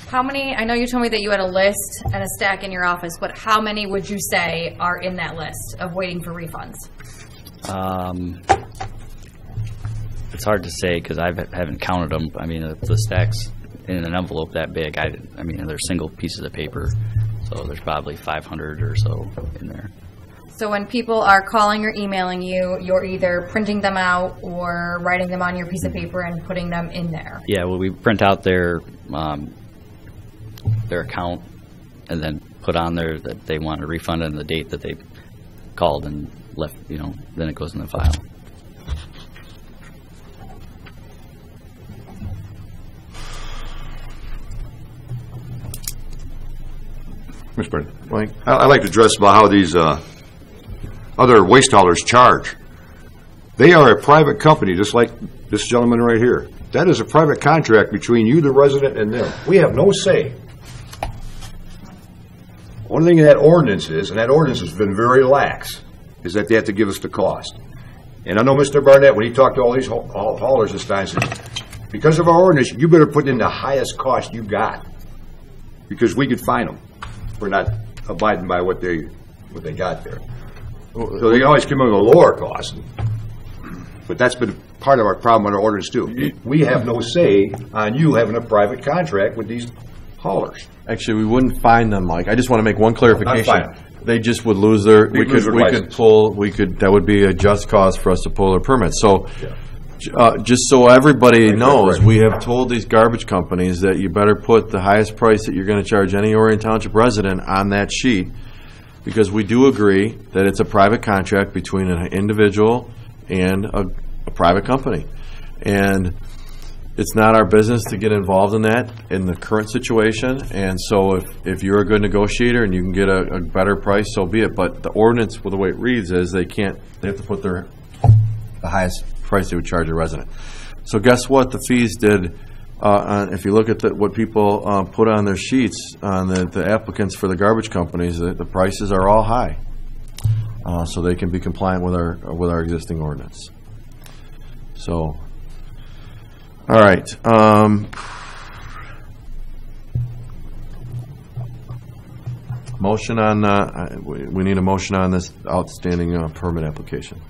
How many, I know you told me that you had a list and a stack in your office, but how many would you say are in that list of waiting for refunds? It's hard to say because I haven't counted them. I mean, the stacks in an envelope that big, I mean, they're single pieces of paper, so there's probably 500 or so in there. So when people are calling or emailing you, you're either printing them out or writing them on your piece of paper and putting them in there? Yeah, well, we print out their account and then put on there that they want a refund and the date that they called and left, you know, then it goes in the file. Mr. President, Mike, I'd like to address about how these other waste haulers charge. They are a private company, just like this gentleman right here. That is a private contract between you, the resident, and them. We have no say. One thing that ordinance is, and that ordinance has been very lax, is that they have to give us the cost. And I know Mr. Barnett, when he talked to all these haulers this time, said, because of our ordinance, you better put in the highest cost you got, because we could fine them for not abiding by what they got there. So they can always come in with a lower cost. But that's been part of our problem with our ordinance too. We have no say on you having a private contract with these haulers. Actually, we wouldn't fine them, Mike. I just want to make one clarification. Not fine. They just would lose their. We could that would be a just cause for us to pull their permits. So, just so everybody knows, we have told these garbage companies that you better put the highest price that you're going to charge any Orion Township resident on that sheet, because we do agree that it's a private contract between an individual and a private company, and it's not our business to get involved in that in the current situation. And so if you're a good negotiator and you can get a better price, so be it. But the ordinance, well, the way it reads is they have to put the highest price they would charge a resident. So guess what the fees did, if you look at what people put on their sheets on the applicants for the garbage companies, the prices are all high. So they can be compliant with our existing ordinance. So, all right. Motion on. We need a motion on this outstanding permit application.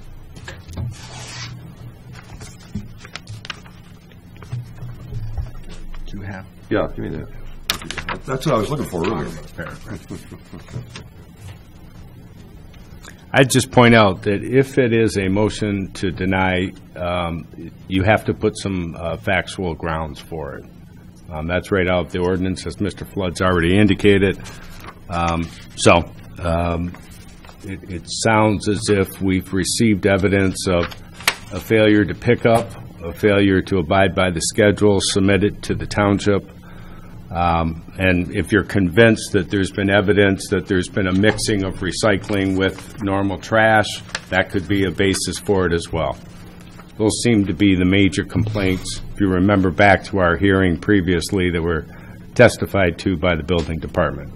Do you have? Yeah, give me that. That's what I was looking for earlier. I'd just point out that if it is a motion to deny, you have to put some factual grounds for it. That's right out of the ordinance, as Mr. Flood's already indicated. It sounds as if we've received evidence of a failure to pick up, a failure to abide by the schedule submitted to the township. And if you're convinced that there's been evidence that there's been a mixing of recycling with normal trash, that could be a basis for it as well. Those seem to be the major complaints, if you remember back to our hearing previously, that were testified to by the building department.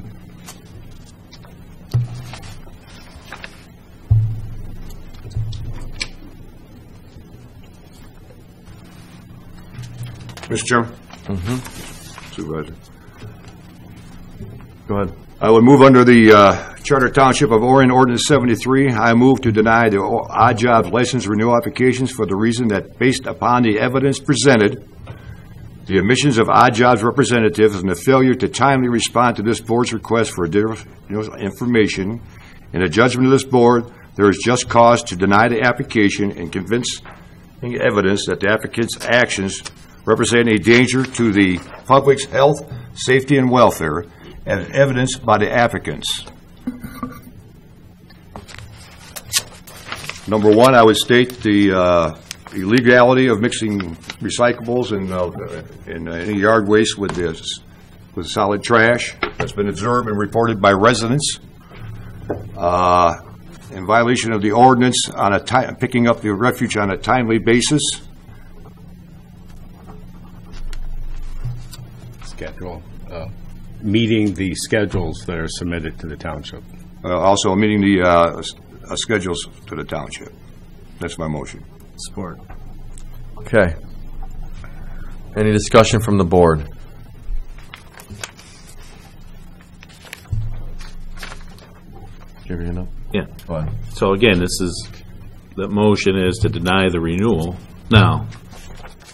Mr. Chairman? Supervisor. Go ahead. I would move under the Charter Township of Orion Ordinance 73. I move to deny the odd jobs license renewal applications for the reason that, based upon the evidence presented, the omissions of odd jobs representatives and the failure to timely respond to this board's request for additional information, in a judgment of this board, there is just cause to deny the application and convincing evidence that the applicant's actions represent a danger to the public's health, safety, and welfare, as evidenced by the applicants. Number one, I would state the illegality of mixing recyclables and any yard waste with solid trash. That's been observed and reported by residents. In violation of the ordinance on picking up the refuge on a timely basis. Schedule. Meeting the schedules that are submitted to the township. Also meeting the schedules to the township. That's my motion. Support. Okay. Any discussion from the board? you have your hand up? Yeah. Go ahead. So again, the motion is to deny the renewal. Now,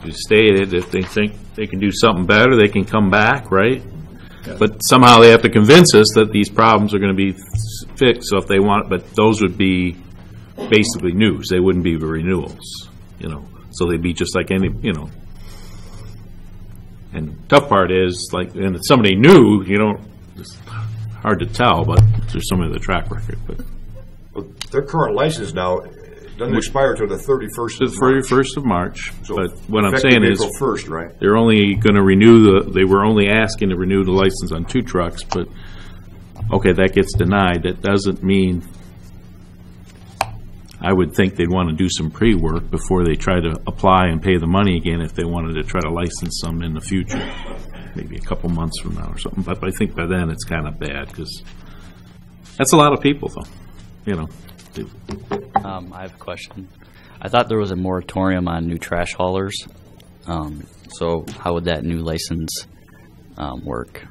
you stated if they think they can do something better, they can come back, right? But somehow they have to convince us that these problems are going to be fixed. So if they want, but those would be basically news. They wouldn't be renewals, So they'd be just like any, And tough part is, like, and if somebody new, it's hard to tell, but there's somebody with a track record. But their current license now doesn't expire until the 31st of March. 31st of March. So but what I'm saying is, April 1st, right? They're only going to renew they were only asking to renew the license on 2 trucks, but, okay, that gets denied. That doesn't mean, I would think they'd want to do some pre-work before they try to apply and pay the money again if they wanted to try to license some in the future, maybe a couple months from now or something. But I think by then it's kind of bad, because that's a lot of people, though, I have a question. I thought there was a moratorium on new trash haulers. So how would that new license work?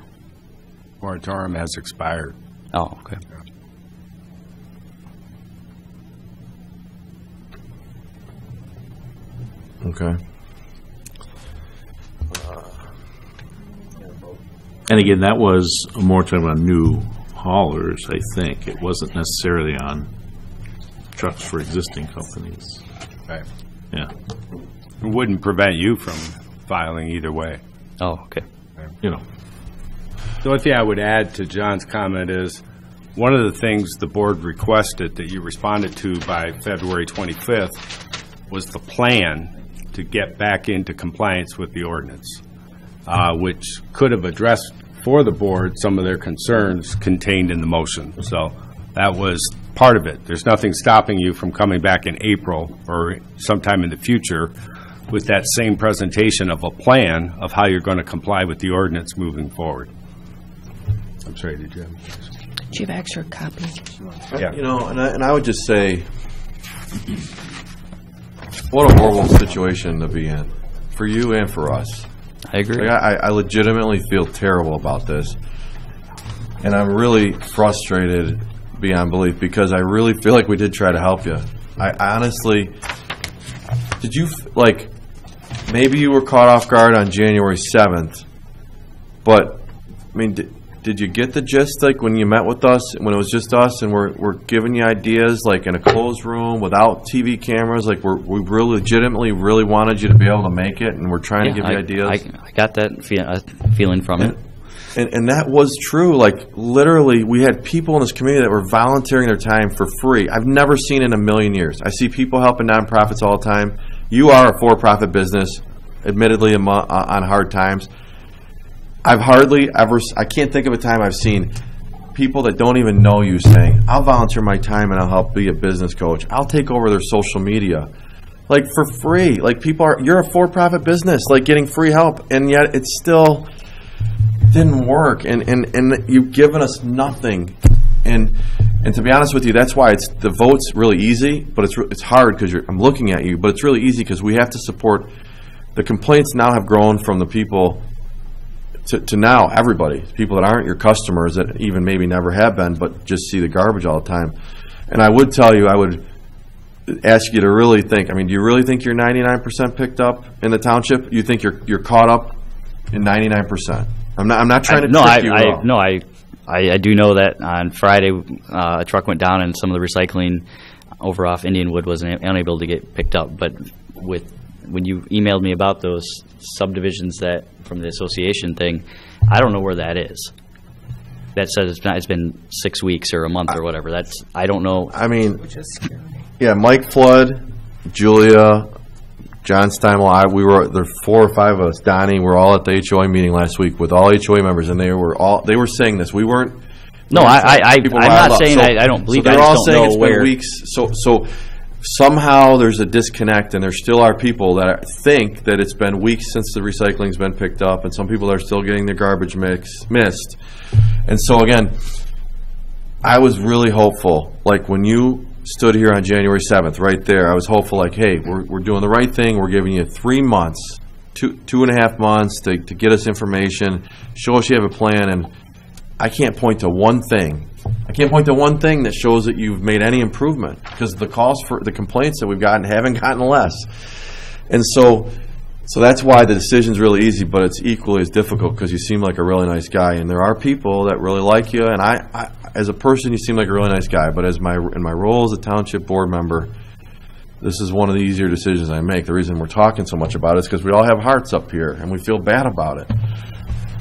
Moratorium has expired. Oh, okay. Okay. And again, that was a moratorium on new haulers, I think. It wasn't necessarily on trucks for existing companies. Right. Yeah. It wouldn't prevent you from filing either way. Oh, okay. The only thing I would add to John's comment is one of the things the board requested that you responded to by February 25th was the plan to get back into compliance with the ordinance, which could have addressed for the board some of their concerns contained in the motion. So that was part of it. There's nothing stopping you from coming back in April or sometime in the future with that same presentation of a plan of how you're going to comply with the ordinance moving forward. I'm sorry, did you have? Do you have extra copies? Yeah. And I would just say, what a horrible situation to be in, for you and for us. I agree. I legitimately feel terrible about this, and I'm really frustrated beyond belief, because I really feel like we did try to help you. I honestly, did you, maybe you were caught off guard on January 7th, but, I mean, did you get the gist, when you met with us, when it was just us, and we're giving you ideas, in a closed room, without TV cameras, we really legitimately really wanted you to be able to make it, and we're trying to give you ideas? I got that feeling from it. And that was true. Literally, we had people in this community that were volunteering their time for free. I've never seen it in a million years. I see people helping nonprofits all the time. You are a for-profit business, admittedly on hard times. I've hardly ever, I can't think of a time I've seen people that don't even know you saying, I'll volunteer my time and I'll help be a business coach. I'll take over their social media. For free. You're a for-profit business, getting free help, and yet it still didn't work. And you've given us nothing. And to be honest with you, that's why the vote's really easy, but it's hard because I'm looking at you, but it's really easy because we have to support. The complaints now have grown from the people to now everybody, people that aren't your customers, that even maybe never have been, but just see the garbage all the time. And I would tell you, I would ask you to really think. I mean, do you really think you're 99% picked up in the township? You think you're caught up in 99%? I'm not trying to trick you at all. No, I do know that on Friday a truck went down and some of the recycling over off Indianwood was unable to get picked up. But when you emailed me about those subdivisions from the association thing, I don't know where that is. That says it's been 6 weeks or a month or whatever. I don't know. I mean, yeah, Mike Flood, Julia, John Steinmel, there were 4 or 5 of us. Donnie, we're all at the HOA meeting last week with all HOA members, and they were saying this. We weren't. No, I'm not saying I don't believe. So they're all saying it's been weeks. So somehow there's a disconnect, and there still are people that think that it's been weeks since the recycling's been picked up, and some people are still getting their garbage missed. And so again, I was really hopeful. When you stood here on January 7th, right there, I was hopeful, hey, we're doing the right thing. We're giving you 3 months, 2.5 months to get us information, show us you have a plan, I can't point to one thing. I can't point to one thing that shows that you've made any improvement, because the calls for the complaints that we've gotten haven't gotten less. And so that's why the decision's really easy, but it's equally as difficult because you seem like a really nice guy, and there are people that really like you. And I as a person, you seem like a really nice guy, but in my role as a township board member, this is one of the easier decisions I make. The reason we're talking so much about it is because we all have hearts up here, and we feel bad about it.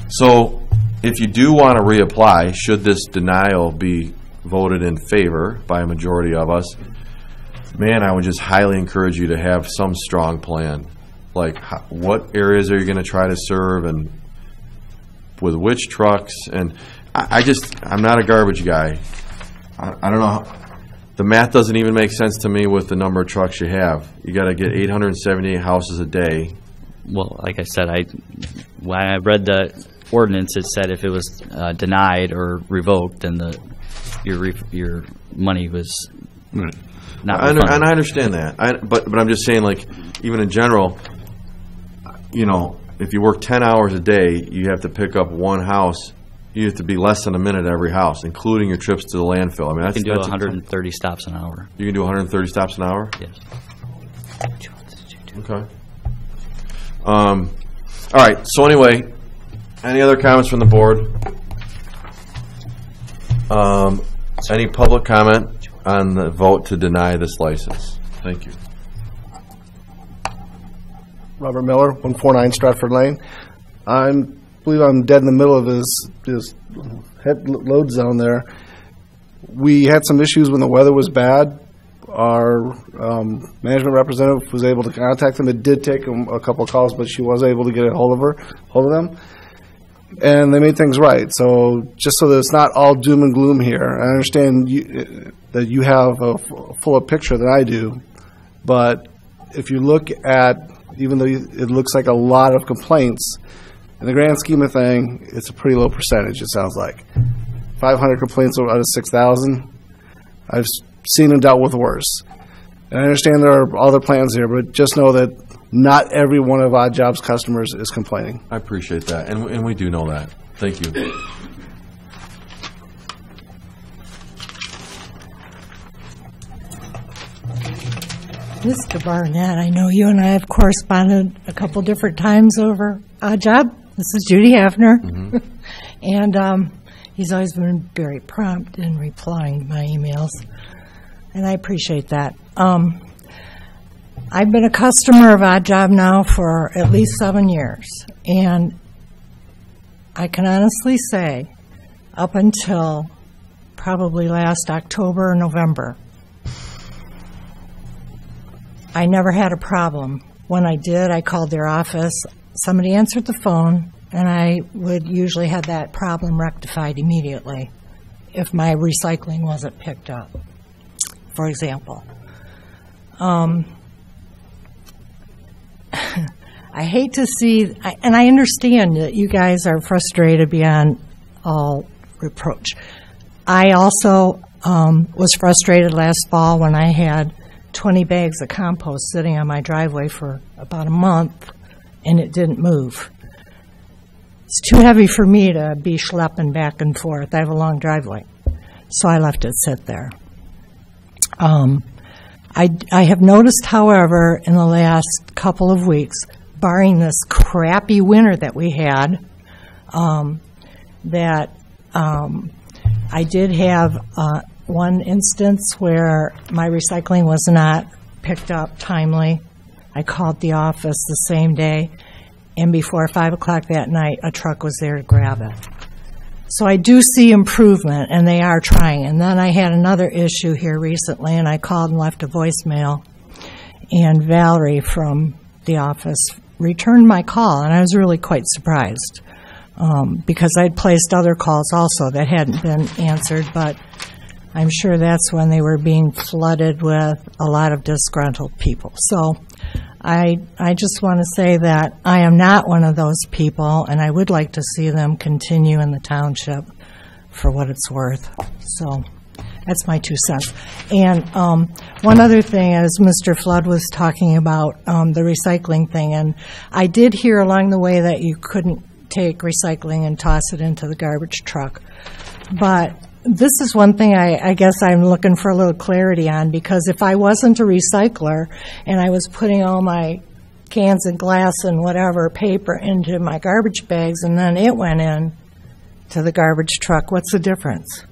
So if you do want to reapply, should this denial be voted in favor by a majority of us, man, I would just highly encourage you to have some strong plan. Like, what areas are you going to try to serve, and with which trucks? And I'm not a garbage guy. I don't know. The math doesn't even make sense to me with the number of trucks you have. You got to get 878 houses a day. Well, like I said, when I read the ordinance, it said if it was denied or revoked, then your money was not refunded. And I understand that. But I'm just saying, like, even in general, if you work 10 hours a day, you have to pick up one house. You have to be less than a minute at every house, including your trips to the landfill. I mean, you can do 130 stops an hour. You can do 130 stops an hour? Yes. Okay. All right. So anyway, any other comments from the board? Any public comment on the vote to deny this license? Thank you. Robert Miller, 149 Stratford Lane. I believe I'm dead in the middle of his head load zone there. We had some issues when the weather was bad. Our management representative was able to contact them. It did take them a couple of calls, but she was able to get a hold of them. And they made things right. So just so that it's not all doom and gloom here, I understand that you have a fuller picture than I do. But if you look at, even though it looks like a lot of complaints, in the grand scheme of thing, it's a pretty low percentage, it sounds like. 500 complaints out of 6,000. I've seen and dealt with worse. And I understand there are other plans here, but just know that not every one of Odd Jobs' customers is complaining. I appreciate that, and we do know that. Thank you. Mr. Barnett, I know you and I have corresponded a couple different times over Odd Job. This is Judy Hafner. Mm-hmm. And he's always been very prompt in replying to my emails, and I appreciate that. I've been a customer of Odd Job now for at least 7 years, and I can honestly say up until probably last October or November, I never had a problem. When I did, I called their office. Somebody answered the phone, and I would usually have that problem rectified immediately if my recycling wasn't picked up, for example. I hate to see, and I understand that you guys are frustrated beyond all reproach. I also was frustrated last fall when I had 20 bags of compost sitting on my driveway for about a month, and it didn't move. It's too heavy for me to be schlepping back and forth. I have a long driveway, so I left it sit there. I have noticed, however, in the last couple of weeks, barring this crappy winter that we had, that I did have one instance where my recycling was not picked up timely. I called the office the same day, and before 5 o'clock that night, a truck was there to grab it. So I do see improvement, and they are trying. And then I had another issue here recently, and I called and left a voicemail, and Valerie from the office returned my call, and I was really quite surprised because I'd placed other calls also that hadn't been answered, but I'm sure that's when they were being flooded with a lot of disgruntled people. So I just want to say that I am not one of those people, and I would like to see them continue in the township for what it's worth. So that's my 2 cents. And one other thing, as Mr. Flood was talking about the recycling thing, and I did hear along the way that you couldn't take recycling and toss it into the garbage truck. But this is one thing I guess I'm looking for a little clarity on, because if I wasn't a recycler and I was putting all my cans and glass and whatever paper into my garbage bags and then it went in to the garbage truck, what's the difference?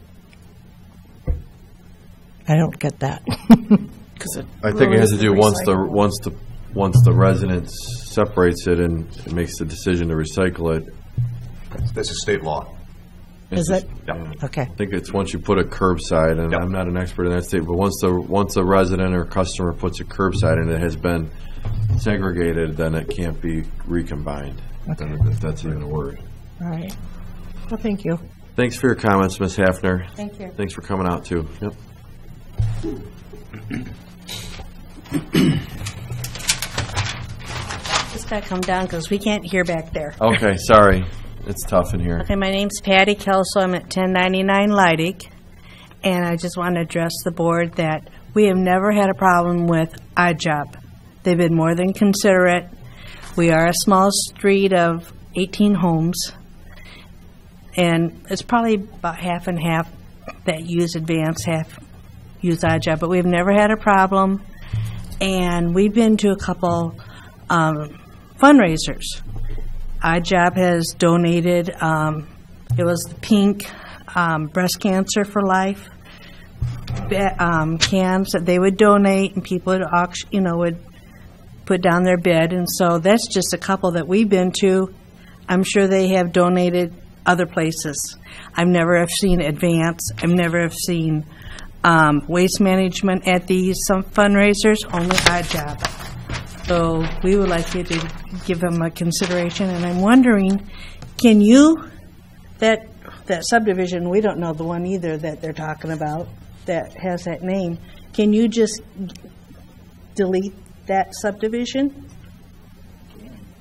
I don't get that. I think it has to do once the resident separates it and makes the decision to recycle it. That's a state law. Is it? Yeah. Okay. I think it's once you put a curbside, and I'm not an expert in that state, but once the resident or customer puts a curbside and it has been segregated, then it can't be recombined. Okay. If that's even a word. All right. Well, thank you. Thanks for your comments, Ms. Hafner. Thank you. Thanks for coming out, too. Yep. Just got to come down because we can't hear back there. Okay, sorry. It's tough in here. Okay, my name's Patty Kelso. I'm at 1099 Leidig, and I just want to address the board that we have never had a problem with Odd Job. They've been more than considerate. We are a small street of 18 homes, and it's probably about half and half that use Advance, half use Odd Job, but we've never had a problem. And we've been to a couple fundraisers. Odd Job has donated, it was the pink breast cancer for life cans that they would donate, and people would auction, would put down their bid. And so that's just a couple that we've been to. I'm sure they have donated other places. I've never have seen Advance. I've never have seen Waste Management at these fundraisers, only Odd Job. So we would like you to give them a consideration. And I'm wondering, can you, that subdivision, we don't know the one either that they're talking about that has that name, can you just delete that subdivision?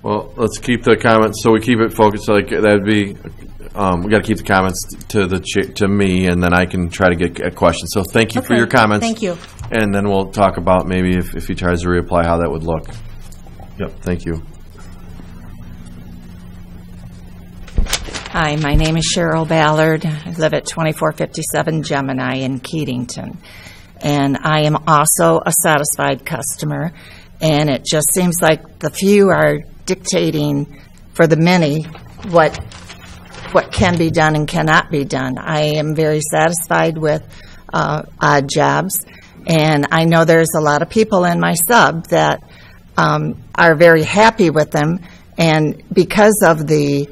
Well, let's keep the comments, so we keep it focused, like, that'd be, we got to keep the comments to me, and then I can try to get a question. So thank you for your comments. Thank you. And then we'll talk about maybe if he tries to reapply, how that would look. Yep, thank you. Hi, my name is Cheryl Ballard. I live at 2457 Gemini in Keatington. And I am also a satisfied customer. And it just seems like the few are dictating for the many what can be done and cannot be done. I am very satisfied with Odd Jobs. And I know there's a lot of people in my sub that are very happy with them. And because of the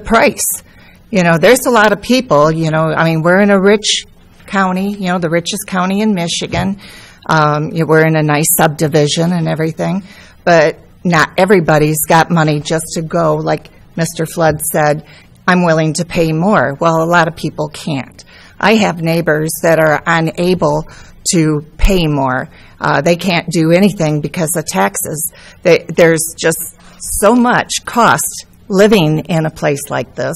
price, there's a lot of people, we're in a rich county, the richest county in Michigan. We're in a nice subdivision and everything, but not everybody's got money just to go, like Mr. Flood said, I'm willing to pay more. Well, a lot of people can't. I have neighbors that are unable to pay more. They can't do anything because of taxes. There's just so much cost living in a place like this,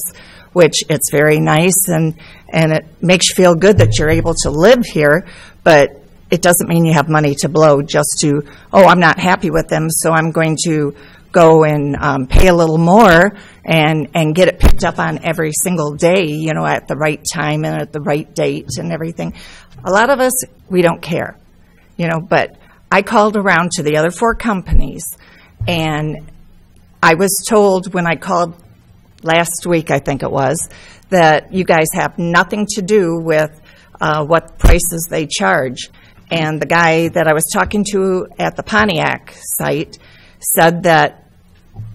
which it's very nice and it makes you feel good that you're able to live here, but it doesn't mean you have money to blow just to, I'm not happy with them, so I'm going to go and pay a little more and get it picked up on every single day, at the right time and at the right date and everything. A lot of us, we don't care, but I called around to the other 4 companies, and I was told when I called last week, I think it was, that you guys have nothing to do with what prices they charge. And the guy that I was talking to at the Pontiac site said that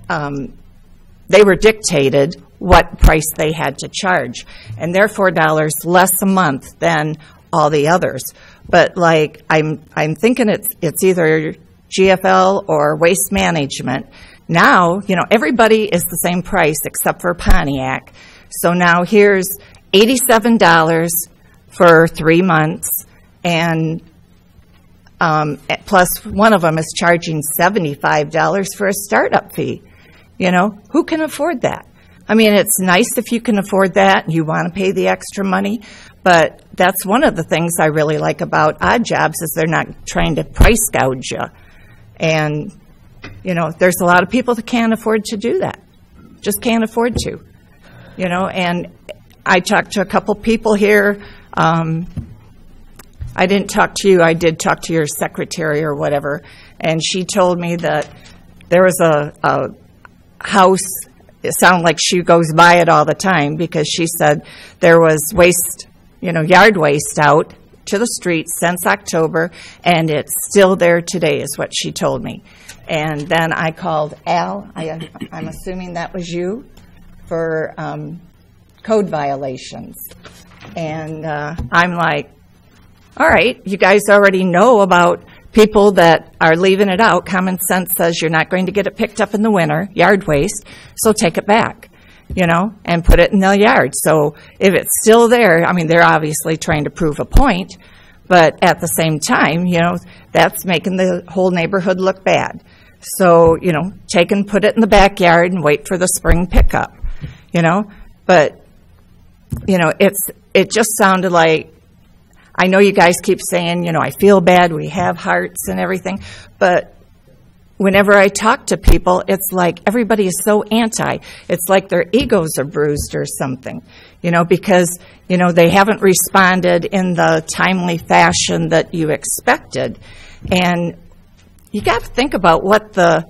they were dictated what price they had to charge. And they're $4 less a month than all the others. But I'm thinking it's either GFL or Waste Management. Now, everybody is the same price except for Pontiac. So now here's $87 for 3 months, and plus one of them is charging $75 for a startup fee. Who can afford that? I mean, it's nice if you can afford that and you want to pay the extra money, but that's one of the things I really like about Odd Jobs is they're not trying to price gouge you. And there's a lot of people that can't afford to do that, just can't afford to, you know. And I talked to a couple people here. I didn't talk to you. I did talk to your secretary or whatever, and she told me that there was a house. It sounded like she goes by it all the time because she said there was waste, you know, yard waste out to the street since October, and it's still there today, is what she told me. And then I called Al. I'm assuming that was you for code violations, and I'm like, all right, you guys already know about people that are leaving it out. Common sense says you're not going to get it picked up in the winter, yard waste, so take it back, you know, and put it in the yard. So if it's still there, I mean, they're obviously trying to prove a point, but at the same time, you know, that's making the whole neighborhood look bad. So, you know, take and put it in the backyard and wait for the spring pickup, you know. But, you know, it just sounded like, I know you guys keep saying, you know, I feel bad, we have hearts and everything, but whenever I talk to people, it's like everybody is so anti. It's like their egos are bruised or something, you know, because, you know, they haven't responded in the timely fashion that you expected. And you got to think about what the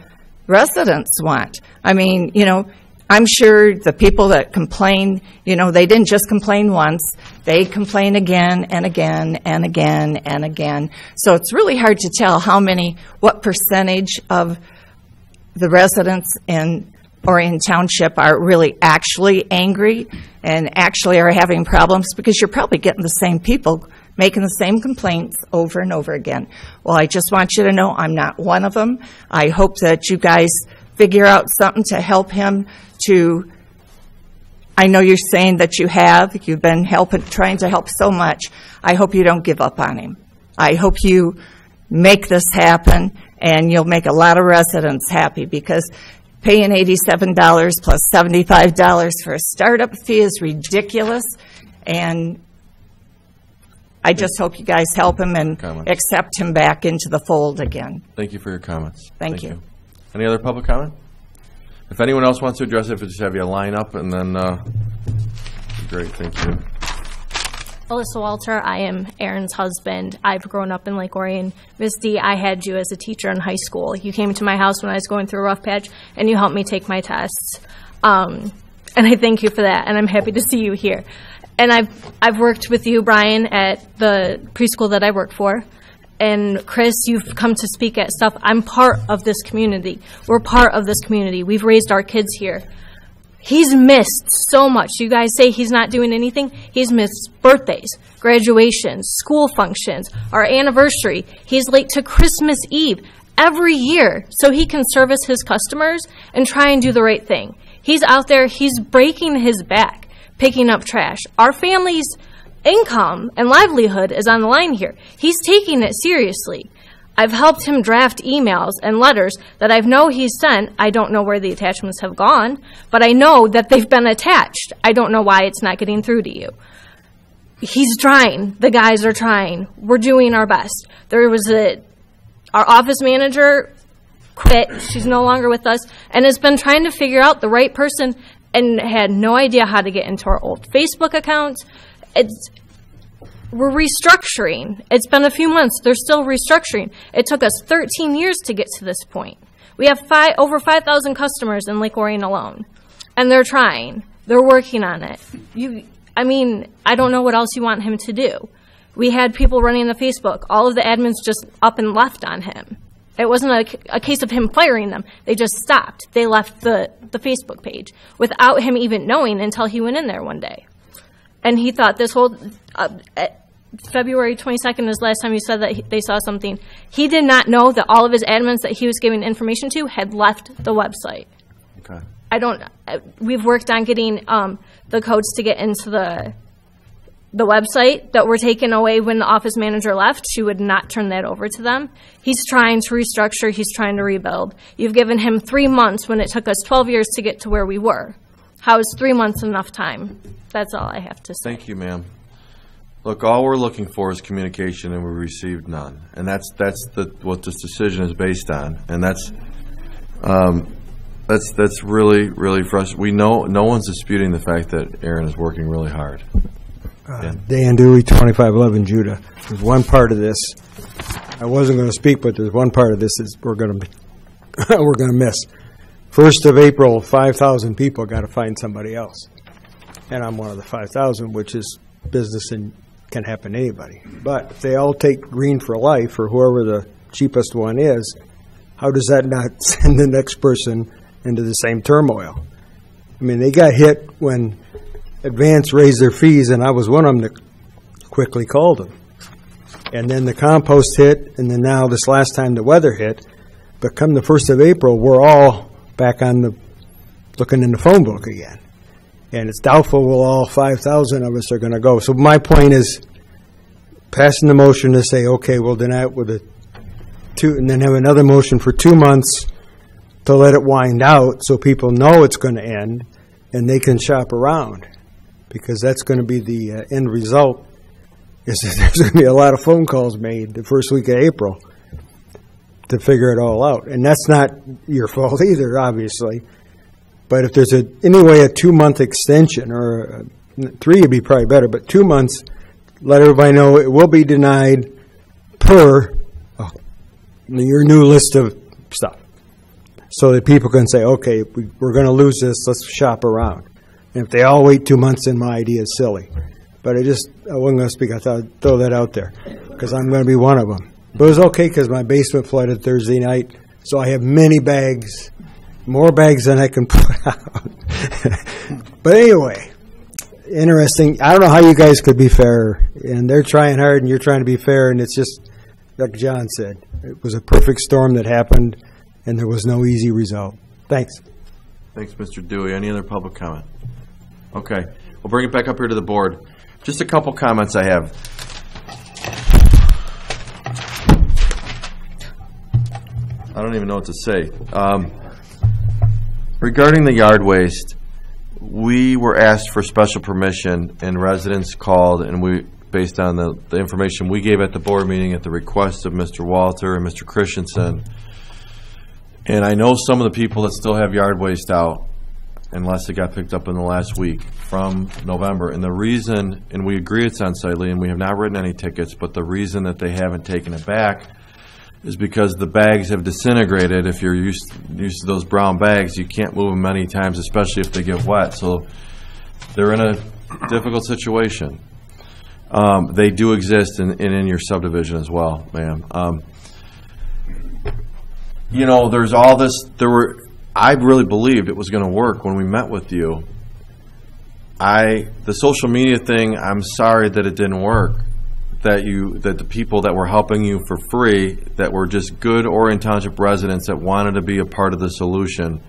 residents want. I mean, you know, I'm sure the people that complain, you know, they didn't just complain once. They complain again and again and again and again. So it's really hard to tell what percentage of the residents in Orion Township are really actually angry and actually are having problems, because you're probably getting the same people making the same complaints over and over again. Well, I just want you to know I'm not one of them. I hope that you guys figure out something to help him I know you're saying that you've been trying to help so much. I hope you don't give up on him. I hope you make this happen, and you'll make a lot of residents happy, because paying $87 plus $75 for a startup fee is ridiculous, and I just hope you guys help him and accept him back into the fold again. Thank you for your comments. Thank you. Any other public comment? If anyone else wants to address it, just have you line up, and then great, thank you. Alyssa Walter, I am Aaron's husband. I've grown up in Lake Orion. Misty, I had you as a teacher in high school. You came to my house when I was going through a rough patch, and you helped me take my tests. And I thank you for that, and I'm happy to see you here. And I've worked with you, Brian, at the preschool that I work for. And Chris, you've come to speak at stuff. I'm part of this community. We're part of this community. We've raised our kids here. He's missed so much. You guys say he's not doing anything. He's missed birthdays, graduations, school functions, our anniversary. He's late to Christmas Eve every year so he can service his customers and try and do the right thing. He's out there. He's breaking his back, picking up trash. Our family's income and livelihood is on the line here. He's taking it seriously. I've helped him draft emails and letters that I know he's sent. I don't know where the attachments have gone, but I know that they've been attached. I don't know why it's not getting through to you. He's trying. The guys are trying. We're doing our best. Our office manager quit. She's no longer with us and has been trying to figure out the right person and had no idea how to get into our old Facebook accounts. We're restructuring. It's been a few months. They're still restructuring. It took us 13 years to get to this point. We have over 5,000 customers in Lake Orion alone, and they're trying. They're working on it. I don't know what else you want him to do. We had people running the Facebook. All of the admins just up and left on him. It wasn't a case of him firing them. They just stopped. They left the Facebook page without him even knowing until he went in there one day. And he thought this whole, February 22nd is the last time he said that they saw something. He did not know that all of his admins that he was giving information to had left the website. Okay. We've worked on getting the codes to get into the website that were taken away when the office manager left. She would not turn that over to them. He's trying to restructure. He's trying to rebuild. You've given him 3 months when it took us 12 years to get to where we were. How is 3 months enough time? That's all I have to say. Thank you, ma'am. Look, all we're looking for is communication, and we received none. And that's what this decision is based on. And that's, That's really, really frustrating. We know no one's disputing the fact that Aaron is working really hard. Dan Dewey, 2511 Judah. There's one part of this. I wasn't going to speak, but there's one part of this is we're going to miss. 1st of April, 5,000 people got to find somebody else, and I'm one of the 5,000, which is business and can happen to anybody. But if they all take Green for Life or whoever the cheapest one is, how does that not send the next person into the same turmoil? I mean, they got hit when Advance raised their fees, and I was one of them that quickly called them. And then the compost hit, and then now this last time the weather hit. But come the 1st of April, we're all back on the looking in the phone book again. And it's doubtful will all 5,000 of us are going to go. So my point is passing the motion to say, okay, we'll deny it with a 2, and then have another motion for 2 months to let it wind out so people know it's going to end and they can shop around. Because that's going to be the end result, is that there's going to be a lot of phone calls made the first week of April to figure it all out. And that's not your fault either, obviously. But if there's anyway a 2-month extension, or 3 would be probably better, but 2 months, let everybody know it will be denied per your new list of stuff. So that people can say, okay, we're going to lose this, let's shop around. And if they all wait 2 months, then my idea is silly. But I wasn't going to speak. I thought I'd throw that out there because I'm going to be one of them. But it was okay because my basement flooded Thursday night, so I have many bags, more bags than I can put out. But anyway, interesting. I don't know how you guys could be fair. And they're trying hard, and you're trying to be fair, and it's just, like John said, it was a perfect storm that happened, and there was no easy result. Thanks. Thanks, Mr. Dewey. Any other public comment? Okay. We'll bring it back up here to the board. Just a couple comments I have. I don't even know what to say. Regarding the yard waste, we were asked for special permission, and residents called, and we, based on the information we gave at the board meeting at the request of Mr. Walter and Mr. Christensen. And I know some of the people that still have yard waste out, unless it got picked up in the last week from November. And the reason, and we agree it's unsightly, and we have not written any tickets, but the reason that they haven't taken it back is because the bags have disintegrated. If you're used to those brown bags, you can't move them many times, especially if they get wet. So they're in a difficult situation. They do exist in your subdivision as well, ma'am. You know, there's all this, I really believed it was going to work when we met with you. The social media thing, I'm sorry that it didn't work. That the people that were helping you for free, that were just good Orion Township residents that wanted to be a part of the solution,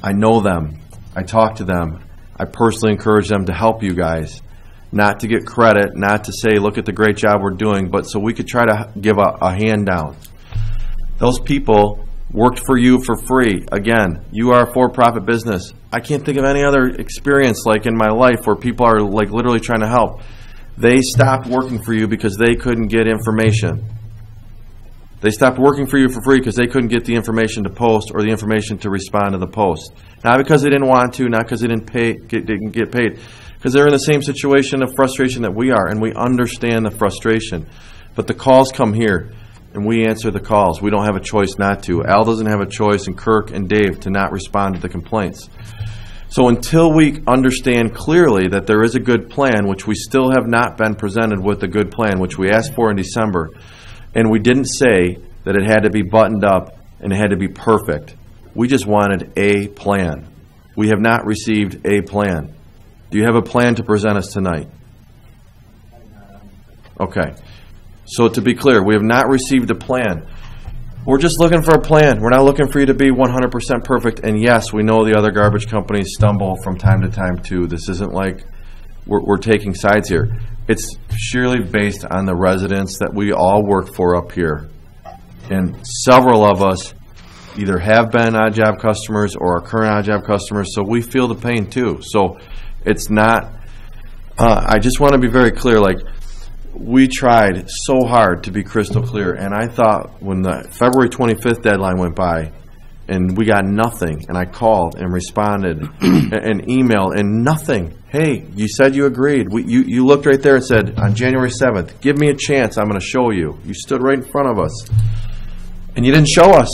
I know them. I talk to them. I personally encourage them to help you guys. Not to get credit, not to say, look at the great job we're doing, but so we could try to give a hand down. Those people worked for you for free. Again, you are a for-profit business. I can't think of any other experience like in my life where people are like literally trying to help. They stopped working for you because they couldn't get information. They stopped working for you for free because they couldn't get the information to post or the information to respond to the post. Not because they didn't want to, not because they didn't get paid, because they're in the same situation of frustration that we are, and we understand the frustration. But the calls come here, and we answer the calls. We don't have a choice not to. Al doesn't have a choice, and Kirk and Dave, to not respond to the complaints. So until we understand clearly that there is a good plan, which we still have not been presented with a good plan, which we asked for in December, and we didn't say that it had to be buttoned up and it had to be perfect. We just wanted a plan. We have not received a plan. Do you have a plan to present us tonight? Okay. So to be clear, we have not received a plan. We're just looking for a plan. We're not looking for you to be 100% perfect. And yes, we know the other garbage companies stumble from time to time too. This isn't like we're taking sides here. It's surely based on the residents that we all work for up here. And several of us either have been odd job customers or are current odd job customers, so we feel the pain too. So it's not, I just want to be very clear, like, we tried so hard to be crystal clear, and I thought when the February 25th deadline went by, And we got nothing. And I called and responded and emailed and nothing. Hey, you said you agreed. You looked right there and said, on January 7th, give me a chance, I'm going to show you. You stood right in front of us. And you didn't show us.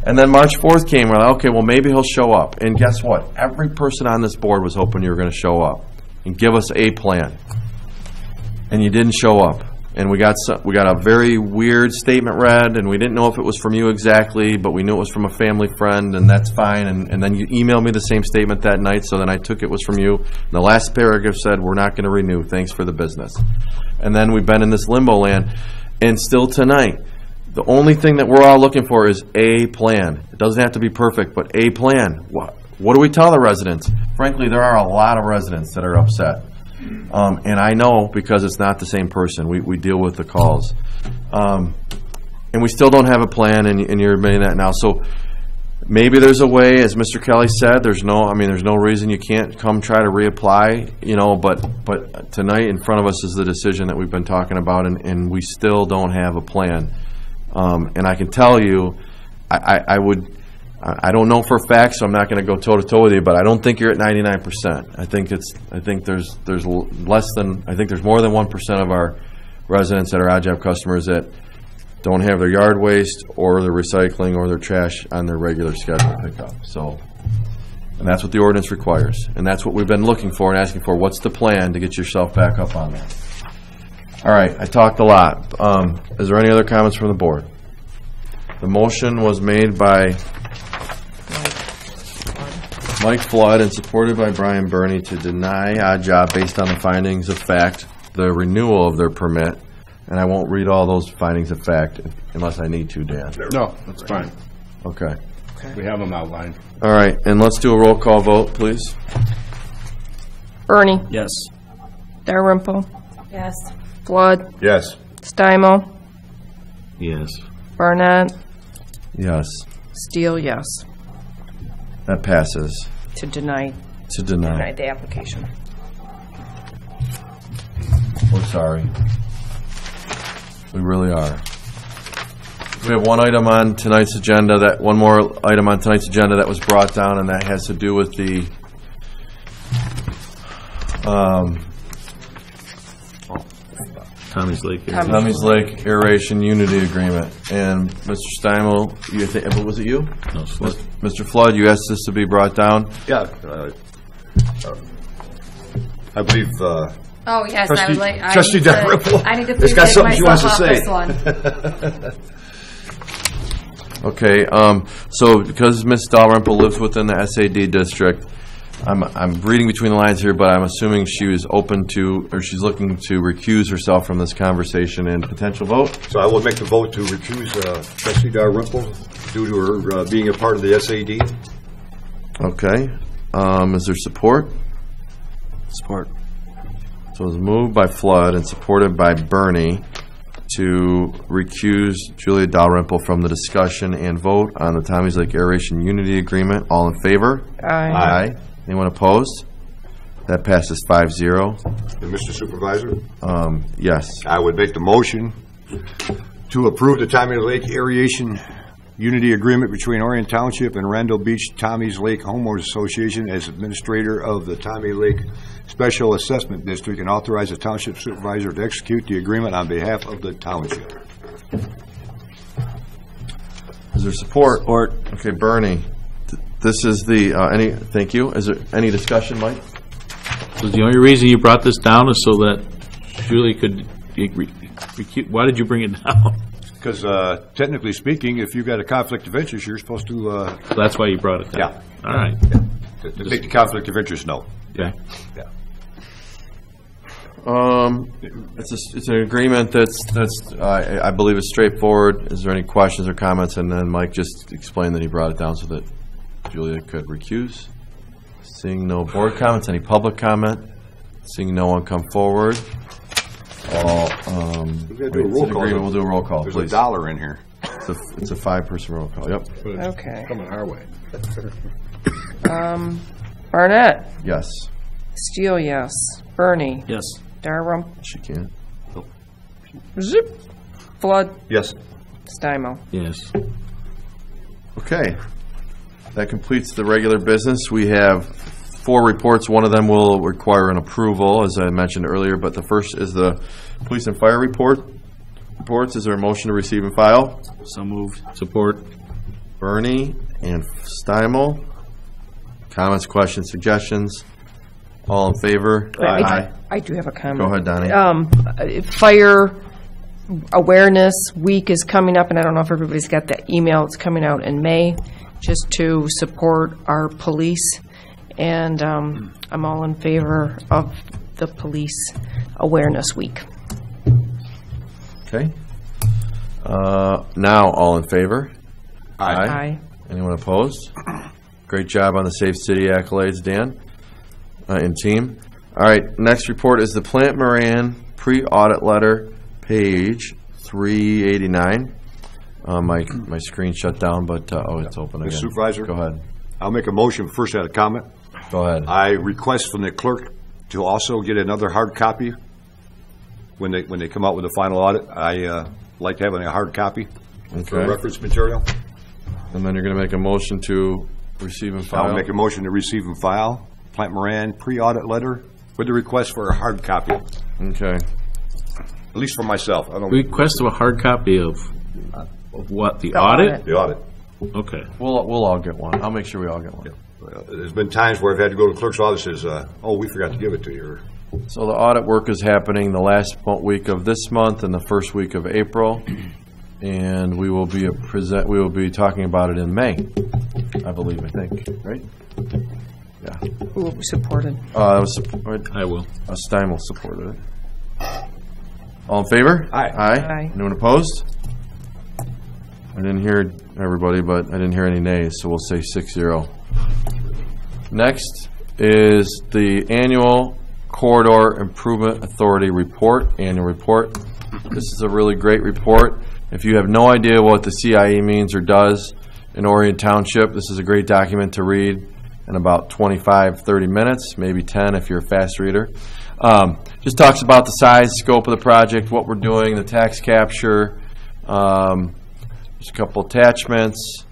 And then March 4th came, we're like, okay, well, maybe he'll show up. And guess what? Every person on this board was hoping you were going to show up and give us a plan. And you didn't show up. And we got a very weird statement read, and we didn't know if it was from you exactly, but we knew it was from a family friend, and that's fine. And then you emailed me the same statement that night, so then I took it was from you. And the last paragraph said, we're not going to renew. Thanks for the business. And then we've been in this limbo land, and still tonight, the only thing that we're all looking for is a plan. It doesn't have to be perfect, but a plan. What do we tell the residents? Frankly, there are a lot of residents that are upset. And I know because it's not the same person. We deal with the calls. And we still don't have a plan, and you're admitting that now. So maybe there's a way, as Mr. Kelly said, there's no reason you can't come try to reapply, but tonight in front of us is the decision that we've been talking about, and we still don't have a plan. And I can tell you, I don't know for a fact, so I'm not going to go toe-to-toe with you, but I don't think you're at 99%. I think there's more than 1% of our residents that are odd job customers that don't have their yard waste or their recycling or their trash on their regular schedule pickup. So, and that's what the ordinance requires. And that's what we've been looking for and asking for. What's the plan to get yourself back up on that? All right, I talked a lot. Is there any other comments from the board? The motion was made by Mike Flood and supported by Brian Burney to deny odd job based on the findings of fact, the renewal of their permit. And I won't read all those findings of fact unless I need to, Dan. No, that's fine. Okay. We have them outlined. All right, and let's do a roll call vote, please. Bernie. Yes. Dalrymple. Yes. Flood. Yes. Stimo. Yes. Barnett. Yes. Steele, yes. That passes. To deny. To deny. Deny the application. We're sorry. We really are. We have one more item on tonight's agenda that was brought down, and that has to do with the Tommy's Lake Aeration Unity Agreement. And Mr. Steimel, was it you? No, Flood. Mr. Flood, you asked this to be brought down? Yeah. I believe Oh, yes, I would like... Trustee Dalrymple I need to has please got take something she wants to myself say. off this one. Okay, so because Ms. Dalrymple lives within the SAD district, I'm reading between the lines here, but I'm assuming she was open to, or she's looking to recuse herself from this conversation and potential vote. So I will make the vote to recuse Trustee Dalrymple due to her being a part of the SAD. Okay. Is there support? Support. So it was moved by Flood and supported by Burney to recuse Julia Dalrymple from the discussion and vote on the Tommy's Lake Aeration Unity Agreement. All in favor? Aye. Anyone opposed? That passes 5-0. And Mr. Supervisor? Yes. I would make the motion to approve the Tommy's Lake Aeration Unity Agreement between Orion Township and Randall Beach Tommy's Lake Homeowners Association as administrator of the Tommy Lake Special Assessment District, and authorize the Township Supervisor to execute the agreement on behalf of the Township. Is there support? Support. Okay, Bernie. This is the, thank you. Is there any discussion, Mike? So the only reason you brought this down is so that Julie could, why did you bring it down? Because technically speaking, if you've got a conflict of interest, you're supposed to... So that's why you brought it down? Yeah. All right. Yeah. To make the conflict of interest known. Yeah. Yeah. It's an agreement that's I believe is straightforward. Is there any questions or comments? And then Mike just explained that he brought it down so that Julia could recuse. Seeing no board comments, any public comment? Seeing no one come forward. We'll do a roll call. We'll do a roll call, There's please. $1 in here. It's a 5-person roll call. Yep. Okay. Coming our way. Barnett. Yes. Steele, yes. Bernie. Yes. Dalrymple. She can't. Zip. Flood. Yes. Stimo. Yes. Okay. that completes the regular business. We have 4 reports. One of them will require an approval, as I mentioned earlier, but the first is the police and fire reports. Is there a motion to receive and file? So moved. Support. Bernie and Steimel. Comments, questions, suggestions? All in favor? Aye. I do have a comment. Go ahead, Donnie. Fire Awareness Week is coming up, and I don't know if everybody's got that email. It's coming out in May, just to support our police. And I'm all in favor of the Police Awareness Week. Okay. Now, all in favor? Aye. Anyone opposed? Great job on the Safe City accolades, Dan and team. All right, next report is the Plant Moran pre-audit letter, page 389. My screen shut down, but it's open again. Mr. Supervisor? Go ahead. I'll make a motion. First, I had a comment. Go ahead. I request from the clerk to also get another hard copy when they come out with the final audit. I like having a hard copy for reference material. And then you're going to make a motion to receive and file? I'll make a motion to receive and file Plant Moran pre-audit letter with the request for a hard copy. Okay. At least for myself. I don't Request of a hard copy of what? The audit? The audit. Okay. We'll all get one. I'll make sure we all get one. Yeah. There's been times where I've had to go to the clerk's office and says, oh, we forgot to give it to you. So the audit work is happening the last week of this month and the first week of April, and we will be talking about it in May, I think, right? Yeah. Who supported? That was supported. I will. Steimel supported it. All in favor? Aye. Aye. Anyone opposed? I didn't hear everybody, but I didn't hear any nays, so we'll say 6-0. Next is the annual Corridor Improvement Authority report, annual report. This is a really great report. If you have no idea what the CIE means or does in Orion Township, this is a great document to read in about 25-30 minutes, maybe 10 if you're a fast reader. Just talks about the size, scope of the project, what we're doing, the tax capture. There's a couple attachments.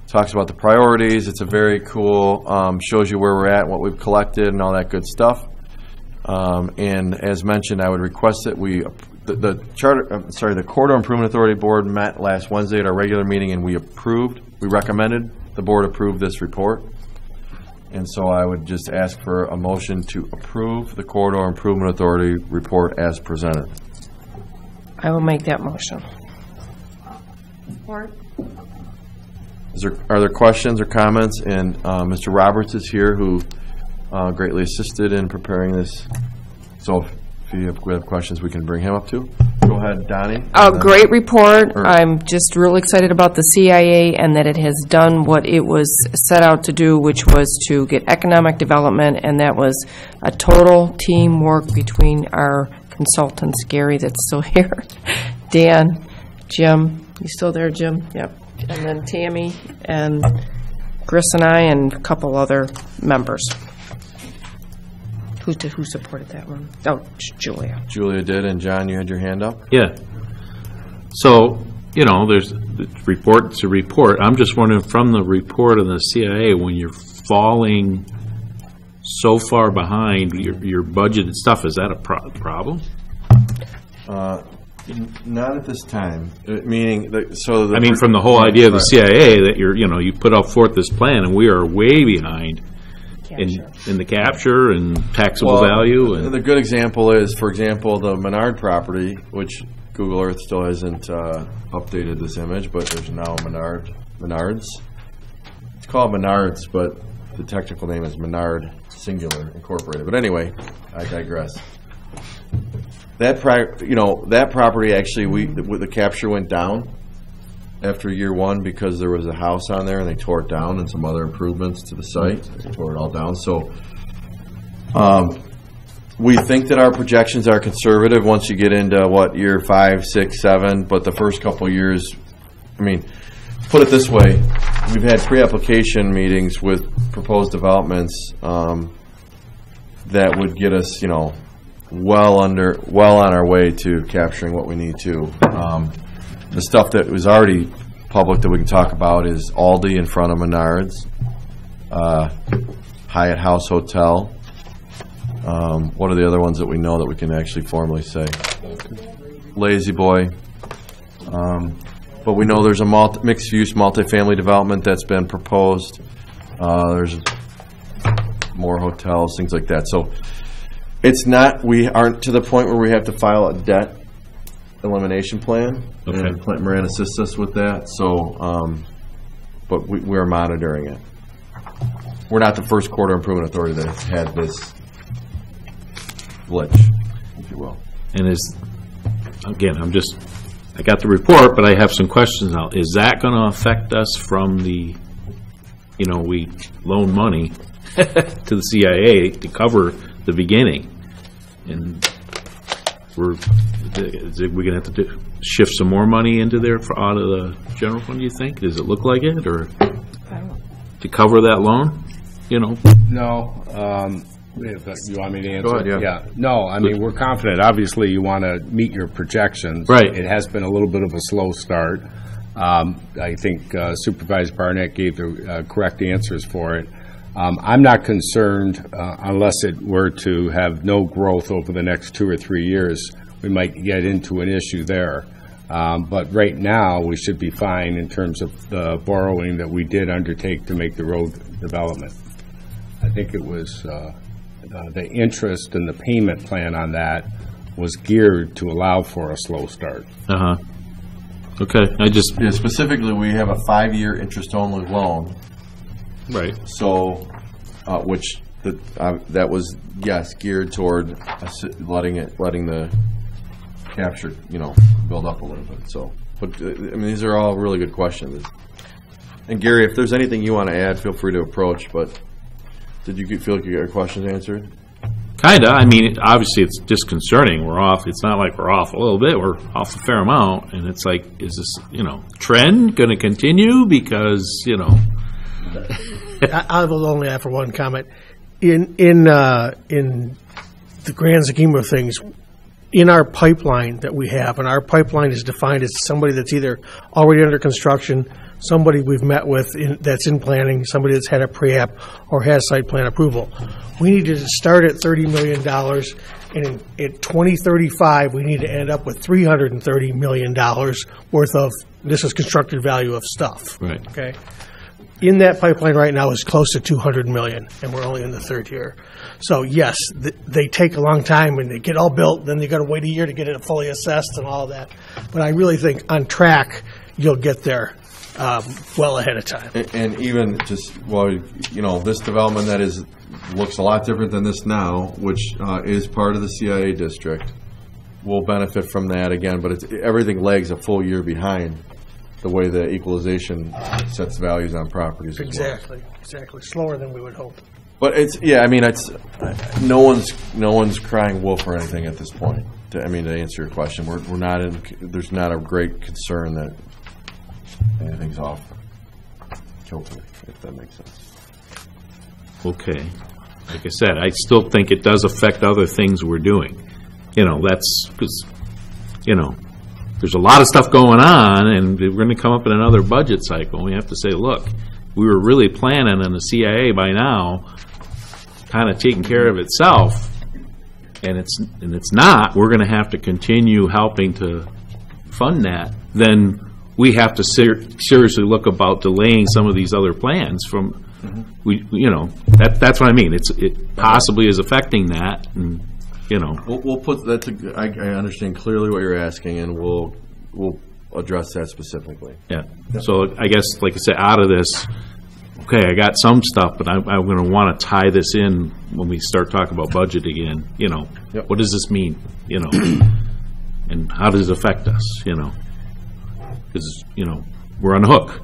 Talks about the priorities. It's a very cool, shows you where we're at, what we've collected, and all that good stuff. And as mentioned, I would request that the Corridor Improvement Authority Board met last Wednesday at our regular meeting, and we recommended the board approve this report. And so I would just ask for a motion to approve the Corridor Improvement Authority report as presented. I will make that motion. Support. Are there questions or comments? And Mr. Roberts is here, who greatly assisted in preparing this. So if you have questions, we can bring him up too. Go ahead, Donnie. Great report. I'm just real excited about the CIA and that it has done what it was set out to do, which was to get economic development, and that was a total teamwork between our consultants, Gary, that's still here, Dan, Jim. You still there, Jim? Yep. And then Tammy and Chris and I and a couple other members. Who supported that one? Oh, Julia. Julia did, and John, you had your hand up? Yeah. So, there's the report's a report. I'm just wondering, from the report of the CIA, when you're falling so far behind your budgeted stuff, is that a problem? Not at this time. Meaning, from the whole idea of the CIA that you put out forth this plan, and we are way behind in the capture and taxable value. And the good example is, for example, the Menard property, which Google Earth still hasn't updated this image, but there's now Menards. It's called Menards, but the technical name is Menard Singular Incorporated. But anyway, I digress. That property actually, the capture went down after year one because there was a house on there and they tore it down and some other improvements to the site. They tore it all down. So we think that our projections are conservative once you get into year 5, 6, 7. But the first couple of years, put it this way, we've had pre-application meetings with proposed developments that would get us, well on our way to capturing what we need to. The stuff that was already public that we can talk about is Aldi in front of Menards, Hyatt House Hotel. What are the other ones that we know that we can actually formally say? Lazy Boy. But we know there's a mixed-use multifamily development that's been proposed. There's more hotels, things like that. So it's not, we aren't to the point where we have to file a debt elimination plan. Okay. And Clint Moran assists us with that. So, but we're monitoring it. We're not the first quarter improvement authority that has had this glitch, if you will. And again, I got the report, but I have some questions now. Is that going to affect us from the, we loan money to the CIA to cover the beginning? And we're going to have to shift some more money into there out of the general fund, do you think? Does it look like it, or to cover that loan? No. You want me to answer? Go ahead, yeah. No, I mean, we're confident. Obviously, you want to meet your projections. Right. It has been a little bit of a slow start. I think Supervisor Barnett gave the correct answers for it. I'm not concerned unless it were to have no growth over the next 2 or 3 years. We might get into an issue there. But right now, we should be fine in terms of the borrowing that we did undertake to make the road development. I think it was the interest and the payment plan on that was geared to allow for a slow start. Okay, specifically, we have a 5-year interest-only loan. Right. So, that was, yes, geared toward letting the capture, build up a little bit. So, but these are all really good questions. And Gary, if there's anything you want to add, feel free to approach. But did you feel like you got your questions answered? Kinda. Obviously, it's disconcerting. We're off. It's not like we're off a little bit. We're off a fair amount, and it's like, is this, trend going to continue? Because, I will only add for one comment. In the grand scheme of things, in our pipeline that we have, and our pipeline is defined as somebody that's either already under construction, somebody we've met with that's in planning, somebody that's had a pre-app or has site plan approval. We need to start at $30 million, and in 2035, we need to end up with $330 million worth of, this is constructed value of stuff. Right. Okay. In that pipeline right now is close to $200 million, and we're only in the third year. So yes, they take a long time, and they get all built. Then they got to wait a year to get it fully assessed and all that. But I really think on track, you'll get there well ahead of time. And even just this development that looks a lot different than this now, which is part of the CIA district, will benefit from that again. But everything lags a full year behind the way the equalization sets values on properties. Exactly. Slower than we would hope. But it's no one's crying wolf or anything at this point. To answer your question, we're not in. There's not a great concern that anything's off kilter, if that makes sense. Okay. Like I said, I still think it does affect other things we're doing. That's because there's a lot of stuff going on, and we're going to come up in another budget cycle. We have to say, look, we were really planning on the CIA by now kind of taking care of itself, and it's not. We're going to have to continue helping to fund that. Then we have to seriously look about delaying some of these other plans from. That's what I mean. It possibly is affecting that, and we'll put that. I understand clearly what you're asking, and we'll address that specifically. Yeah. So I guess, like I said, out of this, okay, I got some stuff, but I'm going to want to tie this in when we start talking about budget again. What does this mean? And how does it affect us? Because we're on the hook.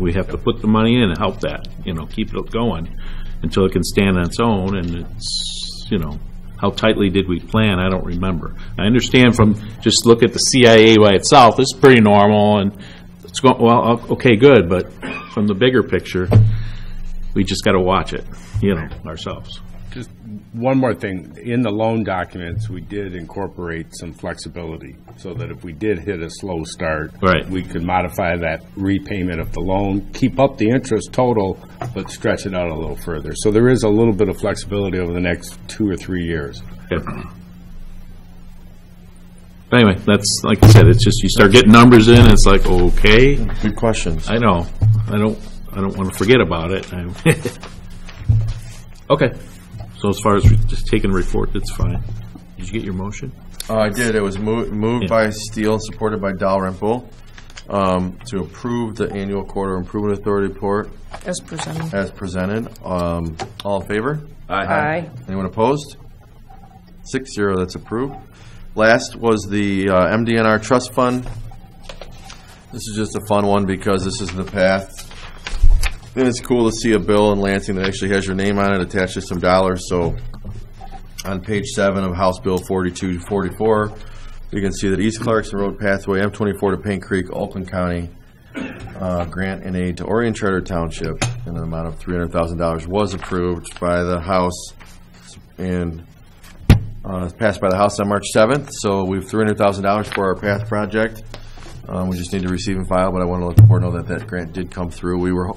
We have to put the money in and help that. Keep it going until it can stand on its own, and it's how tightly did we plan? I don't remember. I understand from just look at the CIA by itself, it's pretty normal, and it's going, well, okay, good, but from the bigger picture, we just got to watch it, ourselves. Just one more thing. In the loan documents, we did incorporate some flexibility so that if we did hit a slow start, Right. we could modify that repayment of the loan, keep up the interest total, but stretch it out a little further. So there is a little bit of flexibility over the next 2 or 3 years. Okay. Anyway, that's, like I said, it's just, you start getting numbers in, it's like, okay. Good questions. I know. I don't want to forget about it. Okay. So as far as just taking a report, that's fine. Did you get your motion? I did. It was moved Yeah. by Steele, supported by Dalrymple, to approve the annual quarter improvement authority report As presented. as presented. All in favor? Aye. Anyone opposed? 6-0, that's approved. Last was the MDNR Trust Fund. This is just a fun one because this is the path. And it's cool to see a bill in Lansing that actually has your name on it, attached to some dollars. So on page 7 of House Bill 4244, you can see that East Clarkson Road Pathway, M24 to Paint Creek, Oakland County, grant and aid to Orion Charter Township in an amount of $300,000 was approved by the House and passed by the House on March 7th. So we have $300,000 for our path project. We just need to receive and file, but I want to let the board know that that grant did come through. We were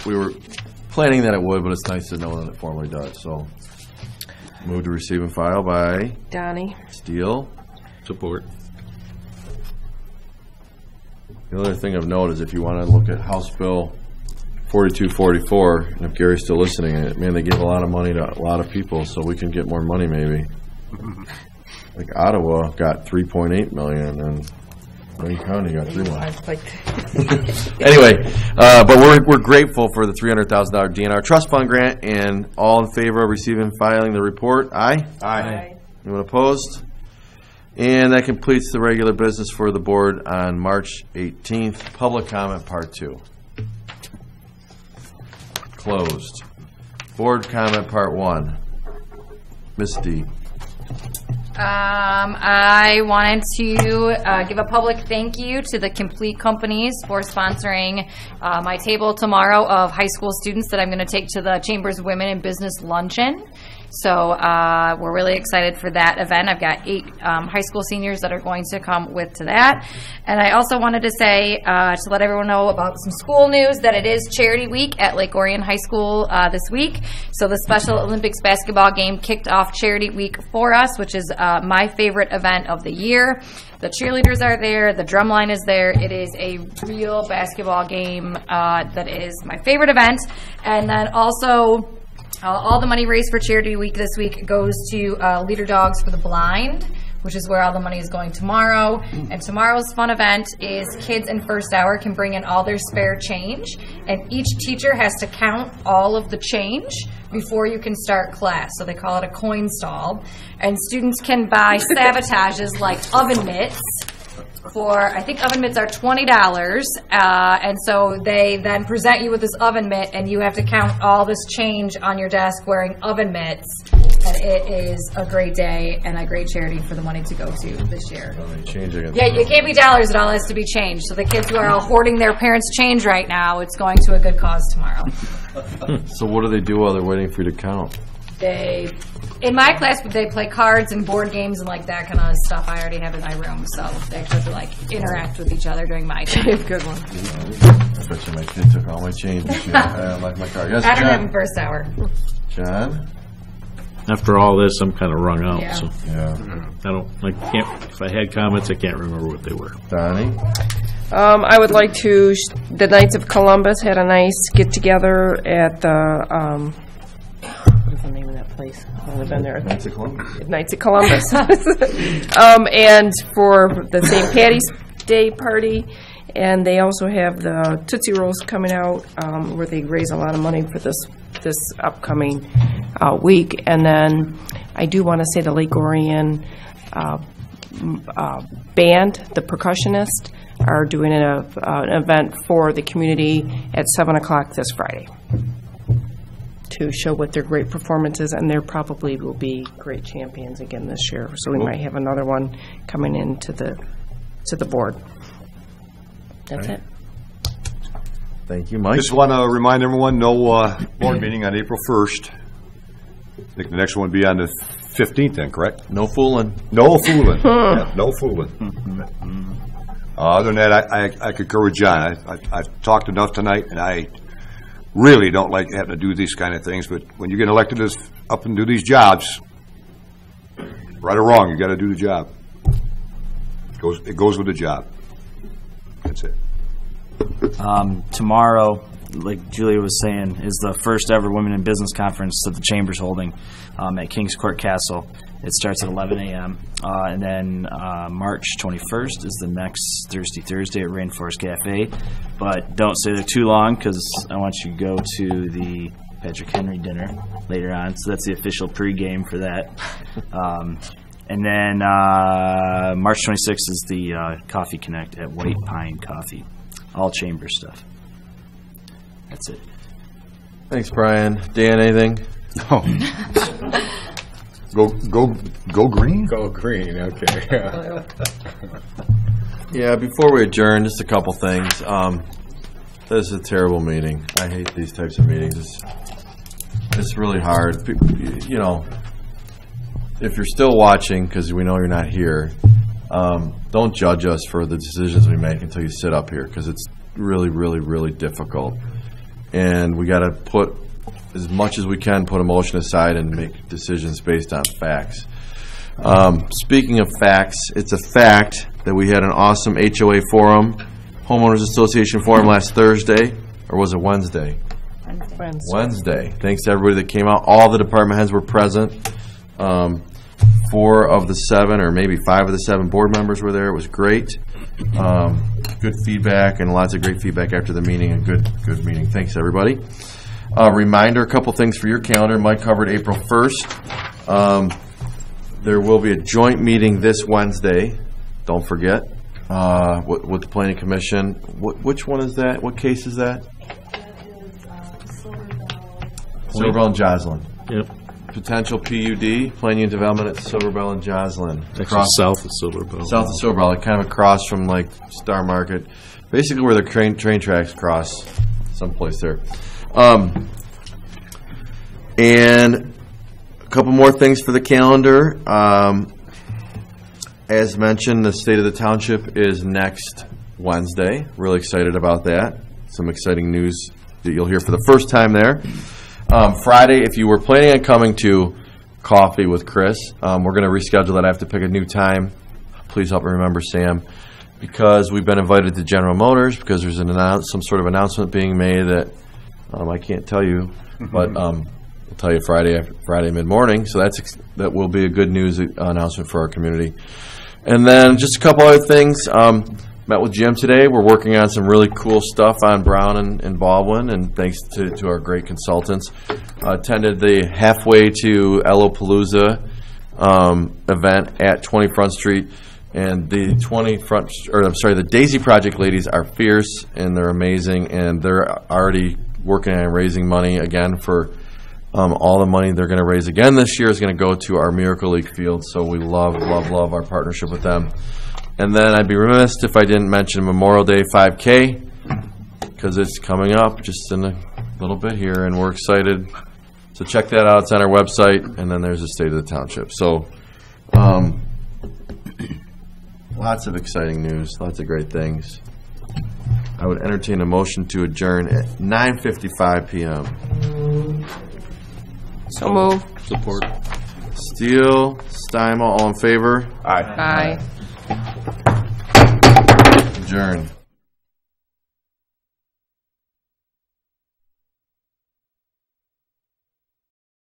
planning that it would, but it's nice to know that it formally does. So move to receive and file by Donnie. Steele. Support. The other thing of note is if you want to look at House Bill 4244, and if Gary's still listening, man, they give a lot of money to a lot of people, so we can get more money maybe. Like Ottawa got $3.8 million, and Wayne County got $3 million. Anyway, but we're grateful for the $300,000 DNR Trust Fund grant, and all in favor of receiving and filing the report? Aye. Aye. Anyone opposed? And that completes the regular business for the board on March 18th. Public comment part 2. Closed. Board comment part 1. Ms. D. I wanted to give a public thank you to the Complete Companies for sponsoring my table tomorrow of high school students that I'm going to take to the Chambers of Women in Business Luncheon. So we're really excited for that event. I've got 8 high school seniors that are going to come with to that. And I also wanted to say, to let everyone know about some school news, that it is Charity Week at Lake Orion High School this week. So the Special Olympics basketball game kicked off Charity Week for us, which is my favorite event of the year. The cheerleaders are there. The drum line is there. It is a real basketball game that is my favorite event. And then also, all the money raised for Charity Week this week goes to Leader Dogs for the Blind, which is where all the money is going tomorrow. And tomorrow's fun event is kids in first hour can bring in all their spare change, and each teacher has to count all of the change before you can start class. So they call it a coin stall. And students can buy sabotages like oven mitts. I think oven mitts are $20, and so they then present you with this oven mitt, and you have to count all this change on your desk wearing oven mitts. And it is a great day and a great charity for the money to go to this year. Yeah, it can't be dollars, it all has to be change. So the kids who are all hoarding their parents' change right now, it's going to a good cause tomorrow. So what do they do while they're waiting for you to count? In my class, they play cards and board games and like that kind of stuff I already have in my room. So they have to like interact with each other during my time. Good one. I bet you my kid took all my change this year. I like my card. Yes, I don't John. have them first hour. John? After all this, I'm kind of wrung out. Yeah. So if I had comments, I can't remember what they were. Donnie? I would like to, the Knights of Columbus had a nice get-together at the, what is the name of that place? I've only been there. Knights of Columbus. Knights of Columbus. And for the St. Patty's Day party, and they also have the Tootsie Rolls coming out, where they raise a lot of money for this upcoming week. And then I do want to say the Lake Orion band, the percussionist, are doing an event for the community at 7 o'clock this Friday to show what their great performances, and there probably will be great champions again this year. So we might have another one coming into the board. That's it. Thank you, Mike. Just want to remind everyone, no board meeting on April 1st. I think the next one would be on the 15th then, correct? No fooling. No fooling. Yeah, no fooling. Other than that, I concur with John. I've talked enough tonight, and I really don't like having to do these kind of things, but when you get elected up and do these jobs, right or wrong, you got to do the job. It goes with the job. That's it. Tomorrow, like Julia was saying, is the first ever Women in Business Conference that the Chamber's holding at Kings Court Castle. It starts at 11 a.m. And then March 21st is the next Thursday at Rainforest Cafe. But don't stay there too long, because I want you to go to the Patrick Henry dinner later on. So that's the official pregame for that. And then March 26th is the Coffee Connect at White Pine Coffee. All Chamber stuff. That's it. Thanks, Brian. Dan, anything? No. Go green? Go green, okay. Yeah, before we adjourn, just a couple things. This is a terrible meeting. I hate these types of meetings. It's really hard. You know, if you're still watching, because we know you're not here, don't judge us for the decisions we make until you sit up here, because it's really, really, really difficult. And we got to put as much as we can, put emotion aside and make decisions based on facts. Speaking of facts, it's a fact that we had an awesome HOA forum, Homeowners Association forum last Thursday, or was it Wednesday? Wednesday. Thanks to everybody that came out. All the department heads were present. 4 of the 7, or maybe 5 of the 7 board members were there. It was great. Good feedback and lots of great feedback after the meeting. A good meeting. Thanks, everybody. Reminder, a couple things for your calendar. Mike covered April 1st. There will be a joint meeting this Wednesday. Don't forget. With the Planning Commission. Which one is that? What case is that? Silverbell and Joslin. Yep. Potential PUD, Plan Unit Development at Silverbell and Joslin. Actually, south of Silverbell. South of Silverbell, like kind of across from like Star Market. Basically where the train tracks cross, someplace there. And a couple more things for the calendar. As mentioned, the State of the Township is next Wednesday. Really excited about that. Some exciting news that you'll hear for the first time there. Friday, if you were planning on coming to Coffee with Chris, we're going to reschedule that. I have to pick a new time. Please help me remember, Sam, because we've been invited to General Motors, because there's some sort of announcement being made that I can't tell you, but I'll tell you Friday mid-morning. So that will be a good news announcement for our community. And then just a couple other things. Met with Jim today. We're working on some really cool stuff on Brown and Baldwin, and thanks to our great consultants. Attended the Halfway to Ellopalooza event at 20 Front Street, and the Daisy Project ladies are fierce and they're amazing, and they're already working on raising money again for all the money they're going to raise again this year is going to go to our Miracle League field. So we love our partnership with them. And then I'd be remiss if I didn't mention Memorial Day 5K, because it's coming up just in a little bit here, and we're excited. So check that out. It's on our website, and then there's the State of the Township. So lots of exciting news, lots of great things. I would entertain a motion to adjourn at 9:55 p.m. So move. Support. Steele, Steinmal, all in favor? Aye. Aye. Adjourn.